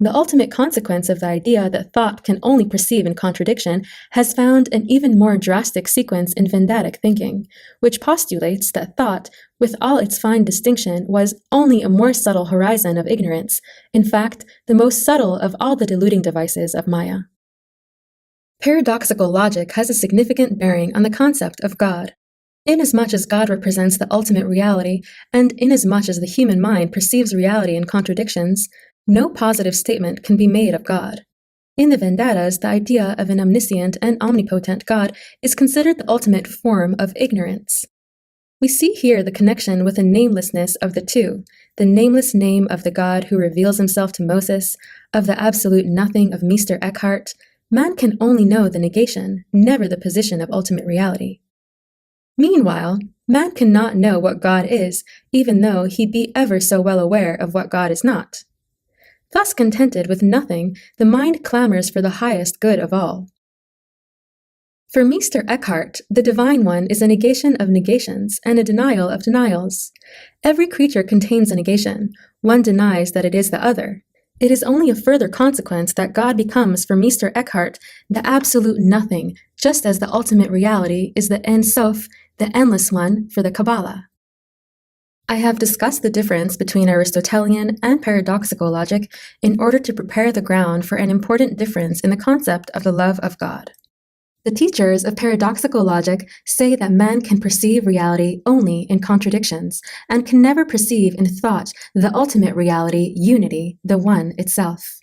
The ultimate consequence of the idea that thought can only perceive in contradiction has found an even more drastic sequence in Vedanic thinking, which postulates that thought, with all its fine distinction, was only a more subtle horizon of ignorance, in fact, the most subtle of all the deluding devices of Maya. Paradoxical logic has a significant bearing on the concept of God. Inasmuch as God represents the ultimate reality, and inasmuch as the human mind perceives reality in contradictions, no positive statement can be made of God. In the Vedas, the idea of an omniscient and omnipotent God is considered the ultimate form of ignorance. We see here the connection with the namelessness of the two, the nameless name of the God who reveals himself to Moses, of the absolute nothing of Meister Eckhart. Man can only know the negation, never the position of ultimate reality. Meanwhile, man cannot know what God is, even though he be ever so well aware of what God is not. Thus contented with nothing, the mind clamors for the highest good of all. For Meister Eckhart, the Divine One is a negation of negations and a denial of denials. Every creature contains a negation. One denies that it is the other. It is only a further consequence that God becomes for Meister Eckhart the absolute nothing, just as the ultimate reality is the Ein Sof, the endless one, for the Kabbalah. I have discussed the difference between Aristotelian and paradoxical logic in order to prepare the ground for an important difference in the concept of the love of God. The teachers of paradoxical logic say that man can perceive reality only in contradictions, and can never perceive in thought the ultimate reality, unity, the one itself.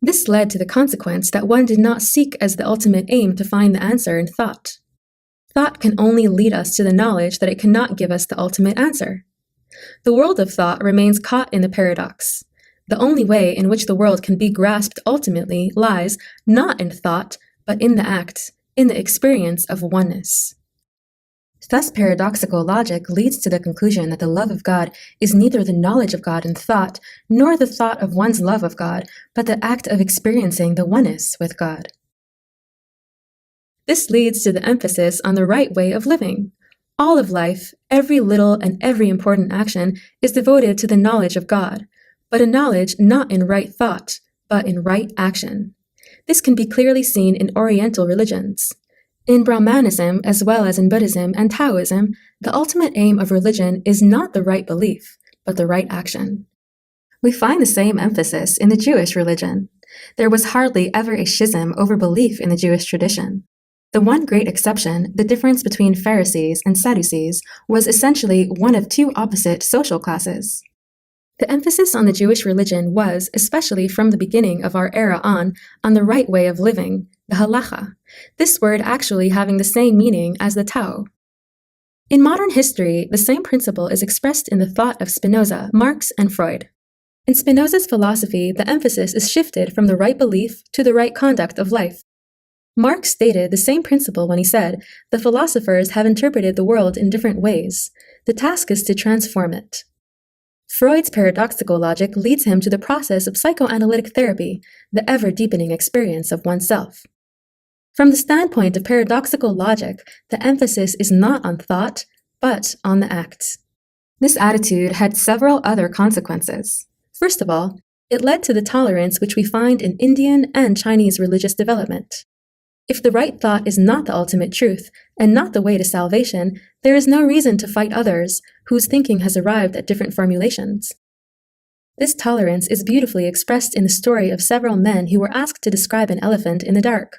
This led to the consequence that one did not seek as the ultimate aim to find the answer in thought. Thought can only lead us to the knowledge that it cannot give us the ultimate answer. The world of thought remains caught in the paradox. The only way in which the world can be grasped ultimately lies not in thought, but in the act, in the experience of oneness. Thus, paradoxical logic leads to the conclusion that the love of God is neither the knowledge of God in thought, nor the thought of one's love of God, but the act of experiencing the oneness with God. This leads to the emphasis on the right way of living. All of life, every little and every important action, is devoted to the knowledge of God, but a knowledge not in right thought, but in right action. This can be clearly seen in Oriental religions. In Brahmanism, as well as in Buddhism and Taoism, the ultimate aim of religion is not the right belief, but the right action. We find the same emphasis in the Jewish religion. There was hardly ever a schism over belief in the Jewish tradition. The one great exception, the difference between Pharisees and Sadducees, was essentially one of two opposite social classes. The emphasis on the Jewish religion was, especially from the beginning of our era on the right way of living, the halacha, this word actually having the same meaning as the Tao. In modern history, the same principle is expressed in the thought of Spinoza, Marx, and Freud. In Spinoza's philosophy, the emphasis is shifted from the right belief to the right conduct of life. Marx stated the same principle when he said, "The philosophers have interpreted the world in different ways. The task is to transform it." Freud's paradoxical logic leads him to the process of psychoanalytic therapy, the ever-deepening experience of oneself. From the standpoint of paradoxical logic, the emphasis is not on thought, but on the act. This attitude had several other consequences. First of all, it led to the tolerance which we find in Indian and Chinese religious development. If the right thought is not the ultimate truth, and not the way to salvation, there is no reason to fight others, whose thinking has arrived at different formulations. This tolerance is beautifully expressed in the story of several men who were asked to describe an elephant in the dark.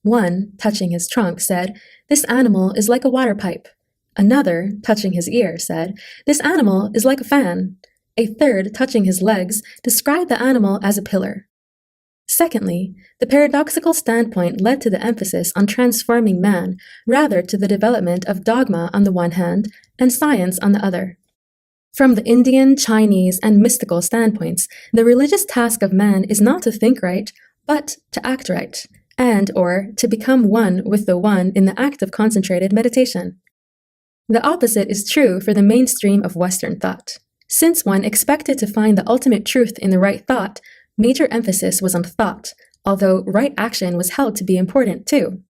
One, touching his trunk, said, "This animal is like a water pipe." Another, touching his ear, said, "This animal is like a fan." A third, touching his legs, described the animal as a pillar. Secondly, the paradoxical standpoint led to the emphasis on transforming man, rather to the development of dogma on the one hand and science on the other. From the Indian, Chinese, and mystical standpoints, the religious task of man is not to think right, but to act right, and or to become one with the One in the act of concentrated meditation. The opposite is true for the mainstream of Western thought. Since one expected to find the ultimate truth in the right thought, major emphasis was on thought, although right action was held to be important too.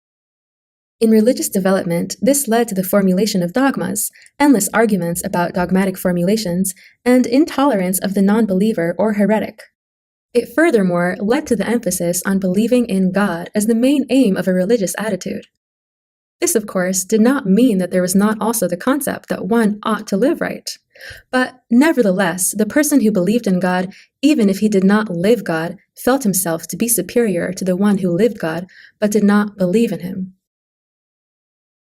In religious development, this led to the formulation of dogmas, endless arguments about dogmatic formulations, and intolerance of the non-believer or heretic. It furthermore led to the emphasis on believing in God as the main aim of a religious attitude. This, of course, did not mean that there was not also the concept that one ought to live right. But nevertheless, the person who believed in God, even if he did not live God, felt himself to be superior to the one who lived God, but did not believe in him.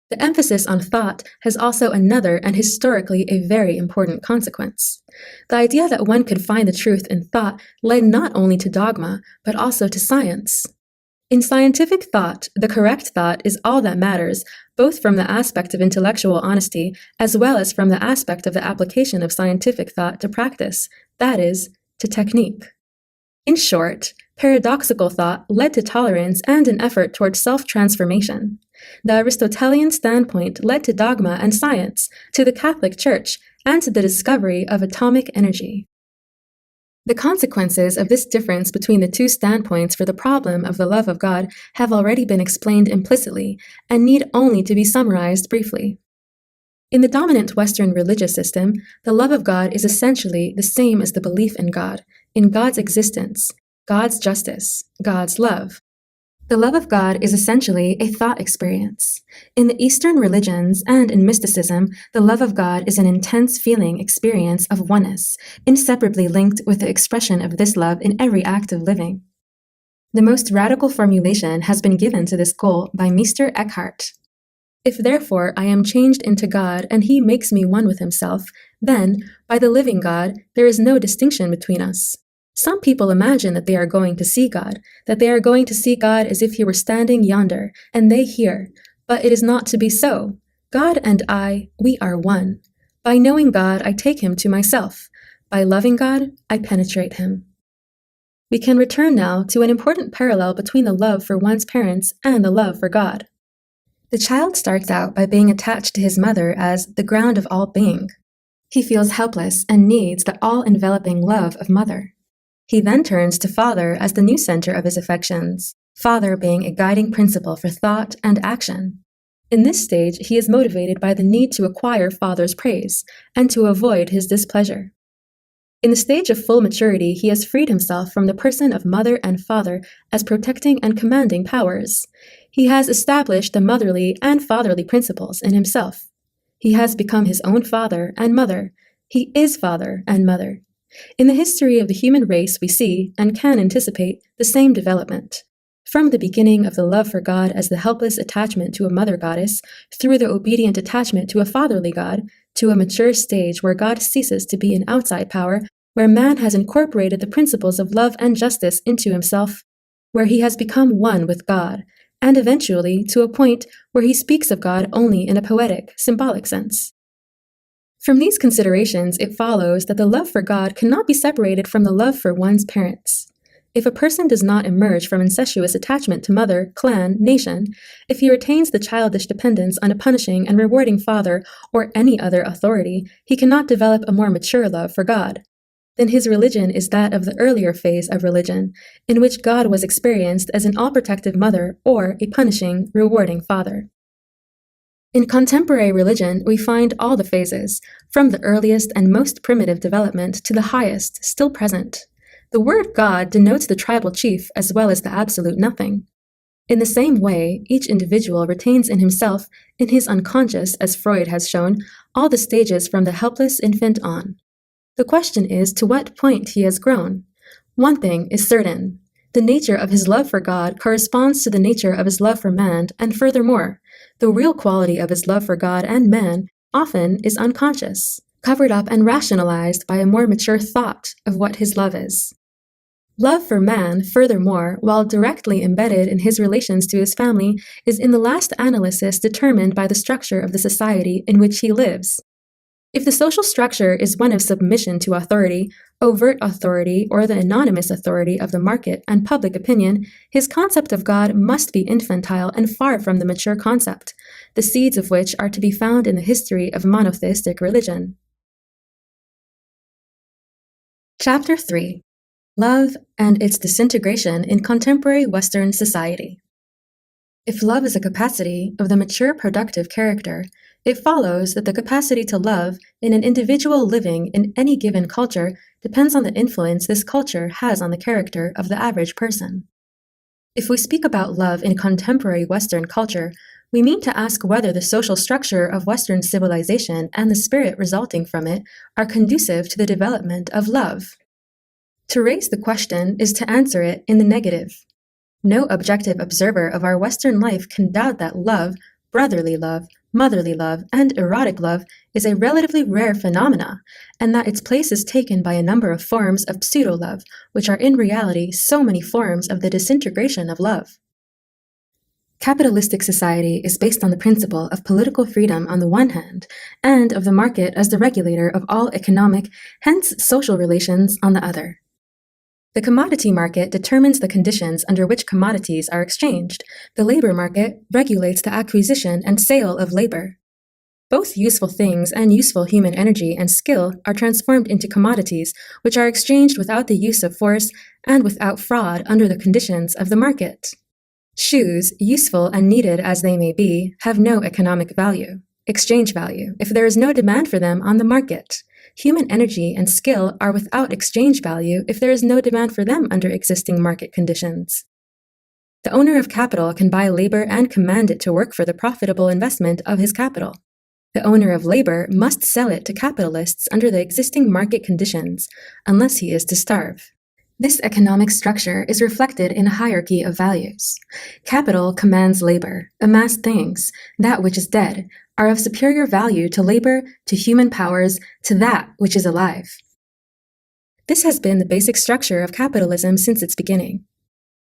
The emphasis on thought has also another and historically a very important consequence. The idea that one could find the truth in thought led not only to dogma, but also to science. In scientific thought, the correct thought is all that matters, both from the aspect of intellectual honesty as well as from the aspect of the application of scientific thought to practice, that is, to technique. In short, paradoxical thought led to tolerance and an effort toward self-transformation. The Aristotelian standpoint led to dogma and science, to the Catholic Church, and to the discovery of atomic energy. The consequences of this difference between the two standpoints for the problem of the love of God have already been explained implicitly and need only to be summarized briefly. In the dominant Western religious system, the love of God is essentially the same as the belief in God's existence, God's justice, God's love. The love of God is essentially a thought experience. In the Eastern religions and in mysticism, the love of God is an intense feeling experience of oneness, inseparably linked with the expression of this love in every act of living. The most radical formulation has been given to this goal by Meister Eckhart. If therefore I am changed into God and he makes me one with himself, then, by the living God, there is no distinction between us. Some people imagine that they are going to see God, that they are going to see God as if he were standing yonder, and they here. But it is not to be so. God and I, we are one. By knowing God, I take him to myself. By loving God, I penetrate him. We can return now to an important parallel between the love for one's parents and the love for God. The child starts out by being attached to his mother as the ground of all being. He feels helpless and needs the all-enveloping love of mother. He then turns to father as the new center of his affections, father being a guiding principle for thought and action. In this stage, he is motivated by the need to acquire father's praise and to avoid his displeasure. In the stage of full maturity, he has freed himself from the person of mother and father as protecting and commanding powers. He has established the motherly and fatherly principles in himself. He has become his own father and mother. He is father and mother. In the history of the human race, we see, and can anticipate, the same development. From the beginning of the love for God as the helpless attachment to a mother goddess, through the obedient attachment to a fatherly God, to a mature stage where God ceases to be an outside power, where man has incorporated the principles of love and justice into himself, where he has become one with God, and eventually to a point where he speaks of God only in a poetic, symbolic sense. From these considerations, it follows that the love for God cannot be separated from the love for one's parents. If a person does not emerge from incestuous attachment to mother, clan, nation, if he retains the childish dependence on a punishing and rewarding father or any other authority, he cannot develop a more mature love for God. Then his religion is that of the earlier phase of religion, in which God was experienced as an all-protective mother or a punishing, rewarding father. In contemporary religion, we find all the phases, from the earliest and most primitive development to the highest, still present. The word God denotes the tribal chief as well as the absolute nothing. In the same way, each individual retains in himself, in his unconscious, as Freud has shown, all the stages from the helpless infant on. The question is to what point he has grown. One thing is certain. The nature of his love for God corresponds to the nature of his love for man, and furthermore, the real quality of his love for God and man often is unconscious, covered up and rationalized by a more mature thought of what his love is. Love for man, furthermore, while directly embedded in his relations to his family, is in the last analysis determined by the structure of the society in which he lives. If the social structure is one of submission to authority, overt authority, or the anonymous authority of the market and public opinion, his concept of God must be infantile and far from the mature concept, the seeds of which are to be found in the history of monotheistic religion. Chapter 3: Love and its Disintegration in Contemporary Western Society. If love is a capacity of the mature productive character, it follows that the capacity to love in an individual living in any given culture depends on the influence this culture has on the character of the average person. If we speak about love in contemporary Western culture, we mean to ask whether the social structure of Western civilization and the spirit resulting from it are conducive to the development of love. To raise the question is to answer it in the negative. No objective observer of our Western life can doubt that love, brotherly love, motherly love, and erotic love is a relatively rare phenomena, and that its place is taken by a number of forms of pseudo-love, which are in reality so many forms of the disintegration of love. Capitalistic society is based on the principle of political freedom on the one hand, and of the market as the regulator of all economic, hence social relations, on the other. The commodity market determines the conditions under which commodities are exchanged. The labor market regulates the acquisition and sale of labor. Both useful things and useful human energy and skill are transformed into commodities, which are exchanged without the use of force and without fraud under the conditions of the market. Shoes, useful and needed as they may be, have no economic value, exchange value, if there is no demand for them on the market. Human energy and skill are without exchange value if there is no demand for them under existing market conditions. The owner of capital can buy labor and command it to work for the profitable investment of his capital. The owner of labor must sell it to capitalists under the existing market conditions, unless he is to starve. This economic structure is reflected in a hierarchy of values. Capital commands labor, amassed things, that which is dead, are of superior value to labor, to human powers, to that which is alive. This has been the basic structure of capitalism since its beginning.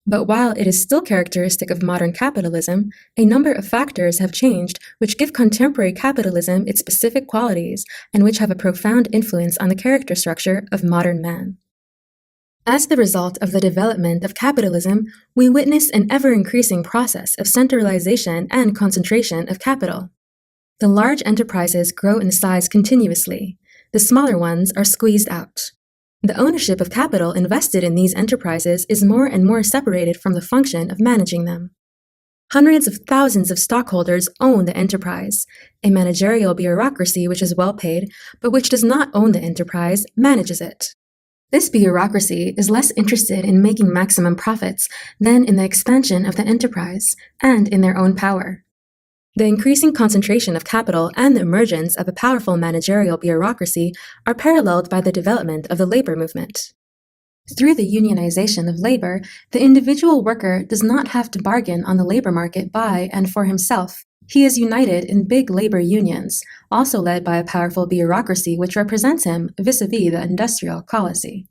But while it is still characteristic of modern capitalism, a number of factors have changed which give contemporary capitalism its specific qualities and which have a profound influence on the character structure of modern man. As the result of the development of capitalism, we witness an ever-increasing process of centralization and concentration of capital. The large enterprises grow in size continuously. The smaller ones are squeezed out. The ownership of capital invested in these enterprises is more and more separated from the function of managing them. Hundreds of thousands of stockholders own the enterprise. A managerial bureaucracy which is well paid, but which does not own the enterprise, manages it. This bureaucracy is less interested in making maximum profits than in the expansion of the enterprise and in their own power. The increasing concentration of capital and the emergence of a powerful managerial bureaucracy are paralleled by the development of the labor movement. Through the unionization of labor, the individual worker does not have to bargain on the labor market by and for himself. He is united in big labor unions, also led by a powerful bureaucracy which represents him vis-à-vis the industrial colossi.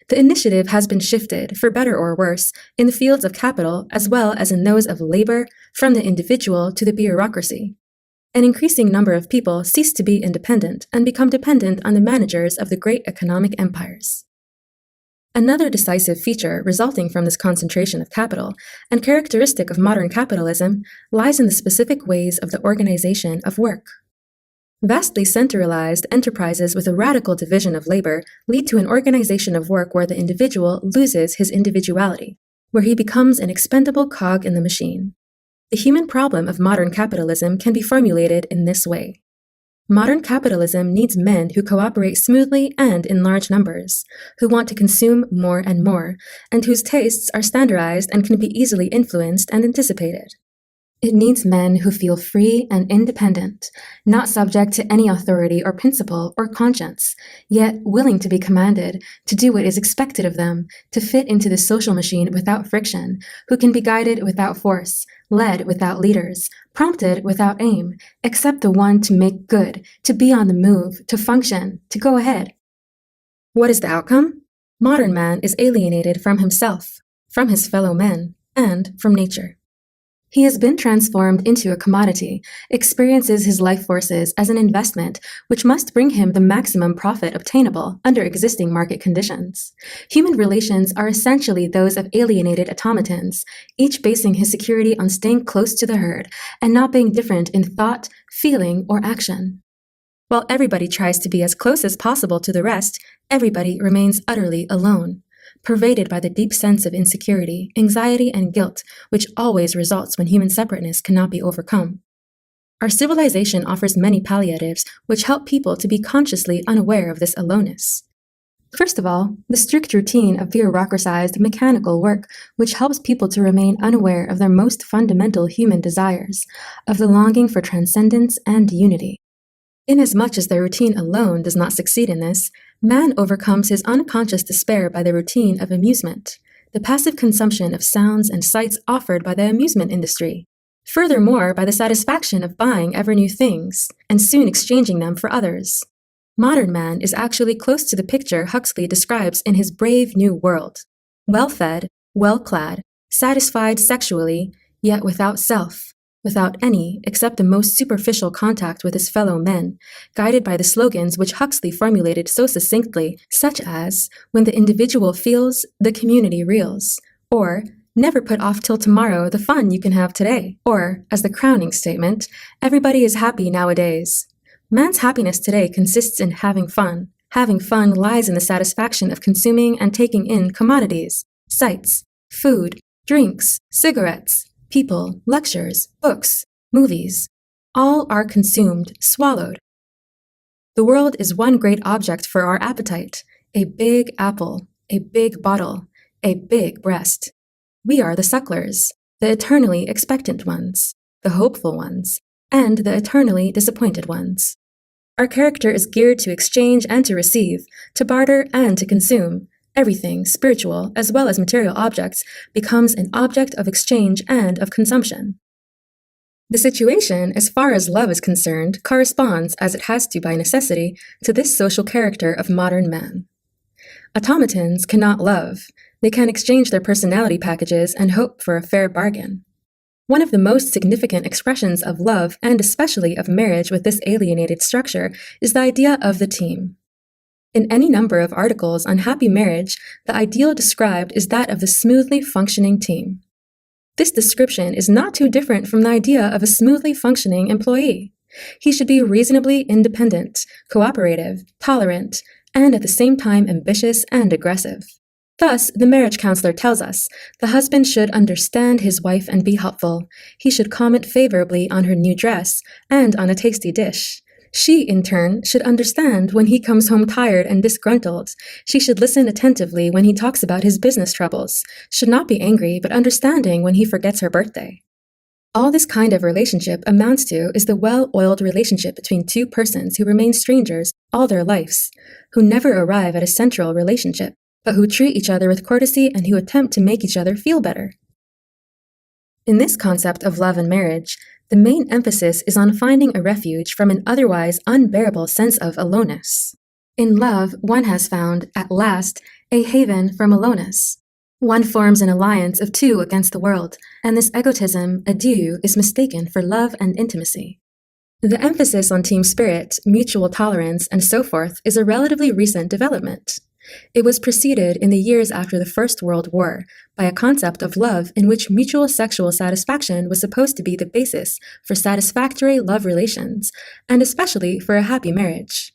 The initiative has been shifted, for better or worse, in the fields of capital as well as in those of labor, from the individual to the bureaucracy. An increasing number of people cease to be independent and become dependent on the managers of the great economic empires. Another decisive feature resulting from this concentration of capital, and characteristic of modern capitalism, lies in the specific ways of the organization of work. Vastly centralized enterprises with a radical division of labor lead to an organization of work where the individual loses his individuality, where he becomes an expendable cog in the machine. The human problem of modern capitalism can be formulated in this way. Modern capitalism needs men who cooperate smoothly and in large numbers, who want to consume more and more, and whose tastes are standardized and can be easily influenced and anticipated. It needs men who feel free and independent, not subject to any authority or principle or conscience, yet willing to be commanded, to do what is expected of them, to fit into the social machine without friction, who can be guided without force, led without leaders, prompted without aim, except the one to make good, to be on the move, to function, to go ahead. What is the outcome? Modern man is alienated from himself, from his fellow men, and from nature. He has been transformed into a commodity, experiences his life forces as an investment which must bring him the maximum profit obtainable under existing market conditions. Human relations are essentially those of alienated automatons, each basing his security on staying close to the herd and not being different in thought, feeling, or action. While everybody tries to be as close as possible to the rest, everybody remains utterly alone, pervaded by the deep sense of insecurity, anxiety, and guilt, which always results when human separateness cannot be overcome. Our civilization offers many palliatives which help people to be consciously unaware of this aloneness. First of all, the strict routine of bureaucratized mechanical work, which helps people to remain unaware of their most fundamental human desires, of the longing for transcendence and unity. Inasmuch as the routine alone does not succeed in this, man overcomes his unconscious despair by the routine of amusement, the passive consumption of sounds and sights offered by the amusement industry. Furthermore, by the satisfaction of buying ever new things, and soon exchanging them for others. Modern man is actually close to the picture Huxley describes in his Brave New World. Well-fed, well-clad, satisfied sexually, yet without self. Without any, except the most superficial contact with his fellow men, guided by the slogans which Huxley formulated so succinctly, such as, when the individual feels, the community reels, or, never put off till tomorrow the fun you can have today, or, as the crowning statement, everybody is happy nowadays. Man's happiness today consists in having fun. Having fun lies in the satisfaction of consuming and taking in commodities, sights, food, drinks, cigarettes, people, lectures, books, movies. All are consumed, swallowed. The world is one great object for our appetite, a big apple, a big bottle, a big breast. We are the sucklers, the eternally expectant ones, the hopeful ones, and the eternally disappointed ones. Our character is geared to exchange and to receive, to barter and to consume. Everything, spiritual as well as material objects, becomes an object of exchange and of consumption. The situation, as far as love is concerned, corresponds, as it has to by necessity, to this social character of modern man. Automatons cannot love. They can exchange their personality packages and hope for a fair bargain. One of the most significant expressions of love, and especially of marriage with this alienated structure, is the idea of the team. In any number of articles on happy marriage, the ideal described is that of the smoothly functioning team. This description is not too different from the idea of a smoothly functioning employee. He should be reasonably independent, cooperative, tolerant, and at the same time ambitious and aggressive. Thus, the marriage counselor tells us, the husband should understand his wife and be helpful. He should comment favorably on her new dress and on a tasty dish. She, in turn, should understand when he comes home tired and disgruntled. She should listen attentively when he talks about his business troubles, should not be angry but understanding when he forgets her birthday. All this kind of relationship amounts to is the well-oiled relationship between two persons who remain strangers all their lives, who never arrive at a central relationship, but who treat each other with courtesy and who attempt to make each other feel better. In this concept of love and marriage, the main emphasis is on finding a refuge from an otherwise unbearable sense of aloneness. In love, one has found, at last, a haven from aloneness. One forms an alliance of two against the world, and this egotism, adieu, is mistaken for love and intimacy. The emphasis on team spirit, mutual tolerance, and so forth is a relatively recent development. It was preceded in the years after the First World War by a concept of love in which mutual sexual satisfaction was supposed to be the basis for satisfactory love relations, and especially for a happy marriage.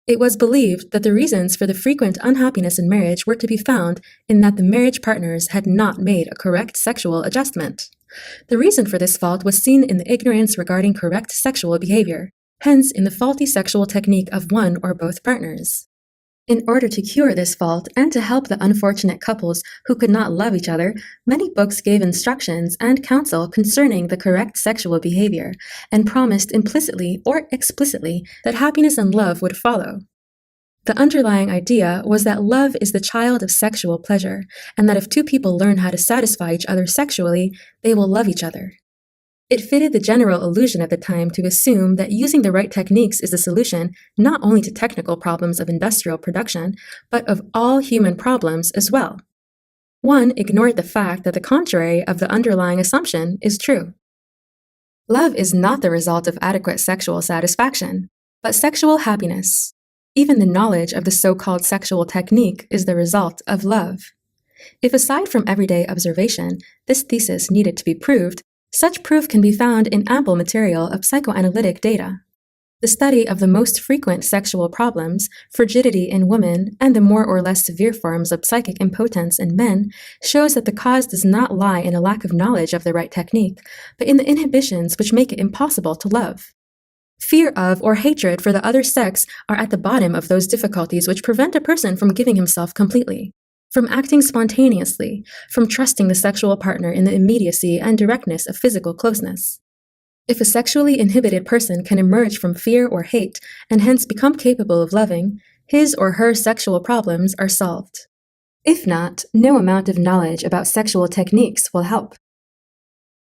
It was believed that the reasons for the frequent unhappiness in marriage were to be found in that the marriage partners had not made a correct sexual adjustment. The reason for this fault was seen in the ignorance regarding correct sexual behavior, hence in the faulty sexual technique of one or both partners. In order to cure this fault and to help the unfortunate couples who could not love each other, many books gave instructions and counsel concerning the correct sexual behavior, and promised implicitly or explicitly that happiness and love would follow. The underlying idea was that love is the child of sexual pleasure, and that if two people learn how to satisfy each other sexually, they will love each other. It fitted the general illusion at the time to assume that using the right techniques is the solution not only to technical problems of industrial production, but of all human problems as well. One ignored the fact that the contrary of the underlying assumption is true. Love is not the result of adequate sexual satisfaction, but sexual happiness. Even the knowledge of the so-called sexual technique is the result of love. If aside from everyday observation, this thesis needed to be proved, such proof can be found in ample material of psychoanalytic data. The study of the most frequent sexual problems, frigidity in women, and the more or less severe forms of psychic impotence in men shows that the cause does not lie in a lack of knowledge of the right technique, but in the inhibitions which make it impossible to love. Fear of or hatred for the other sex are at the bottom of those difficulties which prevent a person from giving himself completely, from acting spontaneously, from trusting the sexual partner in the immediacy and directness of physical closeness. If a sexually inhibited person can emerge from fear or hate and hence become capable of loving, his or her sexual problems are solved. If not, no amount of knowledge about sexual techniques will help.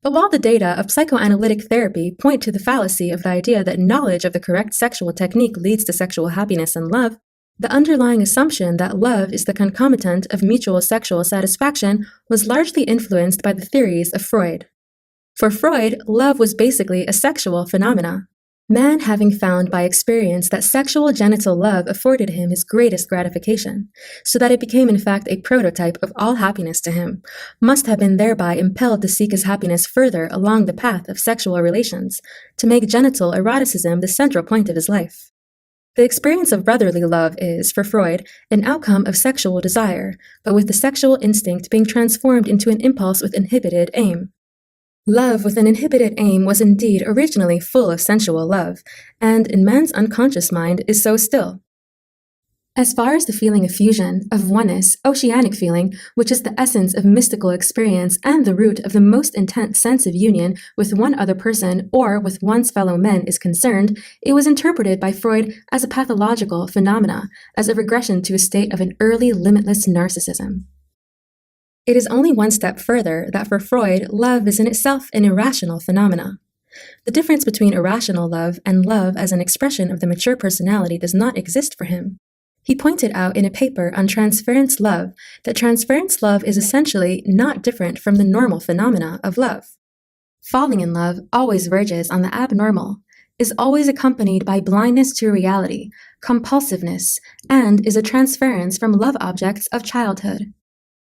But while the data of psychoanalytic therapy point to the fallacy of the idea that knowledge of the correct sexual technique leads to sexual happiness and love, the underlying assumption that love is the concomitant of mutual sexual satisfaction was largely influenced by the theories of Freud. For Freud, love was basically a sexual phenomena, man having found by experience that sexual genital love afforded him his greatest gratification, so that it became in fact a prototype of all happiness to him, must have been thereby impelled to seek his happiness further along the path of sexual relations, to make genital eroticism the central point of his life. The experience of brotherly love is, for Freud, an outcome of sexual desire, but with the sexual instinct being transformed into an impulse with inhibited aim. Love with an inhibited aim was indeed originally full of sensual love, and in man's unconscious mind is so still. As far as the feeling of fusion, of oneness, oceanic feeling, which is the essence of mystical experience and the root of the most intense sense of union with one other person or with one's fellow men is concerned, it was interpreted by Freud as a pathological phenomena, as a regression to a state of an early limitless narcissism. It is only one step further that for Freud, love is in itself an irrational phenomena. The difference between irrational love and love as an expression of the mature personality does not exist for him. He pointed out in a paper on transference love that transference love is essentially not different from the normal phenomena of love. Falling in love always verges on the abnormal, is always accompanied by blindness to reality, compulsiveness, and is a transference from love objects of childhood.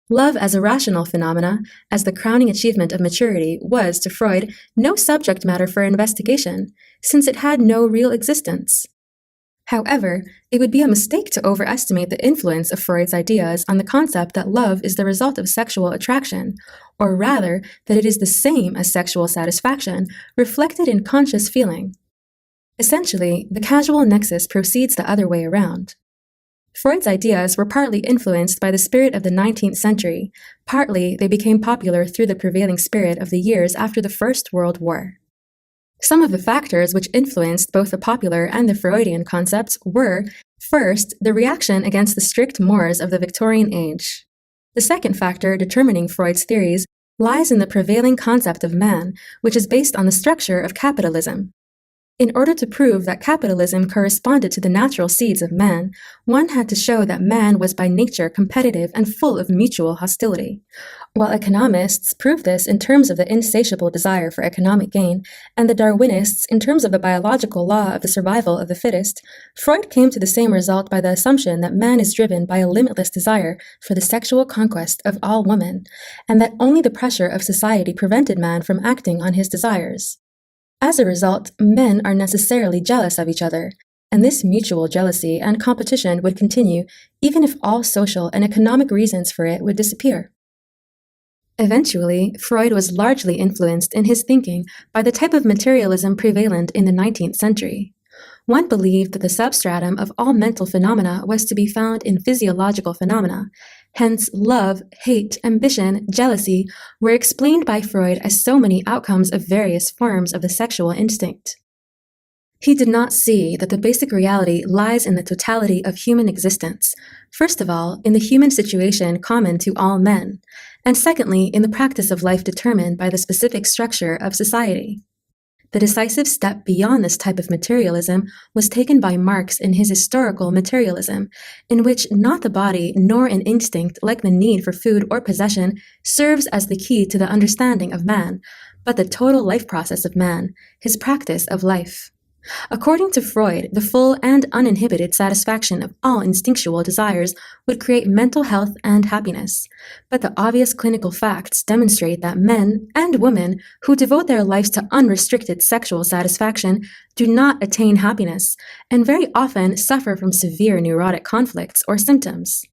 Love as a rational phenomena, as the crowning achievement of maturity, was, to Freud, no subject matter for investigation, since it had no real existence. However, it would be a mistake to overestimate the influence of Freud's ideas on the concept that love is the result of sexual attraction, or rather, that it is the same as sexual satisfaction, reflected in conscious feeling. Essentially, the causal nexus proceeds the other way around. Freud's ideas were partly influenced by the spirit of the 19th century, partly they became popular through the prevailing spirit of the years after the First World War. Some of the factors which influenced both the popular and the Freudian concepts were, first, the reaction against the strict mores of the Victorian age. The second factor determining Freud's theories lies in the prevailing concept of man, which is based on the structure of capitalism. In order to prove that capitalism corresponded to the natural seeds of man, one had to show that man was by nature competitive and full of mutual hostility. While economists prove this in terms of the insatiable desire for economic gain, and the Darwinists in terms of the biological law of the survival of the fittest, Freud came to the same result by the assumption that man is driven by a limitless desire for the sexual conquest of all women, and that only the pressure of society prevented man from acting on his desires. As a result, men are necessarily jealous of each other, and this mutual jealousy and competition would continue even if all social and economic reasons for it would disappear. Eventually, Freud was largely influenced in his thinking by the type of materialism prevalent in the 19th century. One believed that the substratum of all mental phenomena was to be found in physiological phenomena. Hence, love, hate, ambition, jealousy were explained by Freud as so many outcomes of various forms of the sexual instinct. He did not see that the basic reality lies in the totality of human existence, first of all, in the human situation common to all men, and secondly, in the practice of life determined by the specific structure of society. The decisive step beyond this type of materialism was taken by Marx in his historical materialism, in which not the body nor an instinct like the need for food or possession serves as the key to the understanding of man, but the total life process of man, his practice of life. According to Freud, the full and uninhibited satisfaction of all instinctual desires would create mental health and happiness. But the obvious clinical facts demonstrate that men and women who devote their lives to unrestricted sexual satisfaction do not attain happiness, and very often suffer from severe neurotic conflicts or symptoms.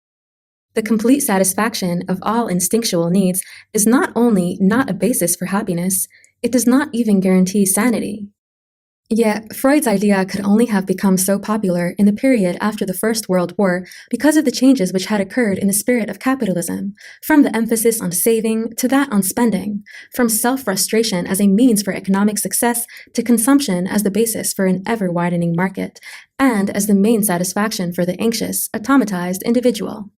The complete satisfaction of all instinctual needs is not only not a basis for happiness, it does not even guarantee sanity. Yet, Freud's idea could only have become so popular in the period after the First World War because of the changes which had occurred in the spirit of capitalism, from the emphasis on saving to that on spending, from self-frustration as a means for economic success to consumption as the basis for an ever-widening market, and as the main satisfaction for the anxious, automatized individual.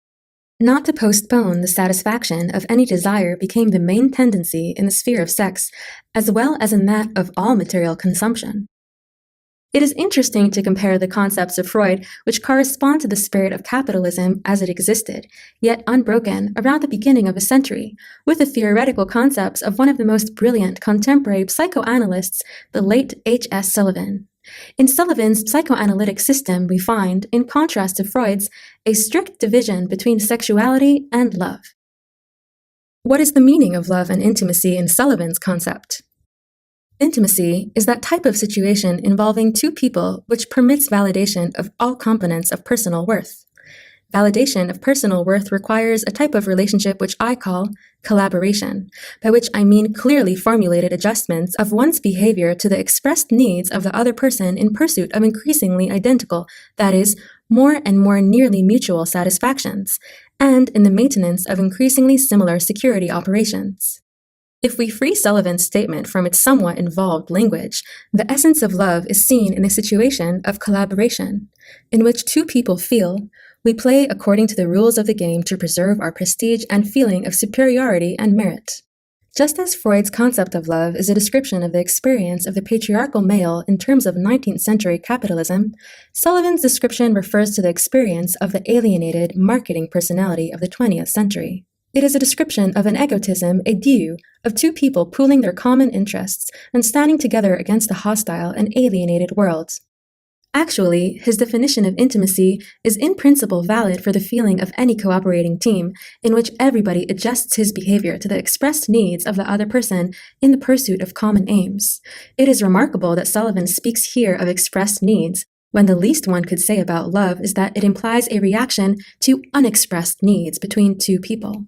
Not to postpone the satisfaction of any desire became the main tendency in the sphere of sex, as well as in that of all material consumption. It is interesting to compare the concepts of Freud, which correspond to the spirit of capitalism as it existed, yet unbroken, around the beginning of the century, with the theoretical concepts of one of the most brilliant contemporary psychoanalysts, the late H.S. Sullivan. In Sullivan's psychoanalytic system, we find, in contrast to Freud's, a strict division between sexuality and love. What is the meaning of love and intimacy in Sullivan's concept? Intimacy is that type of situation involving two people which permits validation of all components of personal worth. Validation of personal worth requires a type of relationship which I call collaboration, by which I mean clearly formulated adjustments of one's behavior to the expressed needs of the other person in pursuit of increasingly identical, that is, more and more nearly mutual satisfactions, and in the maintenance of increasingly similar security operations. If we free Sullivan's statement from its somewhat involved language, the essence of love is seen in a situation of collaboration, in which two people feel, we play according to the rules of the game to preserve our prestige and feeling of superiority and merit. Just as Freud's concept of love is a description of the experience of the patriarchal male in terms of 19th century capitalism, Sullivan's description refers to the experience of the alienated, marketing personality of the 20th century. It is a description of an egotism, a due, of two people pooling their common interests and standing together against a hostile and alienated world. Actually, his definition of intimacy is in principle valid for the feeling of any cooperating team, in which everybody adjusts his behavior to the expressed needs of the other person in the pursuit of common aims. It is remarkable that Sullivan speaks here of expressed needs, when the least one could say about love is that it implies a reaction to unexpressed needs between two people.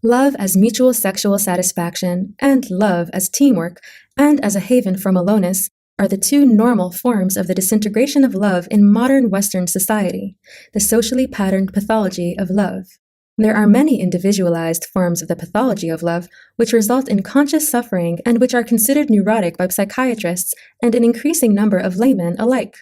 Love as mutual sexual satisfaction, and love as teamwork, and as a haven from aloneness, are the two normal forms of the disintegration of love in modern Western society, the socially patterned pathology of love. There are many individualized forms of the pathology of love which result in conscious suffering and which are considered neurotic by psychiatrists and an increasing number of laymen alike.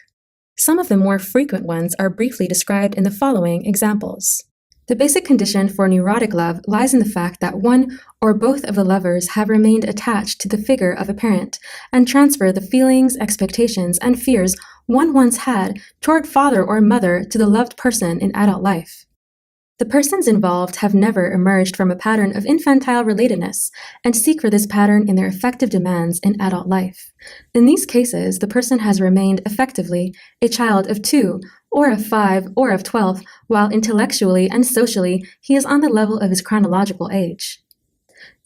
Some of the more frequent ones are briefly described in the following examples. The basic condition for neurotic love lies in the fact that one or both of the lovers have remained attached to the figure of a parent and transfer the feelings, expectations, and fears one once had toward father or mother to the loved person in adult life. The persons involved have never emerged from a pattern of infantile relatedness and seek for this pattern in their effective demands in adult life. In these cases, the person has remained effectively a child of 2 or of 5 or of 12, while intellectually and socially he is on the level of his chronological age.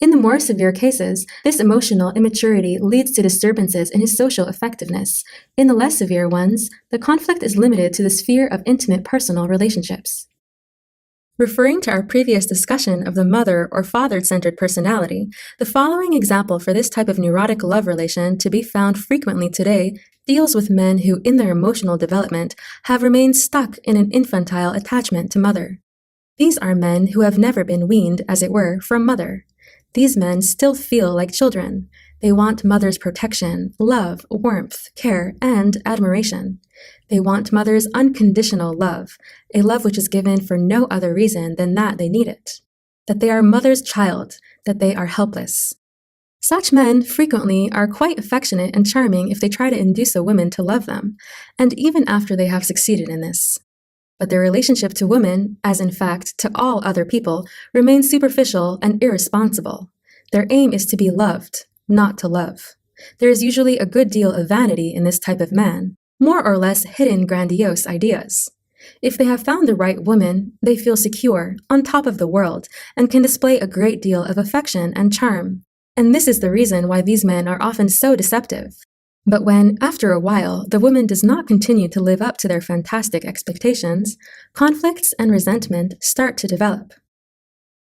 In the more severe cases, this emotional immaturity leads to disturbances in his social effectiveness. In the less severe ones, the conflict is limited to the sphere of intimate personal relationships. Referring to our previous discussion of the mother or father-centered personality, the following example for this type of neurotic love relation to be found frequently today deals with men who, in their emotional development, have remained stuck in an infantile attachment to mother. These are men who have never been weaned, as it were, from mother. These men still feel like children. They want mother's protection, love, warmth, care, and admiration. They want mother's unconditional love, a love which is given for no other reason than that they need it, that they are mother's child, that they are helpless. Such men frequently are quite affectionate and charming if they try to induce a woman to love them, and even after they have succeeded in this. But their relationship to women, as in fact to all other people, remains superficial and irresponsible. Their aim is to be loved, not to love. There is usually a good deal of vanity in this type of man, more or less hidden grandiose ideas. If they have found the right woman, they feel secure, on top of the world, and can display a great deal of affection and charm. And this is the reason why these men are often so deceptive. But when, after a while, the woman does not continue to live up to their fantastic expectations, conflicts and resentment start to develop.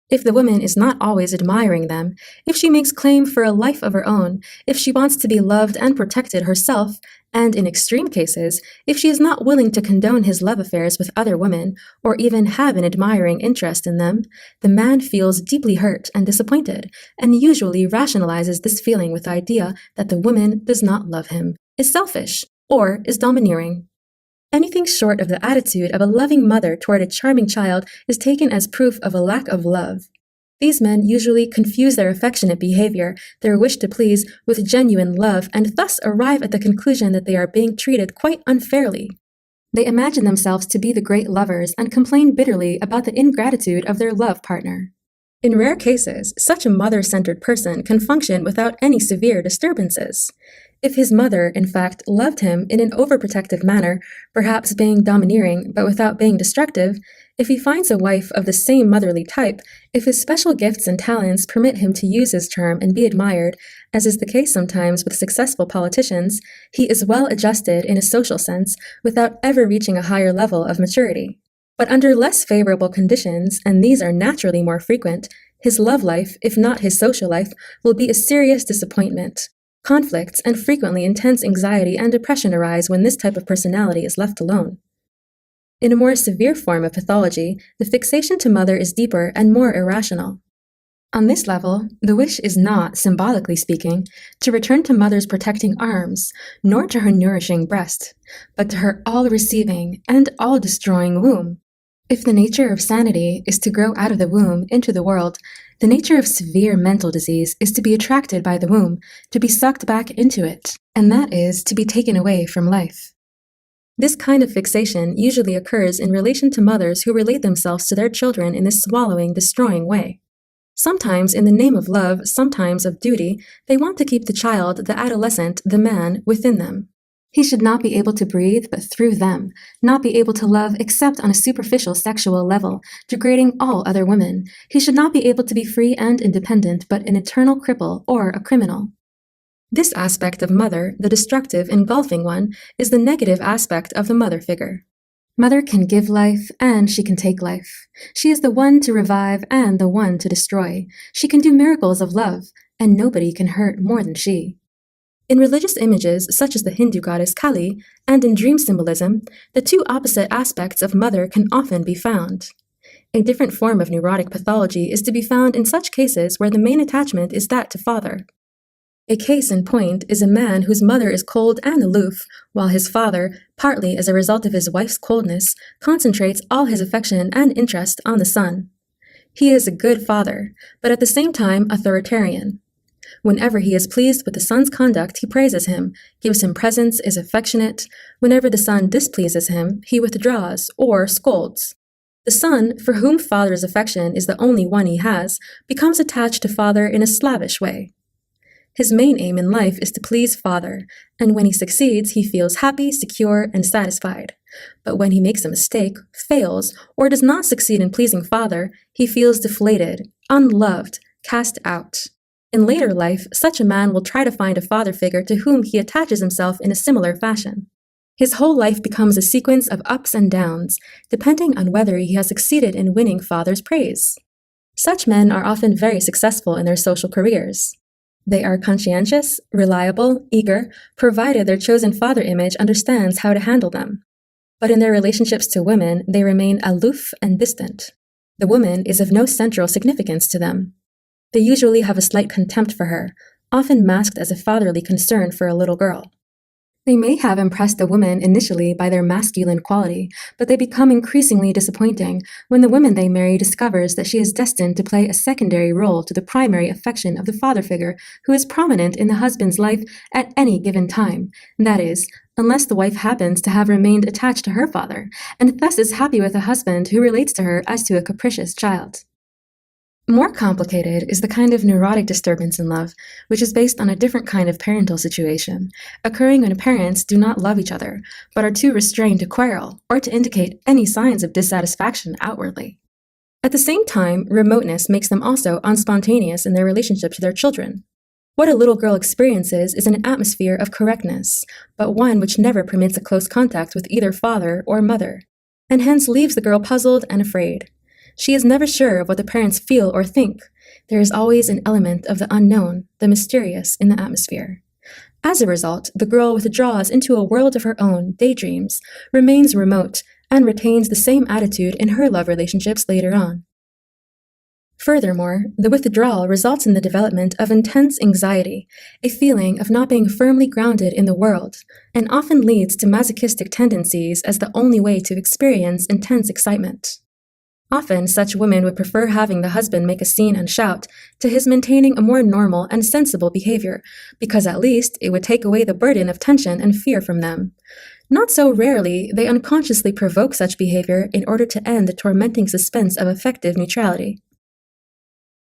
If the woman is not always admiring them, if she makes claim for a life of her own, if she wants to be loved and protected herself, and in extreme cases, if she is not willing to condone his love affairs with other women, or even have an admiring interest in them, the man feels deeply hurt and disappointed, and usually rationalizes this feeling with the idea that the woman does not love him, is selfish, or is domineering. Anything short of the attitude of a loving mother toward a charming child is taken as proof of a lack of love. These men usually confuse their affectionate behavior, their wish to please, with genuine love, and thus arrive at the conclusion that they are being treated quite unfairly. They imagine themselves to be the great lovers and complain bitterly about the ingratitude of their love partner. In rare cases, such a mother-centered person can function without any severe disturbances. If his mother, in fact, loved him in an overprotective manner, perhaps being domineering but without being destructive, if he finds a wife of the same motherly type, if his special gifts and talents permit him to use his charm and be admired, as is the case sometimes with successful politicians, he is well adjusted in a social sense without ever reaching a higher level of maturity. But under less favorable conditions, and these are naturally more frequent, his love life, if not his social life, will be a serious disappointment. Conflicts and frequently intense anxiety and depression arise when this type of personality is left alone. In a more severe form of pathology, the fixation to mother is deeper and more irrational. On this level, the wish is not, symbolically speaking, to return to mother's protecting arms, nor to her nourishing breast, but to her all-receiving and all-destroying womb. If the nature of sanity is to grow out of the womb into the world, the nature of severe mental disease is to be attracted by the womb, to be sucked back into it, and that is to be taken away from life. This kind of fixation usually occurs in relation to mothers who relate themselves to their children in this swallowing, destroying way. Sometimes in the name of love, sometimes of duty, they want to keep the child, the adolescent, the man, within them. He should not be able to breathe but through them, not be able to love except on a superficial sexual level, degrading all other women. He should not be able to be free and independent but an eternal cripple or a criminal. This aspect of mother, the destructive, engulfing one, is the negative aspect of the mother figure. Mother can give life and she can take life. She is the one to revive and the one to destroy. She can do miracles of love, and nobody can hurt more than she. In religious images, such as the Hindu goddess Kali, and in dream symbolism, the two opposite aspects of mother can often be found. A different form of neurotic pathology is to be found in such cases where the main attachment is that to father. A case in point is a man whose mother is cold and aloof, while his father, partly as a result of his wife's coldness, concentrates all his affection and interest on the son. He is a good father, but at the same time authoritarian. Whenever he is pleased with the son's conduct, he praises him, gives him presents, is affectionate. Whenever the son displeases him, he withdraws or scolds. The son, for whom father's affection is the only one he has, becomes attached to father in a slavish way. His main aim in life is to please father, and when he succeeds, he feels happy, secure, and satisfied. But when he makes a mistake, fails, or does not succeed in pleasing father, he feels deflated, unloved, cast out. In later life, such a man will try to find a father figure to whom he attaches himself in a similar fashion. His whole life becomes a sequence of ups and downs, depending on whether he has succeeded in winning father's praise. Such men are often very successful in their social careers. They are conscientious, reliable, eager, provided their chosen father image understands how to handle them. But in their relationships to women, they remain aloof and distant. The woman is of no central significance to them. They usually have a slight contempt for her, often masked as a fatherly concern for a little girl. They may have impressed a woman initially by their masculine quality, but they become increasingly disappointing when the woman they marry discovers that she is destined to play a secondary role to the primary affection of the father figure who is prominent in the husband's life at any given time. That is, unless the wife happens to have remained attached to her father, and thus is happy with a husband who relates to her as to a capricious child. More complicated is the kind of neurotic disturbance in love, which is based on a different kind of parental situation, occurring when parents do not love each other, but are too restrained to quarrel or to indicate any signs of dissatisfaction outwardly. At the same time, remoteness makes them also unspontaneous in their relationship to their children. What a little girl experiences is an atmosphere of correctness, but one which never permits a close contact with either father or mother, and hence leaves the girl puzzled and afraid. She is never sure of what the parents feel or think. There is always an element of the unknown, the mysterious, in the atmosphere. As a result, the girl withdraws into a world of her own, daydreams, remains remote, and retains the same attitude in her love relationships later on. Furthermore, the withdrawal results in the development of intense anxiety, a feeling of not being firmly grounded in the world, and often leads to masochistic tendencies as the only way to experience intense excitement. Often, such women would prefer having the husband make a scene and shout to his maintaining a more normal and sensible behavior, because at least it would take away the burden of tension and fear from them. Not so rarely, they unconsciously provoke such behavior in order to end the tormenting suspense of affective neutrality.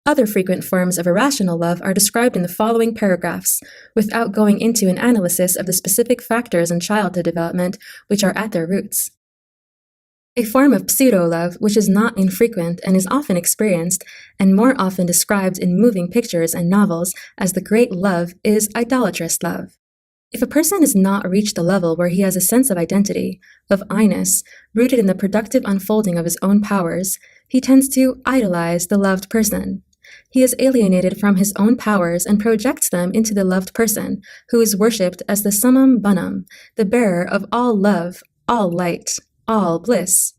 Other frequent forms of irrational love are described in the following paragraphs, without going into an analysis of the specific factors in childhood development which are at their roots. A form of pseudo-love, which is not infrequent and is often experienced, and more often described in moving pictures and novels as the great love, is idolatrous love. If a person has not reached the level where he has a sense of identity, of I-ness, rooted in the productive unfolding of his own powers, he tends to idolize the loved person. He is alienated from his own powers and projects them into the loved person, who is worshipped as the summum bonum, the bearer of all love, all light, all bliss.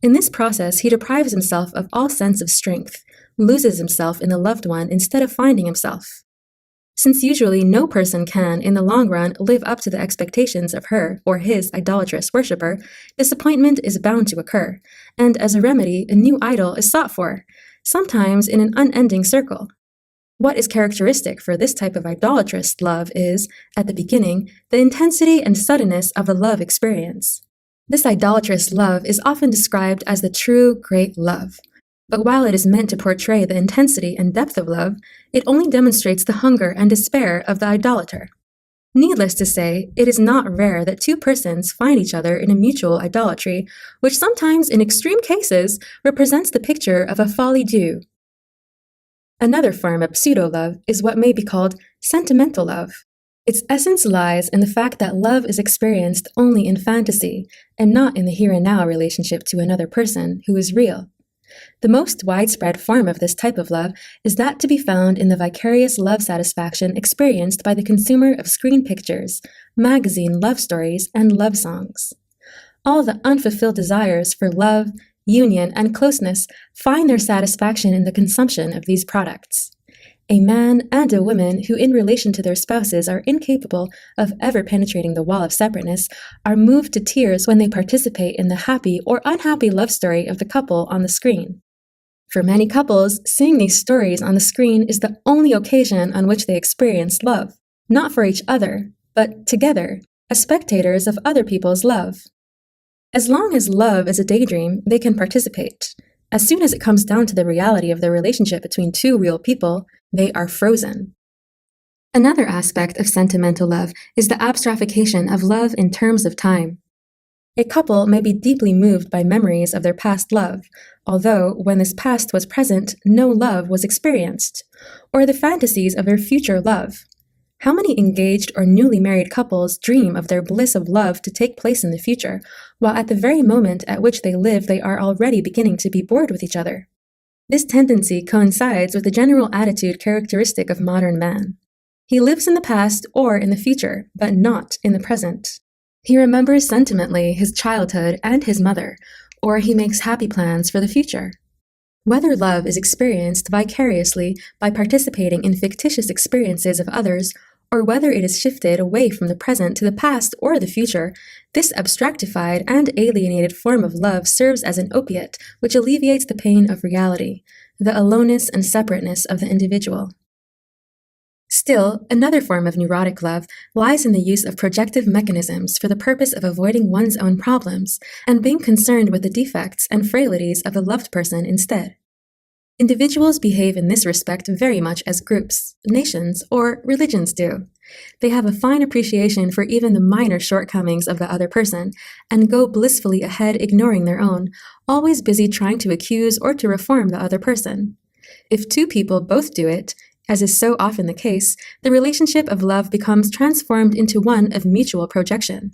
In this process, he deprives himself of all sense of strength, loses himself in the loved one instead of finding himself. Since usually no person can, in the long run, live up to the expectations of her or his idolatrous worshipper, disappointment is bound to occur, and as a remedy, a new idol is sought for, sometimes in an unending circle. What is characteristic for this type of idolatrous love is, at the beginning, the intensity and suddenness of the love experience. This idolatrous love is often described as the true great love. But while it is meant to portray the intensity and depth of love, it only demonstrates the hunger and despair of the idolater. Needless to say, it is not rare that two persons find each other in a mutual idolatry, which sometimes, in extreme cases, represents the picture of a folie douce. Another form of pseudo-love is what may be called sentimental love. Its essence lies in the fact that love is experienced only in fantasy, and not in the here and now relationship to another person who is real. The most widespread form of this type of love is that to be found in the vicarious love satisfaction experienced by the consumer of screen pictures, magazine love stories, and love songs. All the unfulfilled desires for love, union, and closeness find their satisfaction in the consumption of these products. A man and a woman who in relation to their spouses are incapable of ever penetrating the wall of separateness are moved to tears when they participate in the happy or unhappy love story of the couple on the screen. For many couples, seeing these stories on the screen is the only occasion on which they experience love, not for each other, but together, as spectators of other people's love. As long as love is a daydream, they can participate. As soon as it comes down to the reality of their relationship between two real people, they are frozen. Another aspect of sentimental love is the abstractification of love in terms of time. A couple may be deeply moved by memories of their past love, although when this past was present, no love was experienced, or the fantasies of their future love. How many engaged or newly married couples dream of their bliss of love to take place in the future, while at the very moment at which they live they are already beginning to be bored with each other? This tendency coincides with the general attitude characteristic of modern man. He lives in the past or in the future, but not in the present. He remembers sentimentally his childhood and his mother, or he makes happy plans for the future. Whether love is experienced vicariously by participating in fictitious experiences of others, or whether it is shifted away from the present to the past or the future, this abstractified and alienated form of love serves as an opiate which alleviates the pain of reality, the aloneness and separateness of the individual. Still, another form of neurotic love lies in the use of projective mechanisms for the purpose of avoiding one's own problems and being concerned with the defects and frailties of the loved person instead. Individuals behave in this respect very much as groups, nations, or religions do. They have a fine appreciation for even the minor shortcomings of the other person and go blissfully ahead ignoring their own, always busy trying to accuse or to reform the other person. If two people both do it, as is so often the case, the relationship of love becomes transformed into one of mutual projection.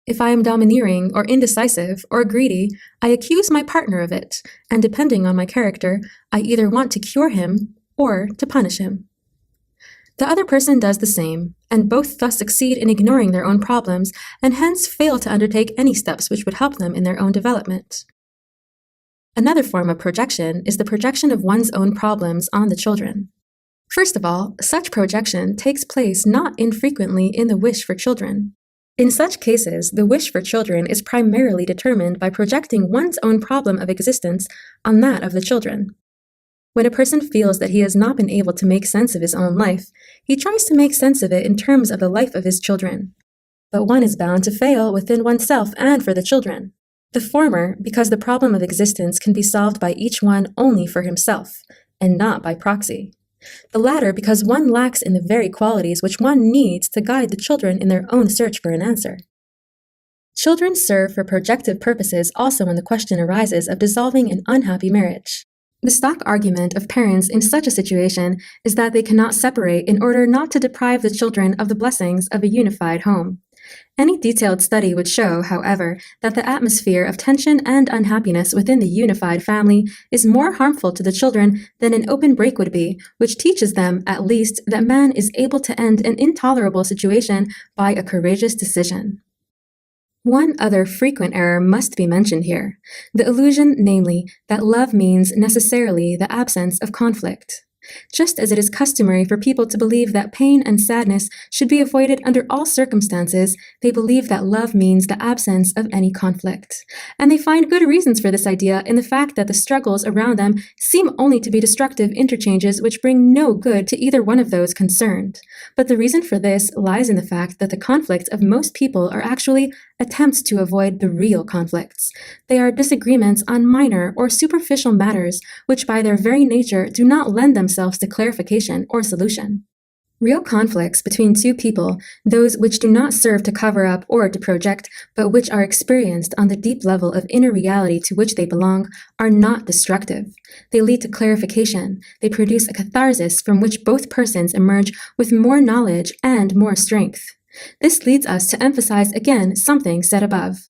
If I am domineering or indecisive or greedy, I accuse my partner of it, and depending on my character, I either want to cure him or to punish him. The other person does the same, and both thus succeed in ignoring their own problems and hence fail to undertake any steps which would help them in their own development. Another form of projection is the projection of one's own problems on the children. First of all, such projection takes place not infrequently in the wish for children. In such cases, the wish for children is primarily determined by projecting one's own problem of existence on that of the children. When a person feels that he has not been able to make sense of his own life, he tries to make sense of it in terms of the life of his children. But one is bound to fail within oneself and for the children. The former, because the problem of existence can be solved by each one only for himself, and not by proxy. The latter because one lacks in the very qualities which one needs to guide the children in their own search for an answer. Children serve for projective purposes also when the question arises of dissolving an unhappy marriage. The stock argument of parents in such a situation is that they cannot separate in order not to deprive the children of the blessings of a unified home. Any detailed study would show, however, that the atmosphere of tension and unhappiness within the unified family is more harmful to the children than an open break would be, which teaches them, at least, that man is able to end an intolerable situation by a courageous decision. One other frequent error must be mentioned here, the illusion, namely, that love means necessarily the absence of conflict. Just as it is customary for people to believe that pain and sadness should be avoided under all circumstances, they believe that love means the absence of any conflict. And they find good reasons for this idea in the fact that the struggles around them seem only to be destructive interchanges which bring no good to either one of those concerned. But the reason for this lies in the fact that the conflicts of most people are actually attempts to avoid the real conflicts. They are disagreements on minor or superficial matters which by their very nature do not lend themselves to clarification or solution. Real conflicts between two people, those which do not serve to cover up or to project, but which are experienced on the deep level of inner reality to which they belong, are not destructive. They lead to clarification. They produce a catharsis from which both persons emerge with more knowledge and more strength. This leads us to emphasize again something said above.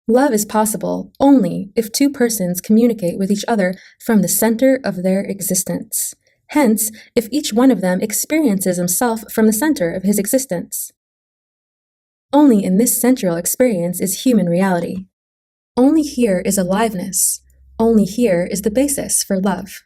Love is possible only if two persons communicate with each other from the center of their existence. Hence, if each one of them experiences himself from the center of his existence. Only in this central experience is human reality. Only here is aliveness. Only here is the basis for love.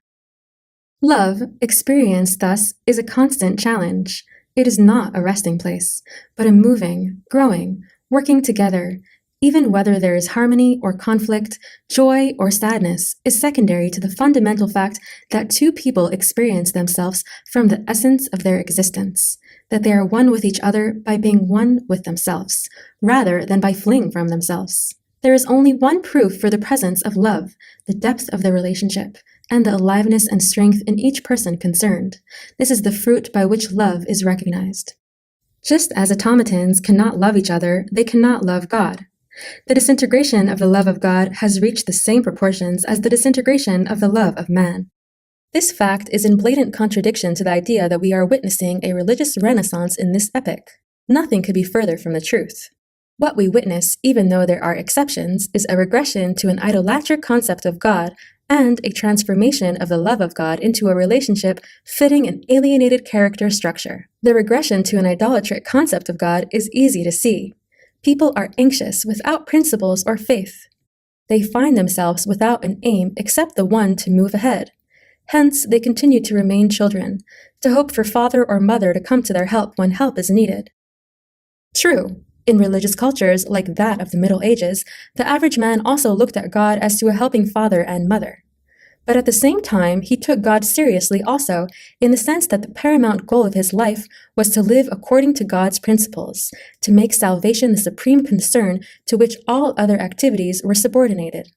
Love, experienced thus, is a constant challenge. It is not a resting place, but a moving, growing, working together. Even whether there is harmony or conflict, joy or sadness is secondary to the fundamental fact that two people experience themselves from the essence of their existence, that they are one with each other by being one with themselves, rather than by fleeing from themselves. There is only one proof for the presence of love, the depth of the relationship, and the aliveness and strength in each person concerned. This is the fruit by which love is recognized. Just as automatons cannot love each other, they cannot love God. The disintegration of the love of God has reached the same proportions as the disintegration of the love of man. This fact is in blatant contradiction to the idea that we are witnessing a religious renaissance in this epoch. Nothing could be further from the truth. What we witness, even though there are exceptions, is a regression to an idolatric concept of God and a transformation of the love of God into a relationship fitting an alienated character structure. The regression to an idolatric concept of God is easy to see. People are anxious without principles or faith. They find themselves without an aim except the one to move ahead. Hence, they continue to remain children, to hope for father or mother to come to their help when help is needed. True, in religious cultures like that of the Middle Ages, the average man also looked at God as to a helping father and mother. But at the same time, he took God seriously also, in the sense that the paramount goal of his life was to live according to God's principles, to make salvation the supreme concern to which all other activities were subordinated.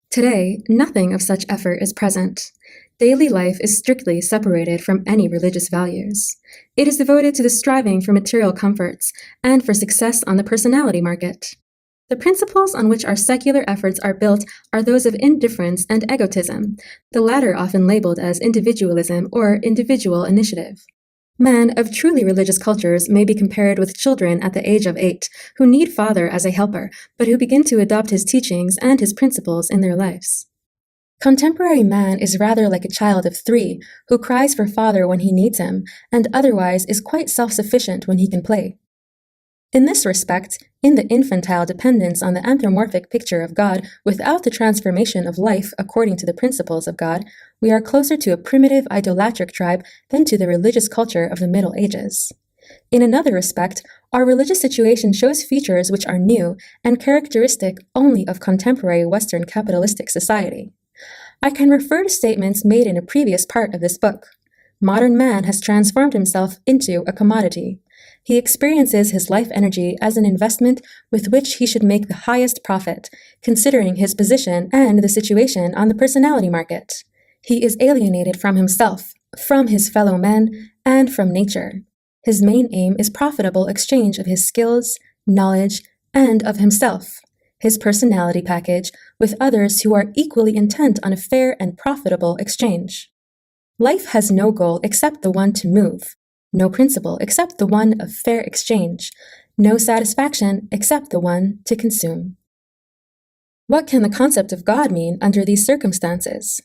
Today, nothing of such effort is present. Daily life is strictly separated from any religious values. It is devoted to the striving for material comforts and for success on the personality market. The principles on which our secular efforts are built are those of indifference and egotism, the latter often labeled as individualism or individual initiative. Men of truly religious cultures may be compared with children at the age of 8, who need father as a helper, but who begin to adopt his teachings and his principles in their lives. Contemporary man is rather like a child of 3, who cries for father when he needs him, and otherwise is quite self-sufficient when he can play. In this respect, in the infantile dependence on the anthropomorphic picture of God without the transformation of life according to the principles of God, we are closer to a primitive idolatric tribe than to the religious culture of the Middle Ages. In another respect, our religious situation shows features which are new and characteristic only of contemporary Western capitalistic society. I can refer to statements made in a previous part of this book. Modern man has transformed himself into a commodity. He experiences his life energy as an investment with which he should make the highest profit, considering his position and the situation on the personality market. He is alienated from himself, from his fellow men, and from nature. His main aim is profitable exchange of his skills, knowledge, and of himself, his personality package, with others who are equally intent on a fair and profitable exchange. Life has no goal except the one to move, no principle except the one of fair exchange, no satisfaction except the one to consume. What can the concept of God mean under these circumstances?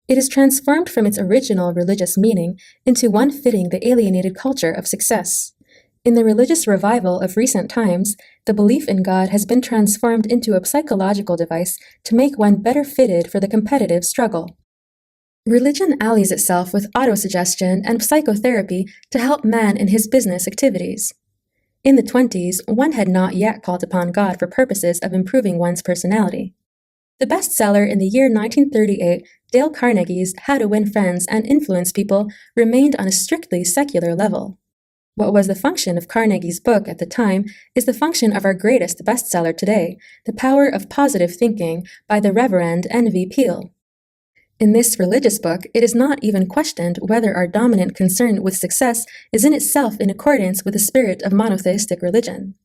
It is transformed from its original religious meaning into one fitting the alienated culture of success. In the religious revival of recent times, the belief in God has been transformed into a psychological device to make one better fitted for the competitive struggle. Religion allies itself with autosuggestion and psychotherapy to help man in his business activities. In the 20s, one had not yet called upon God for purposes of improving one's personality. The bestseller in the year 1938, Dale Carnegie's How to Win Friends and Influence People, remained on a strictly secular level. What was the function of Carnegie's book at the time is the function of our greatest bestseller today, The Power of Positive Thinking by the Reverend N.V. Peale. In this religious book, it is not even questioned whether our dominant concern with success is in itself in accordance with the spirit of monotheistic religion.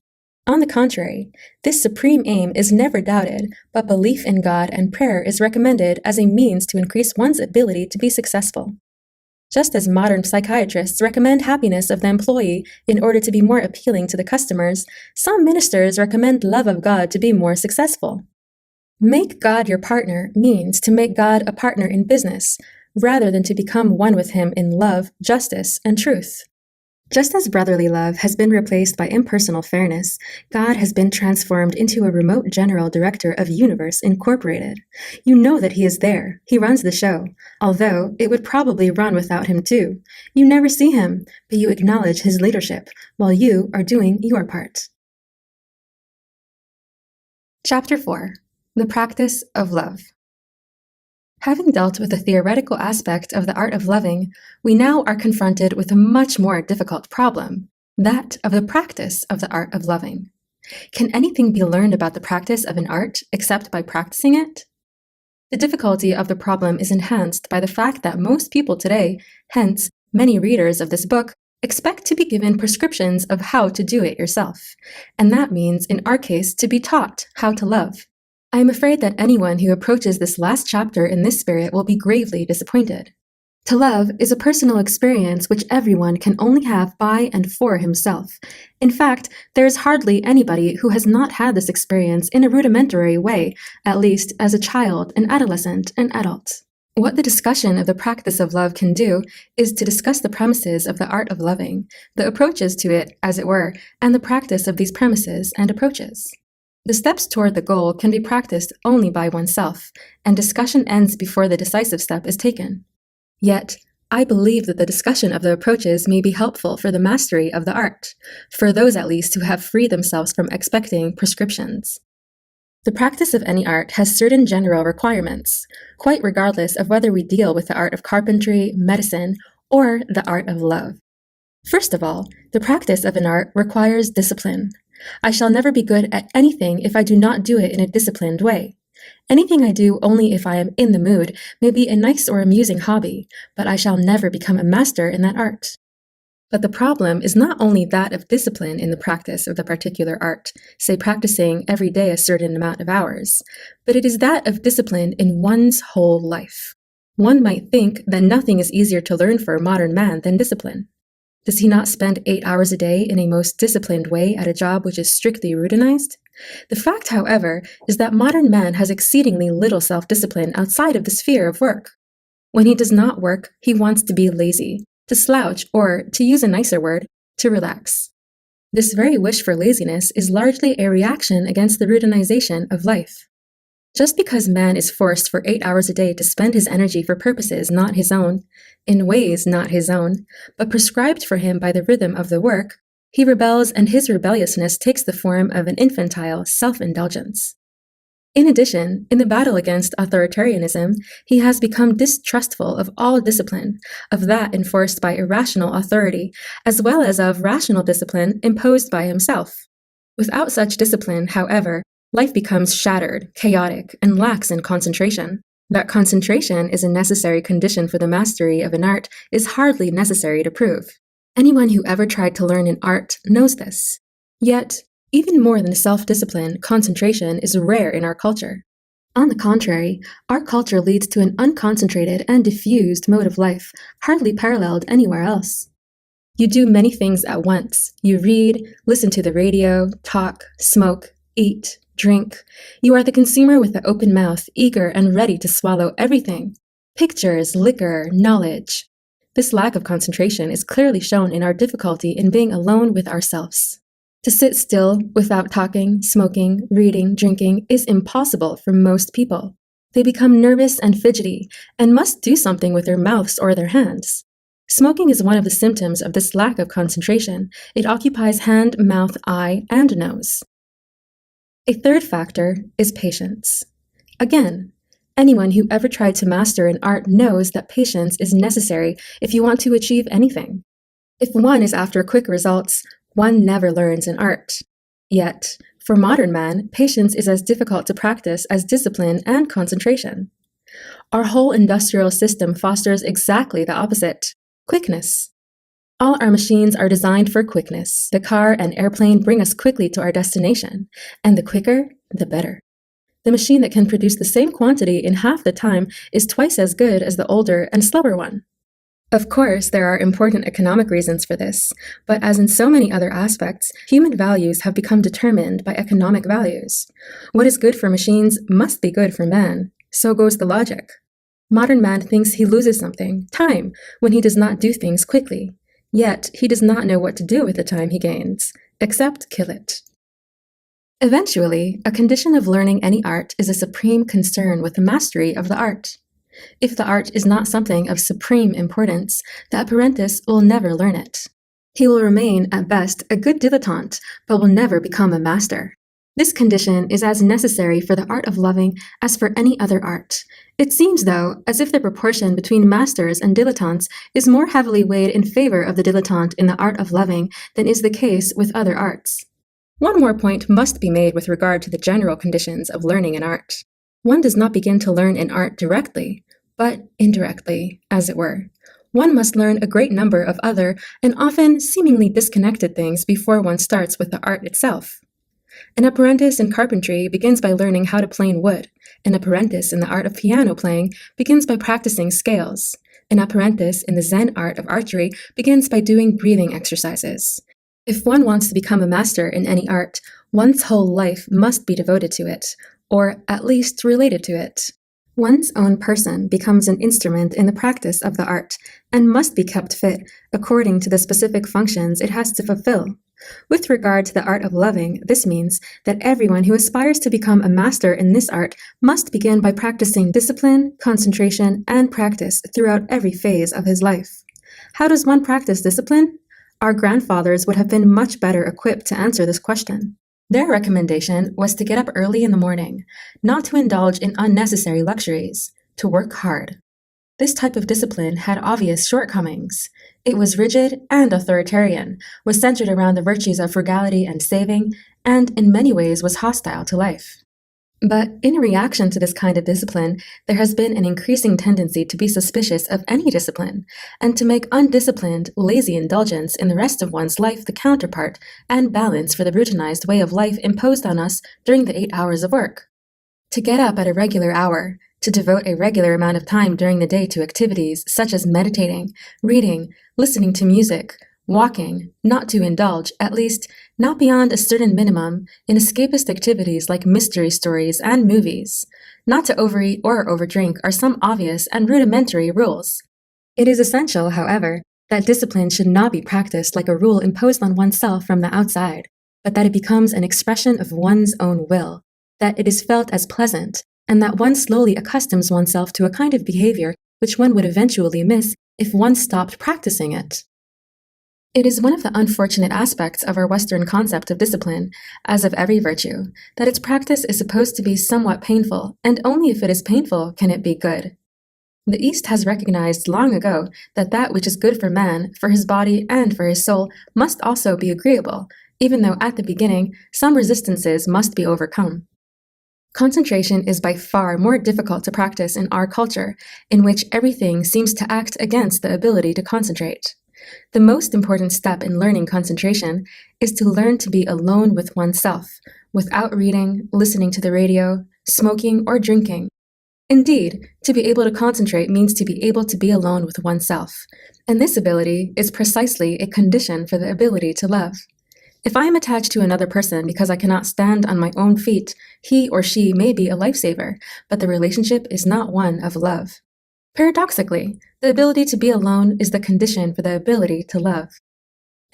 On the contrary, this supreme aim is never doubted, but belief in God and prayer is recommended as a means to increase one's ability to be successful. Just as modern psychiatrists recommend happiness of the employee in order to be more appealing to the customers, some ministers recommend love of God to be more successful. Make God your partner means to make God a partner in business, rather than to become one with him in love, justice, and truth. Just as brotherly love has been replaced by impersonal fairness, God has been transformed into a remote general director of Universe Incorporated. You know that he is there. He runs the show, although it would probably run without him too. You never see him, but you acknowledge his leadership, while you are doing your part. Chapter 4. The Practice of Love. Having dealt with the theoretical aspect of the art of loving, we now are confronted with a much more difficult problem, that of the practice of the art of loving. Can anything be learned about the practice of an art except by practicing it? The difficulty of the problem is enhanced by the fact that most people today, hence many readers of this book, expect to be given prescriptions of how to do it yourself, and that means, in our case, to be taught how to love. I am afraid that anyone who approaches this last chapter in this spirit will be gravely disappointed. To love is a personal experience which everyone can only have by and for himself. In fact, there is hardly anybody who has not had this experience in a rudimentary way, at least as a child, an adolescent, an adult. What the discussion of the practice of love can do is to discuss the premises of the art of loving, the approaches to it, as it were, and the practice of these premises and approaches. The steps toward the goal can be practiced only by oneself, and discussion ends before the decisive step is taken. Yet, I believe that the discussion of the approaches may be helpful for the mastery of the art, for those at least who have freed themselves from expecting prescriptions. The practice of any art has certain general requirements, quite regardless of whether we deal with the art of carpentry, medicine, or the art of love. First of all, the practice of an art requires discipline. I shall never be good at anything if I do not do it in a disciplined way. Anything I do only if I am in the mood may be a nice or amusing hobby, but I shall never become a master in that art. But the problem is not only that of discipline in the practice of the particular art, say practicing every day a certain amount of hours, but it is that of discipline in one's whole life. One might think that nothing is easier to learn for a modern man than discipline. Does he not spend 8 hours a day in a most disciplined way at a job which is strictly routinized? The fact, however, is that modern man has exceedingly little self-discipline outside of the sphere of work. When he does not work, he wants to be lazy, to slouch, or, to use a nicer word, to relax. This very wish for laziness is largely a reaction against the routinization of life. Just because man is forced for 8 hours a day to spend his energy for purposes not his own, in ways not his own, but prescribed for him by the rhythm of the work, he rebels, and his rebelliousness takes the form of an infantile self-indulgence. In addition, in the battle against authoritarianism, he has become distrustful of all discipline, of that enforced by irrational authority, as well as of rational discipline imposed by himself. Without such discipline, however, life becomes shattered, chaotic, and lacks in concentration. That concentration is a necessary condition for the mastery of an art is hardly necessary to prove. Anyone who ever tried to learn an art knows this. Yet, even more than self-discipline, concentration is rare in our culture. On the contrary, our culture leads to an unconcentrated and diffused mode of life, hardly paralleled anywhere else. You do many things at once. You read, listen to the radio, talk, smoke, eat, drink. You are the consumer with the open mouth, eager and ready to swallow everything. Pictures, liquor, knowledge. This lack of concentration is clearly shown in our difficulty in being alone with ourselves. To sit still without talking, smoking, reading, drinking is impossible for most people. They become nervous and fidgety and must do something with their mouths or their hands. Smoking is one of the symptoms of this lack of concentration. It occupies hand, mouth, eye, and nose. A third factor is patience. Again, anyone who ever tried to master an art knows that patience is necessary if you want to achieve anything. If one is after quick results, one never learns an art. Yet, for modern man, patience is as difficult to practice as discipline and concentration. Our whole industrial system fosters exactly the opposite: quickness. All our machines are designed for quickness. The car and airplane bring us quickly to our destination, and the quicker, the better. The machine that can produce the same quantity in half the time is twice as good as the older and slower one. Of course, there are important economic reasons for this, but as in so many other aspects, human values have become determined by economic values. What is good for machines must be good for man. So goes the logic. Modern man thinks he loses something, time, when he does not do things quickly. Yet, he does not know what to do with the time he gains, except kill it. Eventually, a condition of learning any art is a supreme concern with the mastery of the art. If the art is not something of supreme importance, the apprentice will never learn it. He will remain, at best, a good dilettante, but will never become a master. This condition is as necessary for the art of loving as for any other art. It seems, though, as if the proportion between masters and dilettantes is more heavily weighed in favor of the dilettante in the art of loving than is the case with other arts. One more point must be made with regard to the general conditions of learning an art. One does not begin to learn an art directly, but indirectly, as it were. One must learn a great number of other and often seemingly disconnected things before one starts with the art itself. An apprentice in carpentry begins by learning how to plane wood. An apprentice in the art of piano playing begins by practicing scales. An apprentice in the Zen art of archery begins by doing breathing exercises. If one wants to become a master in any art, one's whole life must be devoted to it, or at least related to it. One's own person becomes an instrument in the practice of the art, and must be kept fit according to the specific functions it has to fulfill. With regard to the art of loving, this means that everyone who aspires to become a master in this art must begin by practicing discipline, concentration, and practice throughout every phase of his life. How does one practice discipline? Our grandfathers would have been much better equipped to answer this question. Their recommendation was to get up early in the morning, not to indulge in unnecessary luxuries, to work hard. This type of discipline had obvious shortcomings. It was rigid and authoritarian, was centered around the virtues of frugality and saving, and in many ways was hostile to life. But in reaction to this kind of discipline, there has been an increasing tendency to be suspicious of any discipline, and to make undisciplined, lazy indulgence in the rest of one's life the counterpart and balance for the routinized way of life imposed on us during the 8 hours of work. To get up at a regular hour, to devote a regular amount of time during the day to activities such as meditating, reading, listening to music, walking, not to indulge, at least not beyond a certain minimum, in escapist activities like mystery stories and movies. Not to overeat or overdrink are some obvious and rudimentary rules. It is essential, however, that discipline should not be practiced like a rule imposed on oneself from the outside, but that it becomes an expression of one's own will, that it is felt as pleasant, and that one slowly accustoms oneself to a kind of behavior which one would eventually miss if one stopped practicing it. It is one of the unfortunate aspects of our Western concept of discipline, as of every virtue, that its practice is supposed to be somewhat painful, and only if it is painful can it be good. The East has recognized long ago that that which is good for man, for his body, and for his soul must also be agreeable, even though at the beginning some resistances must be overcome. Concentration is by far more difficult to practice in our culture, in which everything seems to act against the ability to concentrate. The most important step in learning concentration is to learn to be alone with oneself, without reading, listening to the radio, smoking, or drinking. Indeed, to be able to concentrate means to be able to be alone with oneself, and this ability is precisely a condition for the ability to love. If I am attached to another person because I cannot stand on my own feet, he or she may be a lifesaver, but the relationship is not one of love. Paradoxically, the ability to be alone is the condition for the ability to love.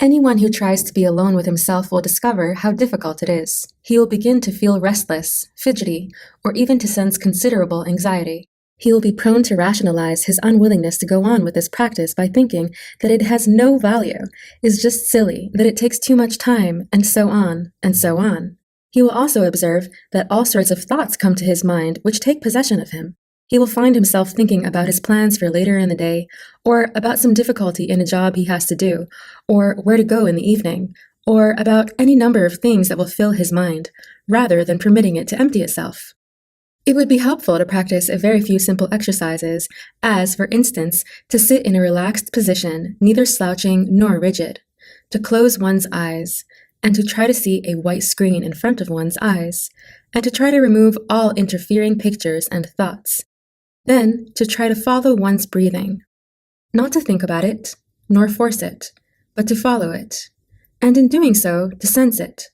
Anyone who tries to be alone with himself will discover how difficult it is. He will begin to feel restless, fidgety, or even to sense considerable anxiety. He will be prone to rationalize his unwillingness to go on with this practice by thinking that it has no value, is just silly, that it takes too much time, and so on, and so on. He will also observe that all sorts of thoughts come to his mind which take possession of him. He will find himself thinking about his plans for later in the day, or about some difficulty in a job he has to do, or where to go in the evening, or about any number of things that will fill his mind, rather than permitting it to empty itself. It would be helpful to practice a very few simple exercises, as, for instance, to sit in a relaxed position, neither slouching nor rigid, to close one's eyes, and to try to see a white screen in front of one's eyes, and to try to remove all interfering pictures and thoughts. Then, to try to follow one's breathing. Not to think about it, nor force it, but to follow it, and in doing so, to sense it.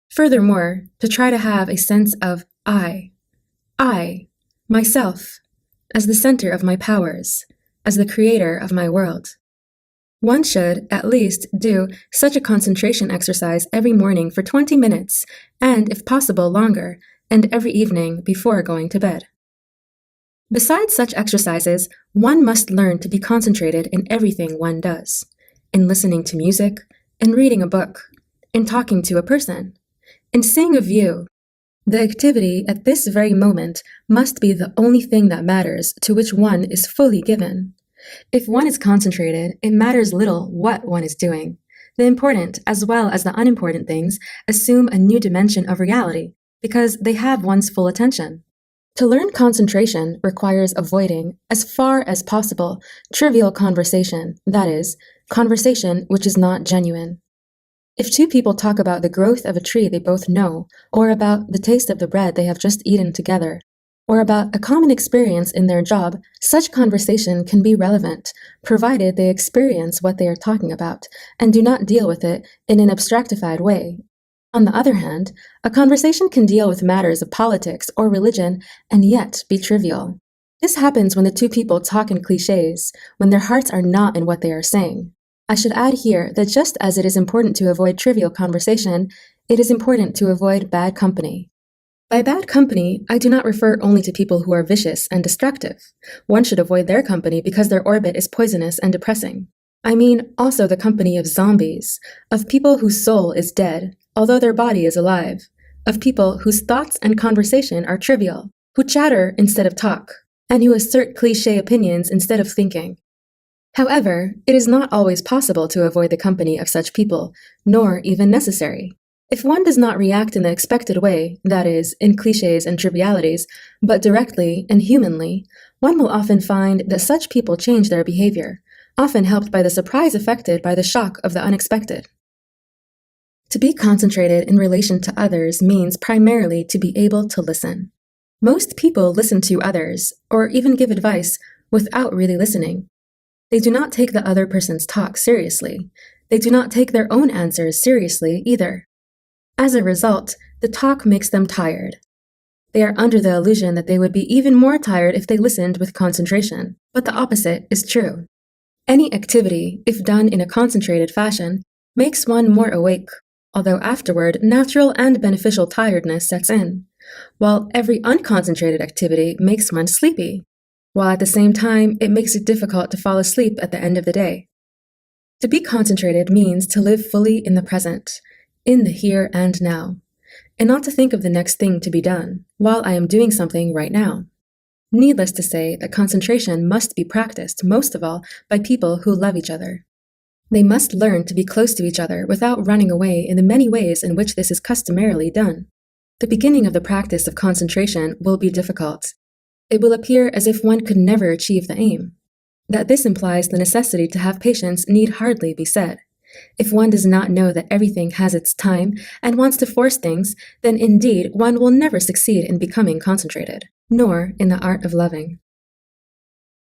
Furthermore, to try to have a sense of I, myself, as the center of my powers, as the creator of my world. One should, at least, do such a concentration exercise every morning for 20 minutes, and, if possible, longer, and every evening before going to bed. Besides such exercises, one must learn to be concentrated in everything one does, in listening to music, in reading a book, in talking to a person, in seeing a view. The activity at this very moment must be the only thing that matters, to which one is fully given. If one is concentrated, it matters little what one is doing. The important, as well as the unimportant things, assume a new dimension of reality, because they have one's full attention. To learn concentration requires avoiding, as far as possible, trivial conversation, that is, conversation which is not genuine. If two people talk about the growth of a tree they both know, or about the taste of the bread they have just eaten together, or about a common experience in their job, such conversation can be relevant, provided they experience what they are talking about, and do not deal with it in an abstractified way. On the other hand, a conversation can deal with matters of politics or religion and yet be trivial. This happens when the two people talk in cliches, when their hearts are not in what they are saying. I should add here that just as it is important to avoid trivial conversation, it is important to avoid bad company. By bad company, I do not refer only to people who are vicious and destructive. One should avoid their company because their orbit is poisonous and depressing. I mean also the company of zombies, of people whose soul is dead, although their body is alive, of people whose thoughts and conversation are trivial, who chatter instead of talk, and who assert cliché opinions instead of thinking. However, it is not always possible to avoid the company of such people, nor even necessary. If one does not react in the expected way, that is, in clichés and trivialities, but directly and humanly, one will often find that such people change their behavior, often helped by the surprise affected by the shock of the unexpected. To be concentrated in relation to others means primarily to be able to listen. Most people listen to others, or even give advice, without really listening. They do not take the other person's talk seriously. They do not take their own answers seriously either. As a result, the talk makes them tired. They are under the illusion that they would be even more tired if they listened with concentration, but the opposite is true. Any activity, if done in a concentrated fashion, makes one more awake, although afterward natural and beneficial tiredness sets in, while every unconcentrated activity makes one sleepy, while at the same time it makes it difficult to fall asleep at the end of the day. To be concentrated means to live fully in the present, in the here and now, and not to think of the next thing to be done, while I am doing something right now. Needless to say that concentration must be practiced, most of all, by people who love each other. They must learn to be close to each other without running away in the many ways in which this is customarily done. The beginning of the practice of concentration will be difficult. It will appear as if one could never achieve the aim. That this implies the necessity to have patience need hardly be said. If one does not know that everything has its time and wants to force things, then indeed one will never succeed in becoming concentrated, nor in the art of loving.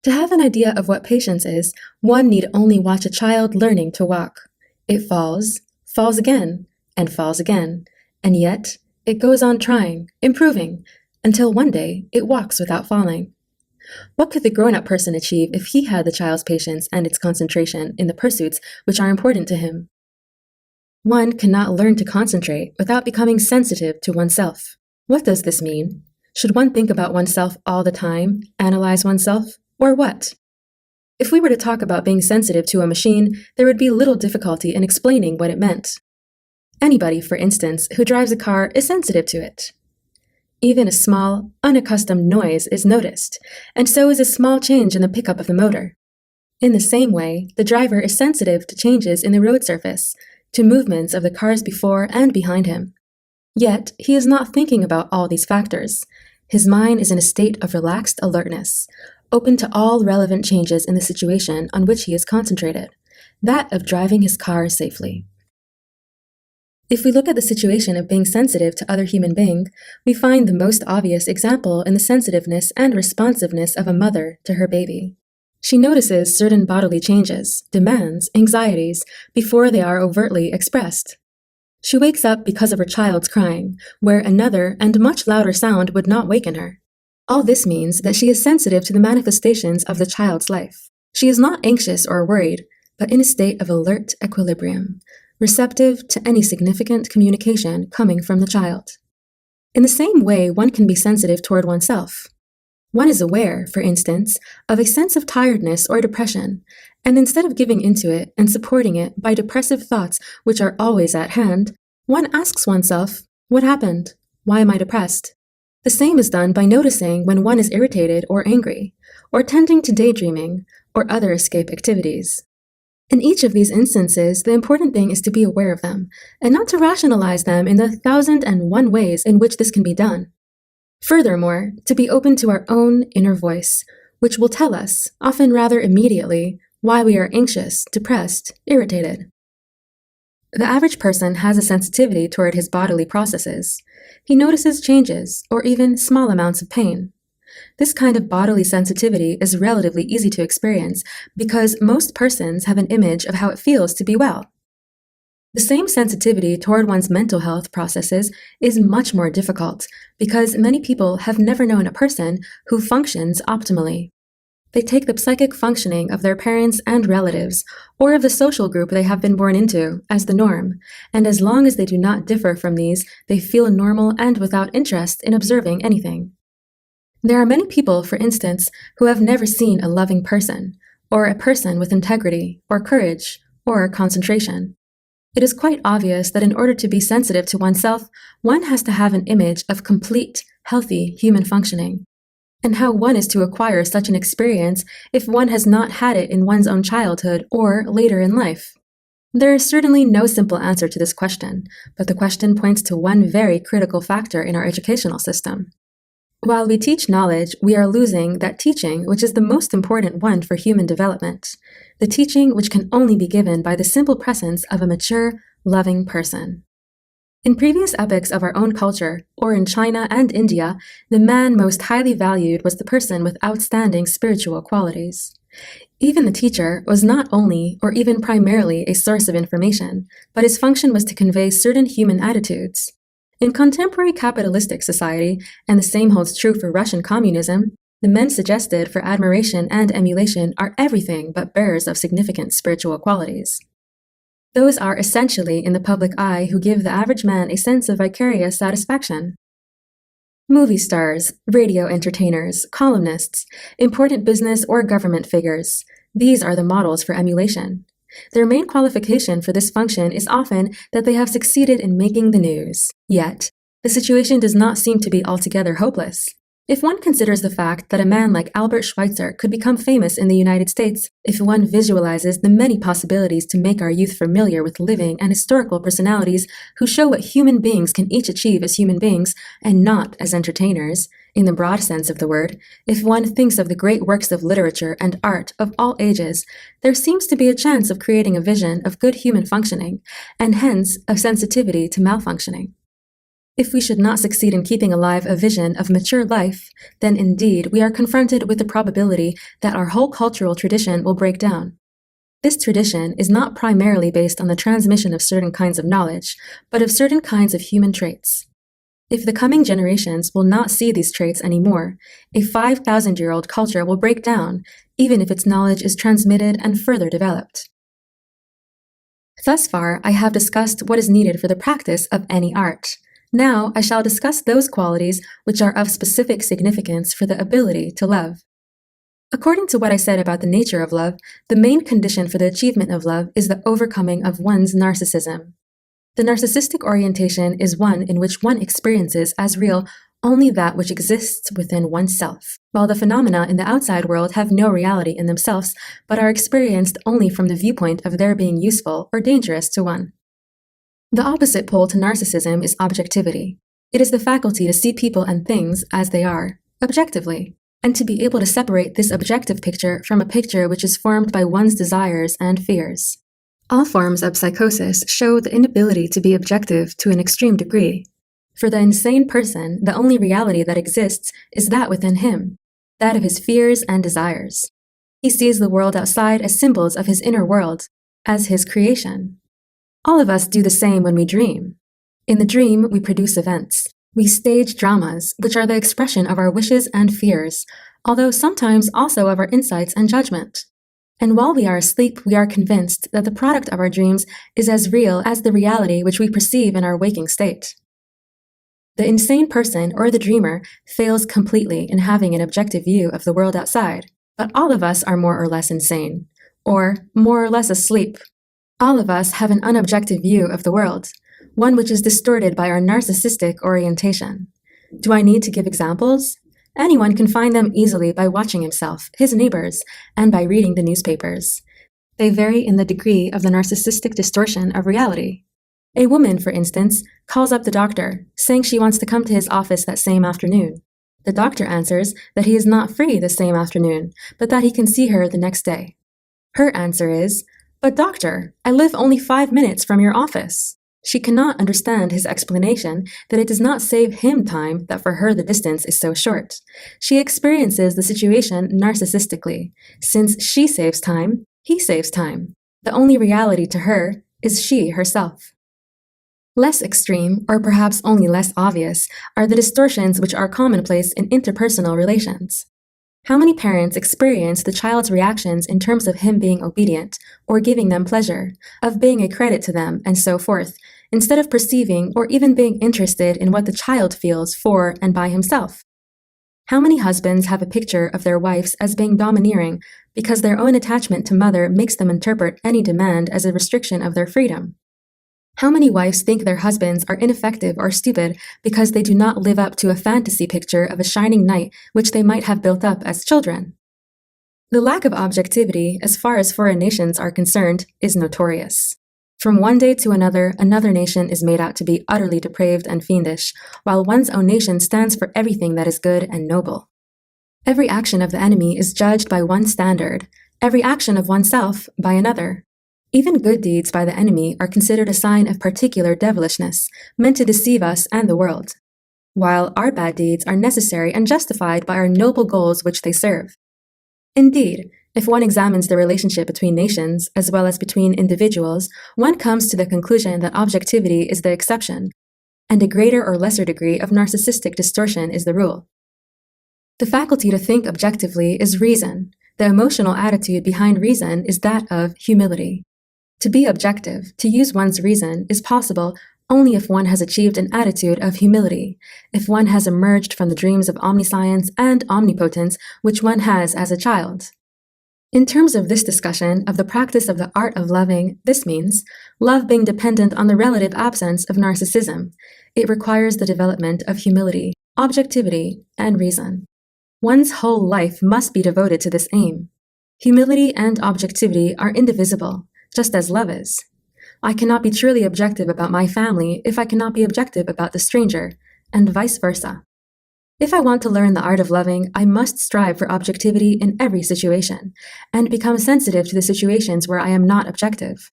To have an idea of what patience is, one need only watch a child learning to walk. It falls, falls again, and falls again, and yet it goes on trying, improving, until one day it walks without falling. What could the grown-up person achieve if he had the child's patience and its concentration in the pursuits which are important to him? One cannot learn to concentrate without becoming sensitive to oneself. What does this mean? Should one think about oneself all the time, analyze oneself, or what? If we were to talk about being sensitive to a machine, there would be little difficulty in explaining what it meant. Anybody, for instance, who drives a car is sensitive to it. Even a small, unaccustomed noise is noticed, and so is a small change in the pickup of the motor. In the same way, the driver is sensitive to changes in the road surface, to movements of the cars before and behind him. Yet, he is not thinking about all these factors. His mind is in a state of relaxed alertness, open to all relevant changes in the situation on which he is concentrated, that of driving his car safely. If we look at the situation of being sensitive to other human beings, we find the most obvious example in the sensitiveness and responsiveness of a mother to her baby. She notices certain bodily changes, demands, anxieties, before they are overtly expressed. She wakes up because of her child's crying, where another and much louder sound would not waken her. All this means that she is sensitive to the manifestations of the child's life. She is not anxious or worried, but in a state of alert equilibrium, receptive to any significant communication coming from the child. In the same way, one can be sensitive toward oneself. One is aware, for instance, of a sense of tiredness or depression, and instead of giving into it and supporting it by depressive thoughts which are always at hand, one asks oneself, what happened? Why am I depressed? The same is done by noticing when one is irritated or angry, or tending to daydreaming, or other escape activities. In each of these instances, the important thing is to be aware of them, and not to rationalize them in the 1,001 ways in which this can be done. Furthermore, to be open to our own inner voice, which will tell us, often rather immediately, why we are anxious, depressed, irritated. The average person has a sensitivity toward his bodily processes. He notices changes, or even small amounts of pain. This kind of bodily sensitivity is relatively easy to experience because most persons have an image of how it feels to be well. The same sensitivity toward one's mental health processes is much more difficult because many people have never known a person who functions optimally. They take the psychic functioning of their parents and relatives, or of the social group they have been born into, as the norm, and as long as they do not differ from these, they feel normal and without interest in observing anything. There are many people, for instance, who have never seen a loving person, or a person with integrity, or courage, or concentration. It is quite obvious that in order to be sensitive to oneself, one has to have an image of complete, healthy human functioning. And how one is to acquire such an experience if one has not had it in one's own childhood or later in life? There is certainly no simple answer to this question, but the question points to one very critical factor in our educational system. While we teach knowledge, we are losing that teaching which is the most important one for human development, the teaching which can only be given by the simple presence of a mature, loving person. In previous epochs of our own culture, or in China and India, the man most highly valued was the person with outstanding spiritual qualities. Even the teacher was not only, or even primarily, a source of information, but his function was to convey certain human attitudes. In contemporary capitalistic society, and the same holds true for Russian communism, the men suggested for admiration and emulation are everything but bearers of significant spiritual qualities. Those are essentially in the public eye who give the average man a sense of vicarious satisfaction. Movie stars, radio entertainers, columnists, important business or government figures, these are the models for emulation. Their main qualification for this function is often that they have succeeded in making the news. Yet, the situation does not seem to be altogether hopeless. If one considers the fact that a man like Albert Schweitzer could become famous in the United States, if one visualizes the many possibilities to make our youth familiar with living and historical personalities who show what human beings can each achieve as human beings, and not as entertainers, in the broad sense of the word, if one thinks of the great works of literature and art of all ages, there seems to be a chance of creating a vision of good human functioning, and hence of sensitivity to malfunctioning. If we should not succeed in keeping alive a vision of mature life, then indeed we are confronted with the probability that our whole cultural tradition will break down. This tradition is not primarily based on the transmission of certain kinds of knowledge, but of certain kinds of human traits. If the coming generations will not see these traits anymore, a 5,000-year-old culture will break down, even if its knowledge is transmitted and further developed. Thus far, I have discussed what is needed for the practice of any art. Now, I shall discuss those qualities which are of specific significance for the ability to love. According to what I said about the nature of love, the main condition for the achievement of love is the overcoming of one's narcissism. The narcissistic orientation is one in which one experiences as real only that which exists within oneself, while the phenomena in the outside world have no reality in themselves, but are experienced only from the viewpoint of their being useful or dangerous to one. The opposite pole to narcissism is objectivity. It is the faculty to see people and things as they are, objectively, and to be able to separate this objective picture from a picture which is formed by one's desires and fears. All forms of psychosis show the inability to be objective to an extreme degree. For the insane person, the only reality that exists is that within him, that of his fears and desires. He sees the world outside as symbols of his inner world, as his creation. All of us do the same when we dream. In the dream, we produce events. We stage dramas, which are the expression of our wishes and fears, although sometimes also of our insights and judgment. And while we are asleep, we are convinced that the product of our dreams is as real as the reality which we perceive in our waking state. The insane person or the dreamer fails completely in having an objective view of the world outside, but all of us are more or less insane, or more or less asleep. All of us have an unobjective view of the world, one which is distorted by our narcissistic orientation. Do I need to give examples? Anyone can find them easily by watching himself, his neighbors, and by reading the newspapers. They vary in the degree of the narcissistic distortion of reality. A woman, for instance, calls up the doctor, saying she wants to come to his office that same afternoon. The doctor answers that he is not free the same afternoon, but that he can see her the next day. Her answer is, "But doctor, I live only 5 minutes from your office." She cannot understand his explanation that it does not save him time that for her the distance is so short. She experiences the situation narcissistically. Since she saves time, he saves time. The only reality to her is she herself. Less extreme, or perhaps only less obvious, are the distortions which are commonplace in interpersonal relations. How many parents experience the child's reactions in terms of him being obedient, or giving them pleasure, of being a credit to them, and so forth, instead of perceiving or even being interested in what the child feels for and by himself? How many husbands have a picture of their wives as being domineering because their own attachment to mother makes them interpret any demand as a restriction of their freedom? How many wives think their husbands are ineffective or stupid because they do not live up to a fantasy picture of a shining knight which they might have built up as children? The lack of objectivity, as far as foreign nations are concerned, is notorious. From one day to another nation is made out to be utterly depraved and fiendish, while one's own nation stands for everything that is good and noble. Every action of the enemy is judged by one standard, every action of oneself by another. Even good deeds by the enemy are considered a sign of particular devilishness, meant to deceive us and the world, while our bad deeds are necessary and justified by our noble goals which they serve. Indeed, if one examines the relationship between nations, as well as between individuals, one comes to the conclusion that objectivity is the exception, and a greater or lesser degree of narcissistic distortion is the rule. The faculty to think objectively is reason. The emotional attitude behind reason is that of humility. To be objective, to use one's reason, is possible only if one has achieved an attitude of humility, if one has emerged from the dreams of omniscience and omnipotence which one has as a child. In terms of this discussion of the practice of the art of loving, this means love being dependent on the relative absence of narcissism. It requires the development of humility, objectivity, and reason. One's whole life must be devoted to this aim. Humility and objectivity are indivisible, just as love is. I cannot be truly objective about my family if I cannot be objective about the stranger, and vice versa. If I want to learn the art of loving, I must strive for objectivity in every situation, and become sensitive to the situations where I am not objective.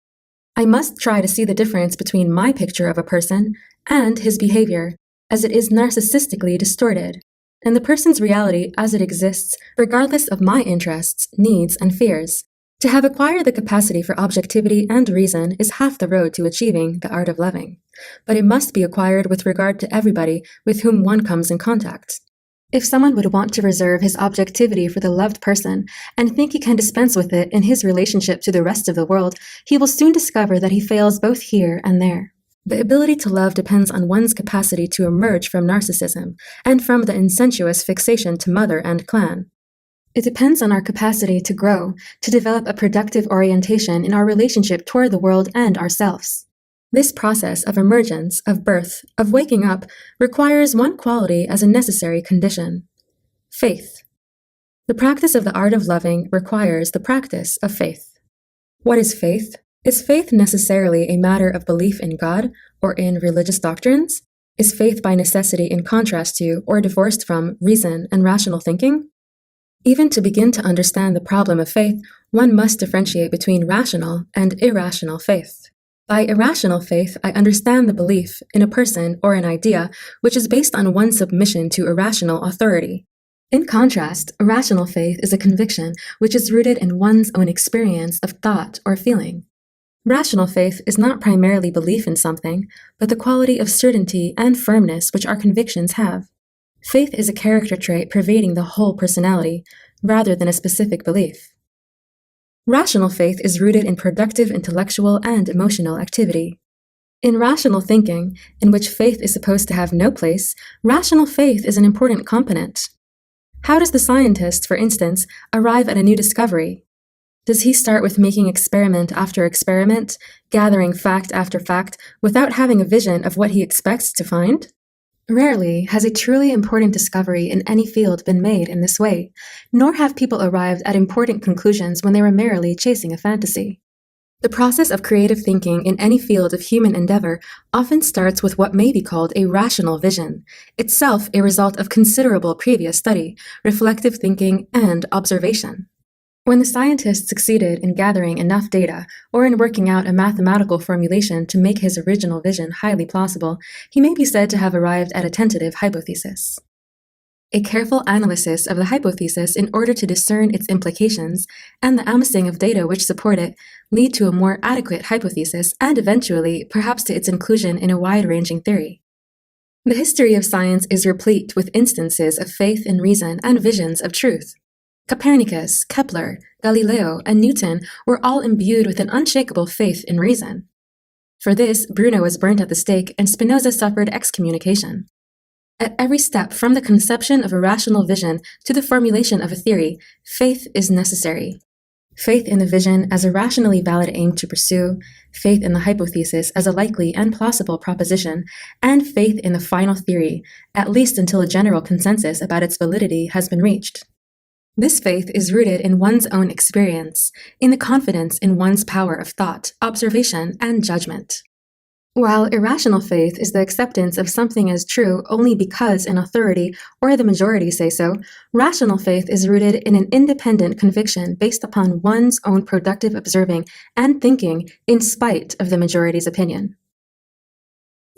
I must try to see the difference between my picture of a person and his behavior, as it is narcissistically distorted, and the person's reality as it exists, regardless of my interests, needs, and fears. To have acquired the capacity for objectivity and reason is half the road to achieving the art of loving, but it must be acquired with regard to everybody with whom one comes in contact. If someone would want to reserve his objectivity for the loved person and think he can dispense with it in his relationship to the rest of the world, he will soon discover that he fails both here and there. The ability to love depends on one's capacity to emerge from narcissism and from the insensuous fixation to mother and clan. It depends on our capacity to grow, to develop a productive orientation in our relationship toward the world and ourselves. This process of emergence, of birth, of waking up, requires one quality as a necessary condition: faith. The practice of the art of loving requires the practice of faith. What is faith? Is faith necessarily a matter of belief in God or in religious doctrines? Is faith by necessity in contrast to or divorced from reason and rational thinking? Even to begin to understand the problem of faith, one must differentiate between rational and irrational faith. By irrational faith, I understand the belief in a person or an idea which is based on one's submission to irrational authority. In contrast, irrational faith is a conviction which is rooted in one's own experience of thought or feeling. Rational faith is not primarily belief in something, but the quality of certainty and firmness which our convictions have. Faith is a character trait pervading the whole personality, rather than a specific belief. Rational faith is rooted in productive intellectual and emotional activity. In rational thinking, in which faith is supposed to have no place, rational faith is an important component. How does the scientist, for instance, arrive at a new discovery? Does he start with making experiment after experiment, gathering fact after fact, without having a vision of what he expects to find? Rarely has a truly important discovery in any field been made in this way, nor have people arrived at important conclusions when they were merely chasing a fantasy. The process of creative thinking in any field of human endeavor often starts with what may be called a rational vision, itself a result of considerable previous study, reflective thinking, and observation. When the scientist succeeded in gathering enough data, or in working out a mathematical formulation to make his original vision highly plausible, he may be said to have arrived at a tentative hypothesis. A careful analysis of the hypothesis in order to discern its implications, and the amassing of data which support it, lead to a more adequate hypothesis and eventually, perhaps to its inclusion in a wide-ranging theory. The history of science is replete with instances of faith in reason and visions of truth. Copernicus, Kepler, Galileo, and Newton were all imbued with an unshakable faith in reason. For this, Bruno was burnt at the stake and Spinoza suffered excommunication. At every step, from the conception of a rational vision to the formulation of a theory, faith is necessary. Faith in the vision as a rationally valid aim to pursue, faith in the hypothesis as a likely and plausible proposition, and faith in the final theory, at least until a general consensus about its validity has been reached. This faith is rooted in one's own experience, in the confidence in one's power of thought, observation, and judgment. While irrational faith is the acceptance of something as true only because an authority or the majority say so, rational faith is rooted in an independent conviction based upon one's own productive observing and thinking in spite of the majority's opinion.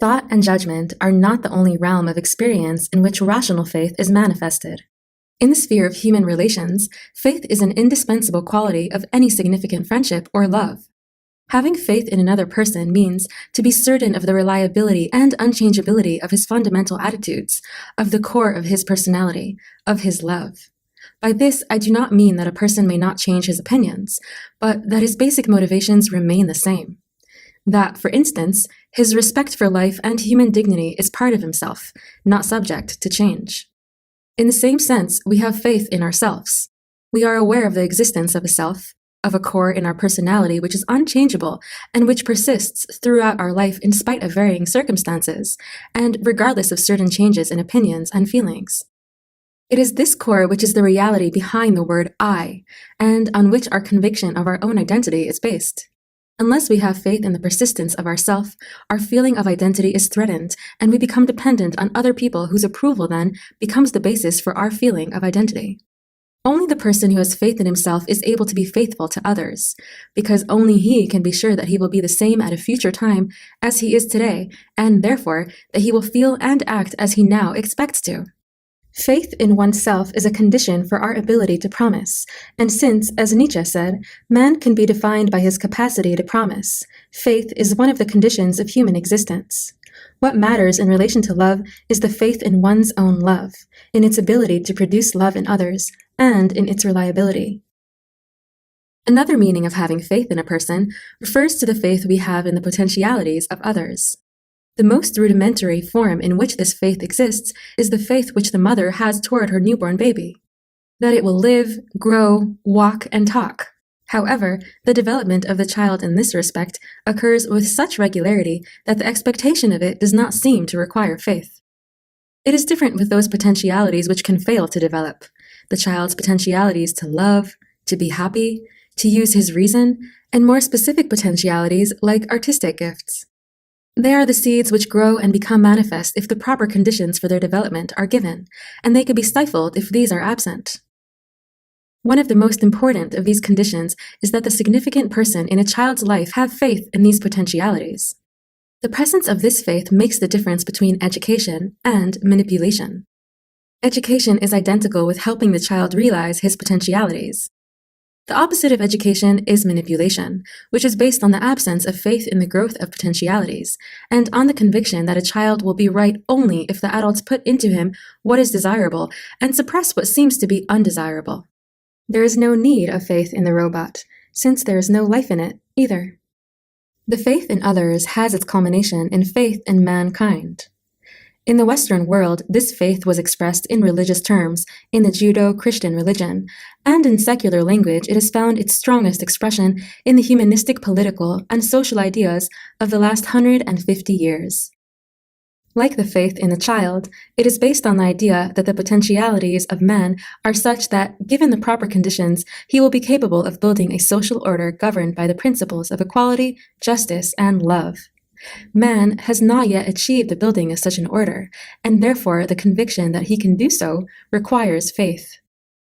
Thought and judgment are not the only realm of experience in which rational faith is manifested. In the sphere of human relations, faith is an indispensable quality of any significant friendship or love. Having faith in another person means to be certain of the reliability and unchangeability of his fundamental attitudes, of the core of his personality, of his love. By this, I do not mean that a person may not change his opinions, but that his basic motivations remain the same. That, for instance, his respect for life and human dignity is part of himself, not subject to change. In the same sense, we have faith in ourselves. We are aware of the existence of a self, of a core in our personality which is unchangeable and which persists throughout our life in spite of varying circumstances, and regardless of certain changes in opinions and feelings. It is this core which is the reality behind the word I, and on which our conviction of our own identity is based. Unless we have faith in the persistence of ourself, our feeling of identity is threatened, and we become dependent on other people whose approval then becomes the basis for our feeling of identity. Only the person who has faith in himself is able to be faithful to others, because only he can be sure that he will be the same at a future time as he is today, and therefore that he will feel and act as he now expects to. Faith in oneself is a condition for our ability to promise, and since, as Nietzsche said, man can be defined by his capacity to promise, faith is one of the conditions of human existence. What matters in relation to love is the faith in one's own love, in its ability to produce love in others, and in its reliability. Another meaning of having faith in a person refers to the faith we have in the potentialities of others. The most rudimentary form in which this faith exists is the faith which the mother has toward her newborn baby, that it will live, grow, walk, and talk. However, the development of the child in this respect occurs with such regularity that the expectation of it does not seem to require faith. It is different with those potentialities which can fail to develop, the child's potentialities to love, to be happy, to use his reason, and more specific potentialities like artistic gifts. They are the seeds which grow and become manifest if the proper conditions for their development are given, and they can be stifled if these are absent. One of the most important of these conditions is that the significant person in a child's life have faith in these potentialities. The presence of this faith makes the difference between education and manipulation. Education is identical with helping the child realize his potentialities. The opposite of education is manipulation, which is based on the absence of faith in the growth of potentialities, and on the conviction that a child will be right only if the adults put into him what is desirable and suppress what seems to be undesirable. There is no need of faith in the robot, since there is no life in it either. The faith in others has its culmination in faith in mankind. In the Western world, this faith was expressed in religious terms in the Judeo-Christian religion, and in secular language it has found its strongest expression in the humanistic political and social ideas of the last 150 years. Like the faith in the child, it is based on the idea that the potentialities of man are such that, given the proper conditions, he will be capable of building a social order governed by the principles of equality, justice, and love. Man has not yet achieved the building of such an order, and therefore the conviction that he can do so requires faith.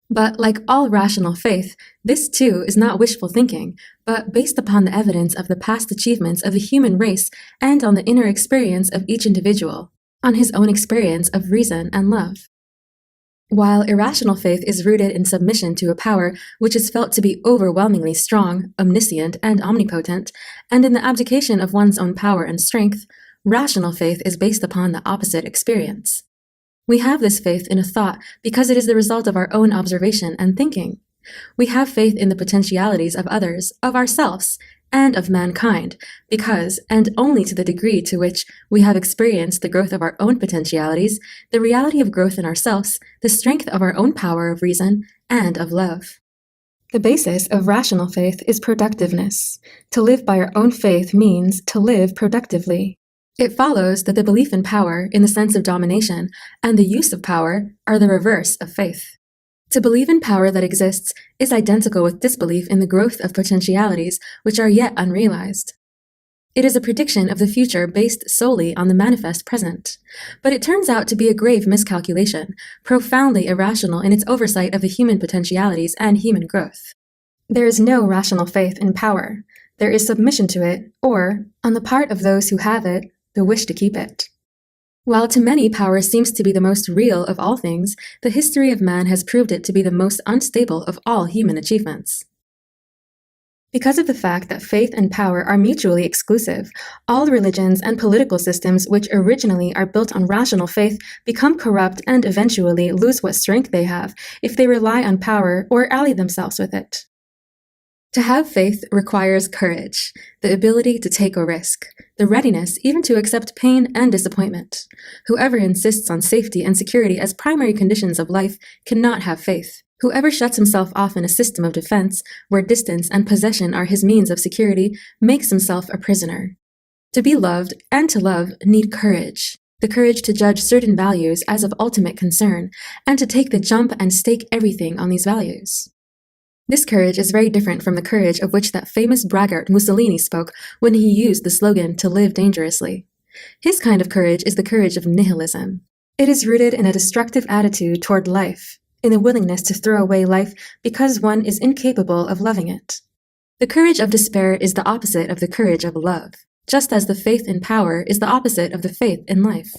But like all rational faith, this too is not wishful thinking, but based upon the evidence of the past achievements of the human race and on the inner experience of each individual, on his own experience of reason and love. While irrational faith is rooted in submission to a power which is felt to be overwhelmingly strong, omniscient, and omnipotent, and in the abdication of one's own power and strength, rational faith is based upon the opposite experience. We have this faith in a thought because it is the result of our own observation and thinking. We have faith in the potentialities of others, of ourselves, and of mankind, because, and only to the degree to which we have experienced the growth of our own potentialities, the reality of growth in ourselves, the strength of our own power of reason, and of love. The basis of rational faith is productiveness. To live by our own faith means to live productively. It follows that the belief in power, in the sense of domination, and the use of power are the reverse of faith. To believe in power that exists is identical with disbelief in the growth of potentialities which are yet unrealized. It is a prediction of the future based solely on the manifest present. But it turns out to be a grave miscalculation, profoundly irrational in its oversight of the human potentialities and human growth. There is no rational faith in power. There is submission to it, or, on the part of those who have it, the wish to keep it. While to many power seems to be the most real of all things, the history of man has proved it to be the most unstable of all human achievements. Because of the fact that faith and power are mutually exclusive, all religions and political systems which originally are built on rational faith become corrupt and eventually lose what strength they have if they rely on power or ally themselves with it. To have faith requires courage, the ability to take a risk, the readiness even to accept pain and disappointment. Whoever insists on safety and security as primary conditions of life cannot have faith. Whoever shuts himself off in a system of defense, where distance and possession are his means of security, makes himself a prisoner. To be loved and to love need courage, the courage to judge certain values as of ultimate concern, and to take the jump and stake everything on these values. This courage is very different from the courage of which that famous braggart Mussolini spoke when he used the slogan to live dangerously. His kind of courage is the courage of nihilism. It is rooted in a destructive attitude toward life, in the willingness to throw away life because one is incapable of loving it. The courage of despair is the opposite of the courage of love, just as the faith in power is the opposite of the faith in life.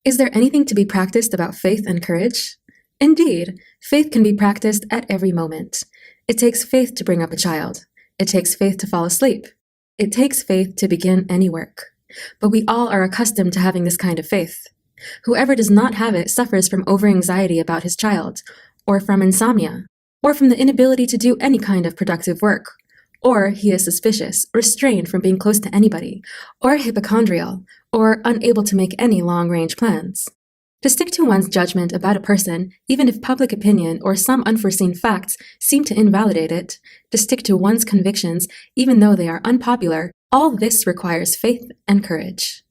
Is there anything to be practiced about faith and courage? Indeed, faith can be practiced at every moment. It takes faith to bring up a child. It takes faith to fall asleep. It takes faith to begin any work. But we all are accustomed to having this kind of faith. Whoever does not have it suffers from over-anxiety about his child, or from insomnia, or from the inability to do any kind of productive work, or he is suspicious, restrained from being close to anybody, or hypochondrial, or unable to make any long-range plans. To stick to one's judgment about a person, even if public opinion or some unforeseen facts seem to invalidate it, to stick to one's convictions, even though they are unpopular, all this requires faith and courage.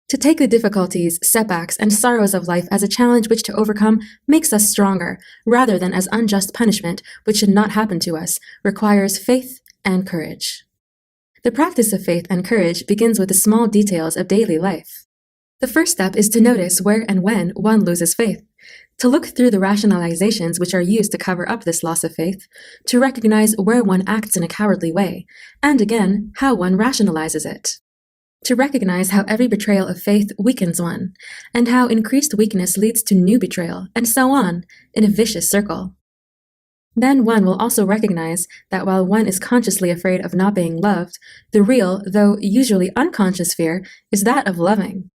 To take the difficulties, setbacks, and sorrows of life as a challenge which to overcome makes us stronger, rather than as unjust punishment which should not happen to us, requires faith and courage. The practice of faith and courage begins with the small details of daily life. The first step is to notice where and when one loses faith, to look through the rationalizations which are used to cover up this loss of faith, to recognize where one acts in a cowardly way, and again, how one rationalizes it. To recognize how every betrayal of faith weakens one, and how increased weakness leads to new betrayal, and so on, in a vicious circle. Then one will also recognize that while one is consciously afraid of not being loved, the real, though usually unconscious fear is that of loving.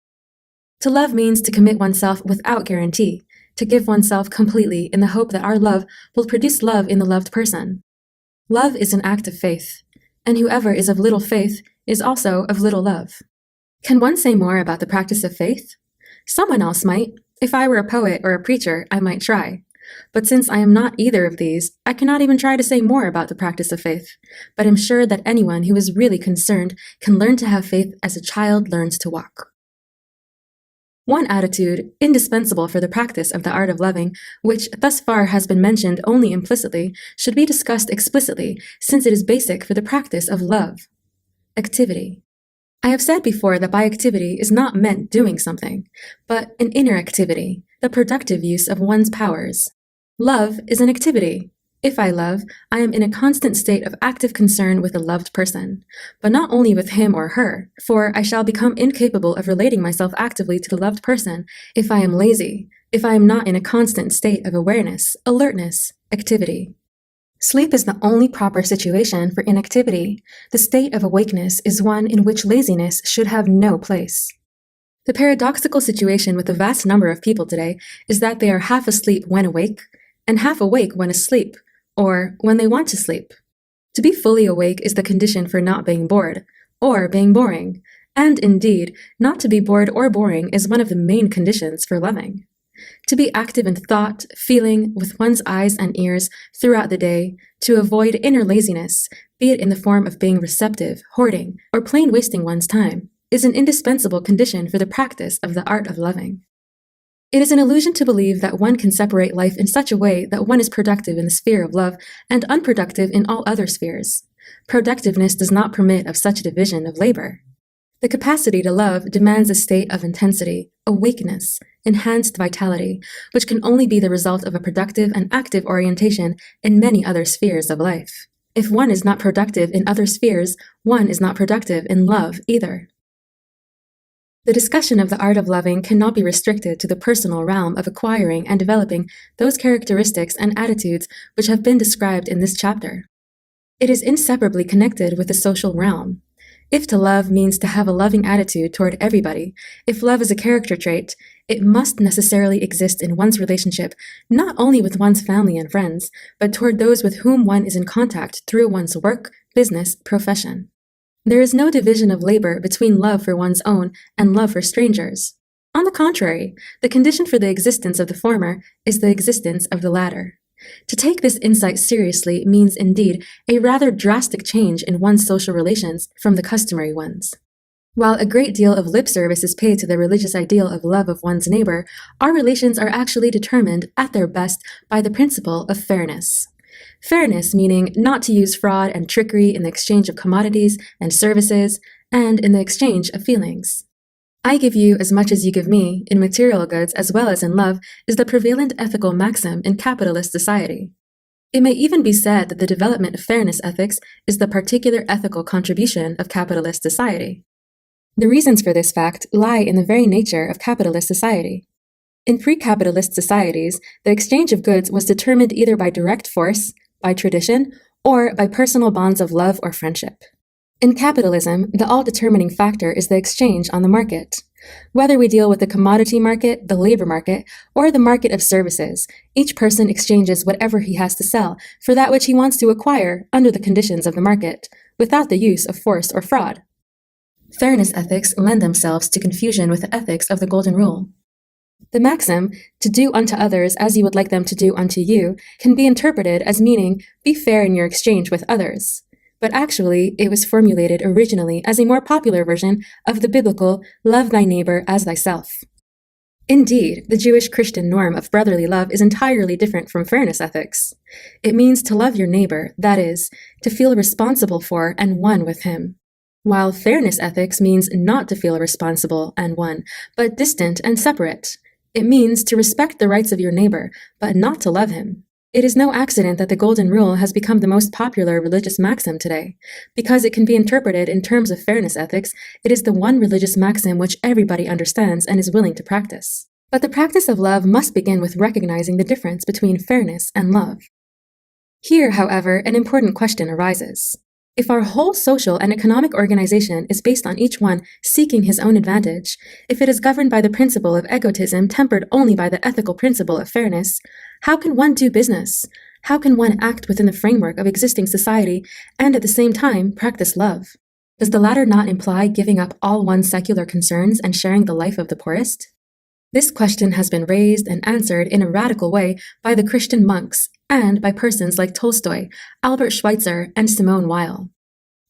To love means to commit oneself without guarantee, to give oneself completely in the hope that our love will produce love in the loved person. Love is an act of faith, and whoever is of little faith is also of little love. Can one say more about the practice of faith? Someone else might. If I were a poet or a preacher, I might try. But since I am not either of these, I cannot even try to say more about the practice of faith, but am sure that anyone who is really concerned can learn to have faith as a child learns to walk. One attitude, indispensable for the practice of the art of loving, which thus far has been mentioned only implicitly, should be discussed explicitly, since it is basic for the practice of love. Activity. I have said before that by activity is not meant doing something, but an inner activity, the productive use of one's powers. Love is an activity. If I love, I am in a constant state of active concern with a loved person, but not only with him or her, for I shall become incapable of relating myself actively to the loved person if I am lazy, if I am not in a constant state of awareness, alertness, activity. Sleep is the only proper situation for inactivity. The state of awakeness is one in which laziness should have no place. The paradoxical situation with a vast number of people today is that they are half asleep when awake, and half awake when asleep, or when they want to sleep. To be fully awake is the condition for not being bored, or being boring, and indeed, not to be bored or boring is one of the main conditions for loving. To be active in thought, feeling, with one's eyes and ears throughout the day, to avoid inner laziness, be it in the form of being receptive, hoarding, or plain wasting one's time, is an indispensable condition for the practice of the art of loving. It is an illusion to believe that one can separate life in such a way that one is productive in the sphere of love and unproductive in all other spheres. Productiveness does not permit of such a division of labor. The capacity to love demands a state of intensity, awakeness, enhanced vitality, which can only be the result of a productive and active orientation in many other spheres of life. If one is not productive in other spheres, one is not productive in love either. The discussion of the art of loving cannot be restricted to the personal realm of acquiring and developing those characteristics and attitudes which have been described in this chapter. It is inseparably connected with the social realm. If to love means to have a loving attitude toward everybody, if love is a character trait, it must necessarily exist in one's relationship not only with one's family and friends, but toward those with whom one is in contact through one's work, business, profession. There is no division of labor between love for one's own and love for strangers. On the contrary, the condition for the existence of the former is the existence of the latter. To take this insight seriously means indeed a rather drastic change in one's social relations from the customary ones. While a great deal of lip service is paid to the religious ideal of love of one's neighbor, our relations are actually determined at their best by the principle of fairness. Fairness meaning not to use fraud and trickery in the exchange of commodities and services, and in the exchange of feelings. I give you as much as you give me, in material goods as well as in love, is the prevalent ethical maxim in capitalist society. It may even be said that the development of fairness ethics is the particular ethical contribution of capitalist society. The reasons for this fact lie in the very nature of capitalist society. In pre-capitalist societies, the exchange of goods was determined either by direct force, by tradition, or by personal bonds of love or friendship. In capitalism, the all-determining factor is the exchange on the market. Whether we deal with the commodity market, the labor market, or the market of services, each person exchanges whatever he has to sell for that which he wants to acquire under the conditions of the market, without the use of force or fraud. Fairness ethics lend themselves to confusion with the ethics of the Golden Rule. The maxim, to do unto others as you would like them to do unto you, can be interpreted as meaning, be fair in your exchange with others. But actually, it was formulated originally as a more popular version of the biblical, love thy neighbor as thyself. Indeed, the Jewish-Christian norm of brotherly love is entirely different from fairness ethics. It means to love your neighbor, that is, to feel responsible for and one with him. While fairness ethics means not to feel responsible and one, but distant and separate. It means to respect the rights of your neighbor, but not to love him. It is no accident that the Golden Rule has become the most popular religious maxim today. Because it can be interpreted in terms of fairness ethics, it is the one religious maxim which everybody understands and is willing to practice. But the practice of love must begin with recognizing the difference between fairness and love. Here, however, an important question arises. If our whole social and economic organization is based on each one seeking his own advantage, if it is governed by the principle of egotism tempered only by the ethical principle of fairness, how can one do business? How can one act within the framework of existing society and at the same time practice love? Does the latter not imply giving up all one's secular concerns and sharing the life of the poorest? This question has been raised and answered in a radical way by the Christian monks and by persons like Tolstoy, Albert Schweitzer, and Simone Weil.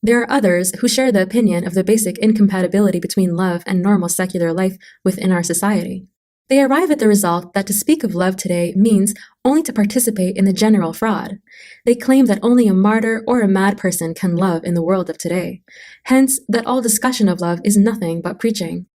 There are others who share the opinion of the basic incompatibility between love and normal secular life within our society. They arrive at the result that to speak of love today means only to participate in the general fraud. They claim that only a martyr or a mad person can love in the world of today, hence that all discussion of love is nothing but preaching.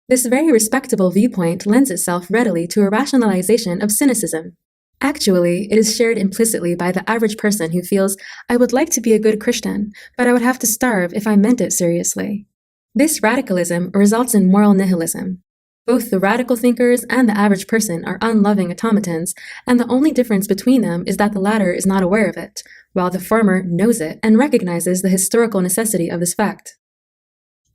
This very respectable viewpoint lends itself readily to a rationalization of cynicism. Actually, it is shared implicitly by the average person who feels, I would like to be a good Christian, but I would have to starve if I meant it seriously. This radicalism results in moral nihilism. Both the radical thinkers and the average person are unloving automatons, and the only difference between them is that the latter is not aware of it, while the former knows it and recognizes the historical necessity of this fact.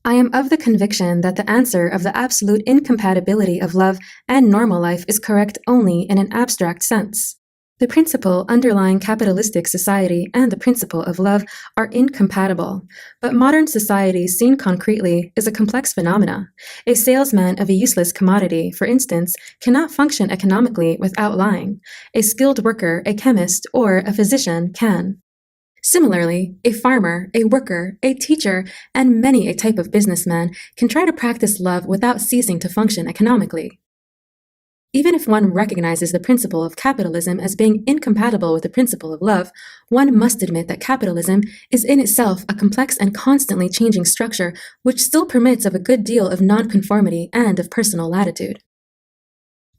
I am of the conviction that the answer of the absolute incompatibility of love and normal life is correct only in an abstract sense. The principle underlying capitalistic society and the principle of love are incompatible, but modern society, seen concretely, is a complex phenomena. A salesman of a useless commodity, for instance, cannot function economically without lying. A skilled worker, a chemist, or a physician can. Similarly, a farmer, a worker, a teacher, and many a type of businessman can try to practice love without ceasing to function economically. Even if one recognizes the principle of capitalism as being incompatible with the principle of love, one must admit that capitalism is in itself a complex and constantly changing structure which still permits of a good deal of nonconformity and of personal latitude.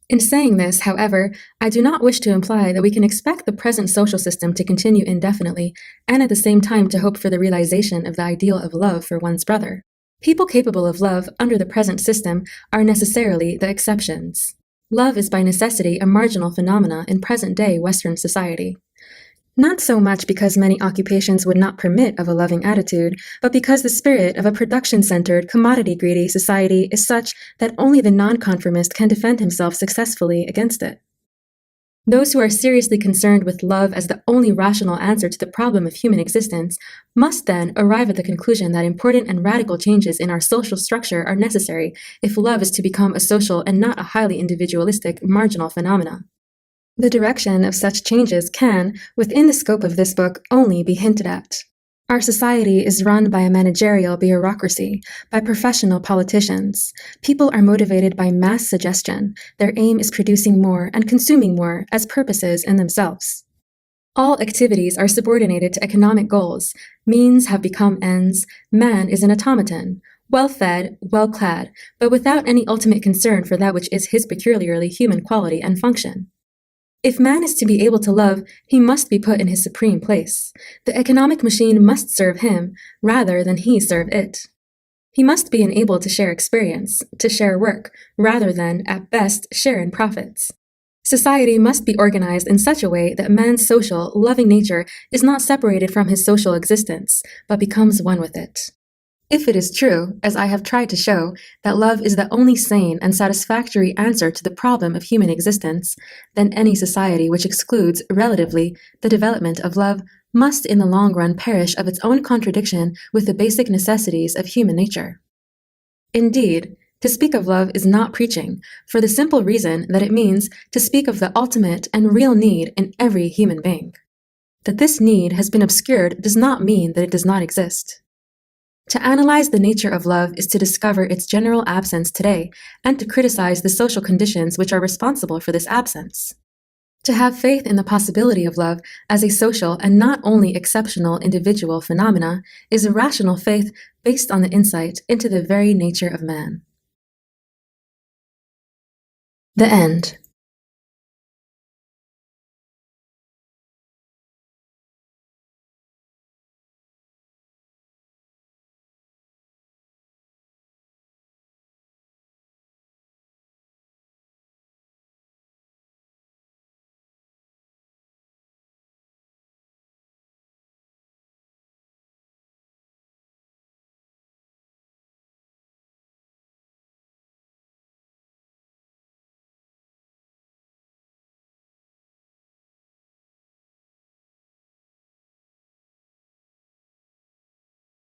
In saying this, however, I do not wish to imply that we can expect the present social system to continue indefinitely, and at the same time to hope for the realization of the ideal of love for one's brother. People capable of love under the present system are necessarily the exceptions. Love is by necessity a marginal phenomena in present-day Western society. Not so much because many occupations would not permit of a loving attitude, but because the spirit of a production-centered, commodity-greedy society is such that only the nonconformist can defend himself successfully against it. Those who are seriously concerned with love as the only rational answer to the problem of human existence must then arrive at the conclusion that important and radical changes in our social structure are necessary if love is to become a social and not a highly individualistic, marginal phenomena. The direction of such changes can, within the scope of this book, only be hinted at. Our society is run by a managerial bureaucracy, by professional politicians. People are motivated by mass suggestion. Their aim is producing more and consuming more as purposes in themselves. All activities are subordinated to economic goals. Means have become ends. Man is an automaton, well-fed, well-clad, but without any ultimate concern for that which is his peculiarly human quality and function. If man is to be able to love, he must be put in his supreme place. The economic machine must serve him, rather than he serve it. He must be enabled to share experience, to share work, rather than, at best, share in profits. Society must be organized in such a way that man's social, loving nature is not separated from his social existence, but becomes one with it. If it is true, as I have tried to show, that love is the only sane and satisfactory answer to the problem of human existence, then any society which excludes, relatively, the development of love must in the long run perish of its own contradiction with the basic necessities of human nature. Indeed, to speak of love is not preaching, for the simple reason that it means to speak of the ultimate and real need in every human being. That this need has been obscured does not mean that it does not exist. To analyze the nature of love is to discover its general absence today and to criticize the social conditions which are responsible for this absence. To have faith in the possibility of love as a social and not only exceptional individual phenomena is a rational faith based on the insight into the very nature of man. The End.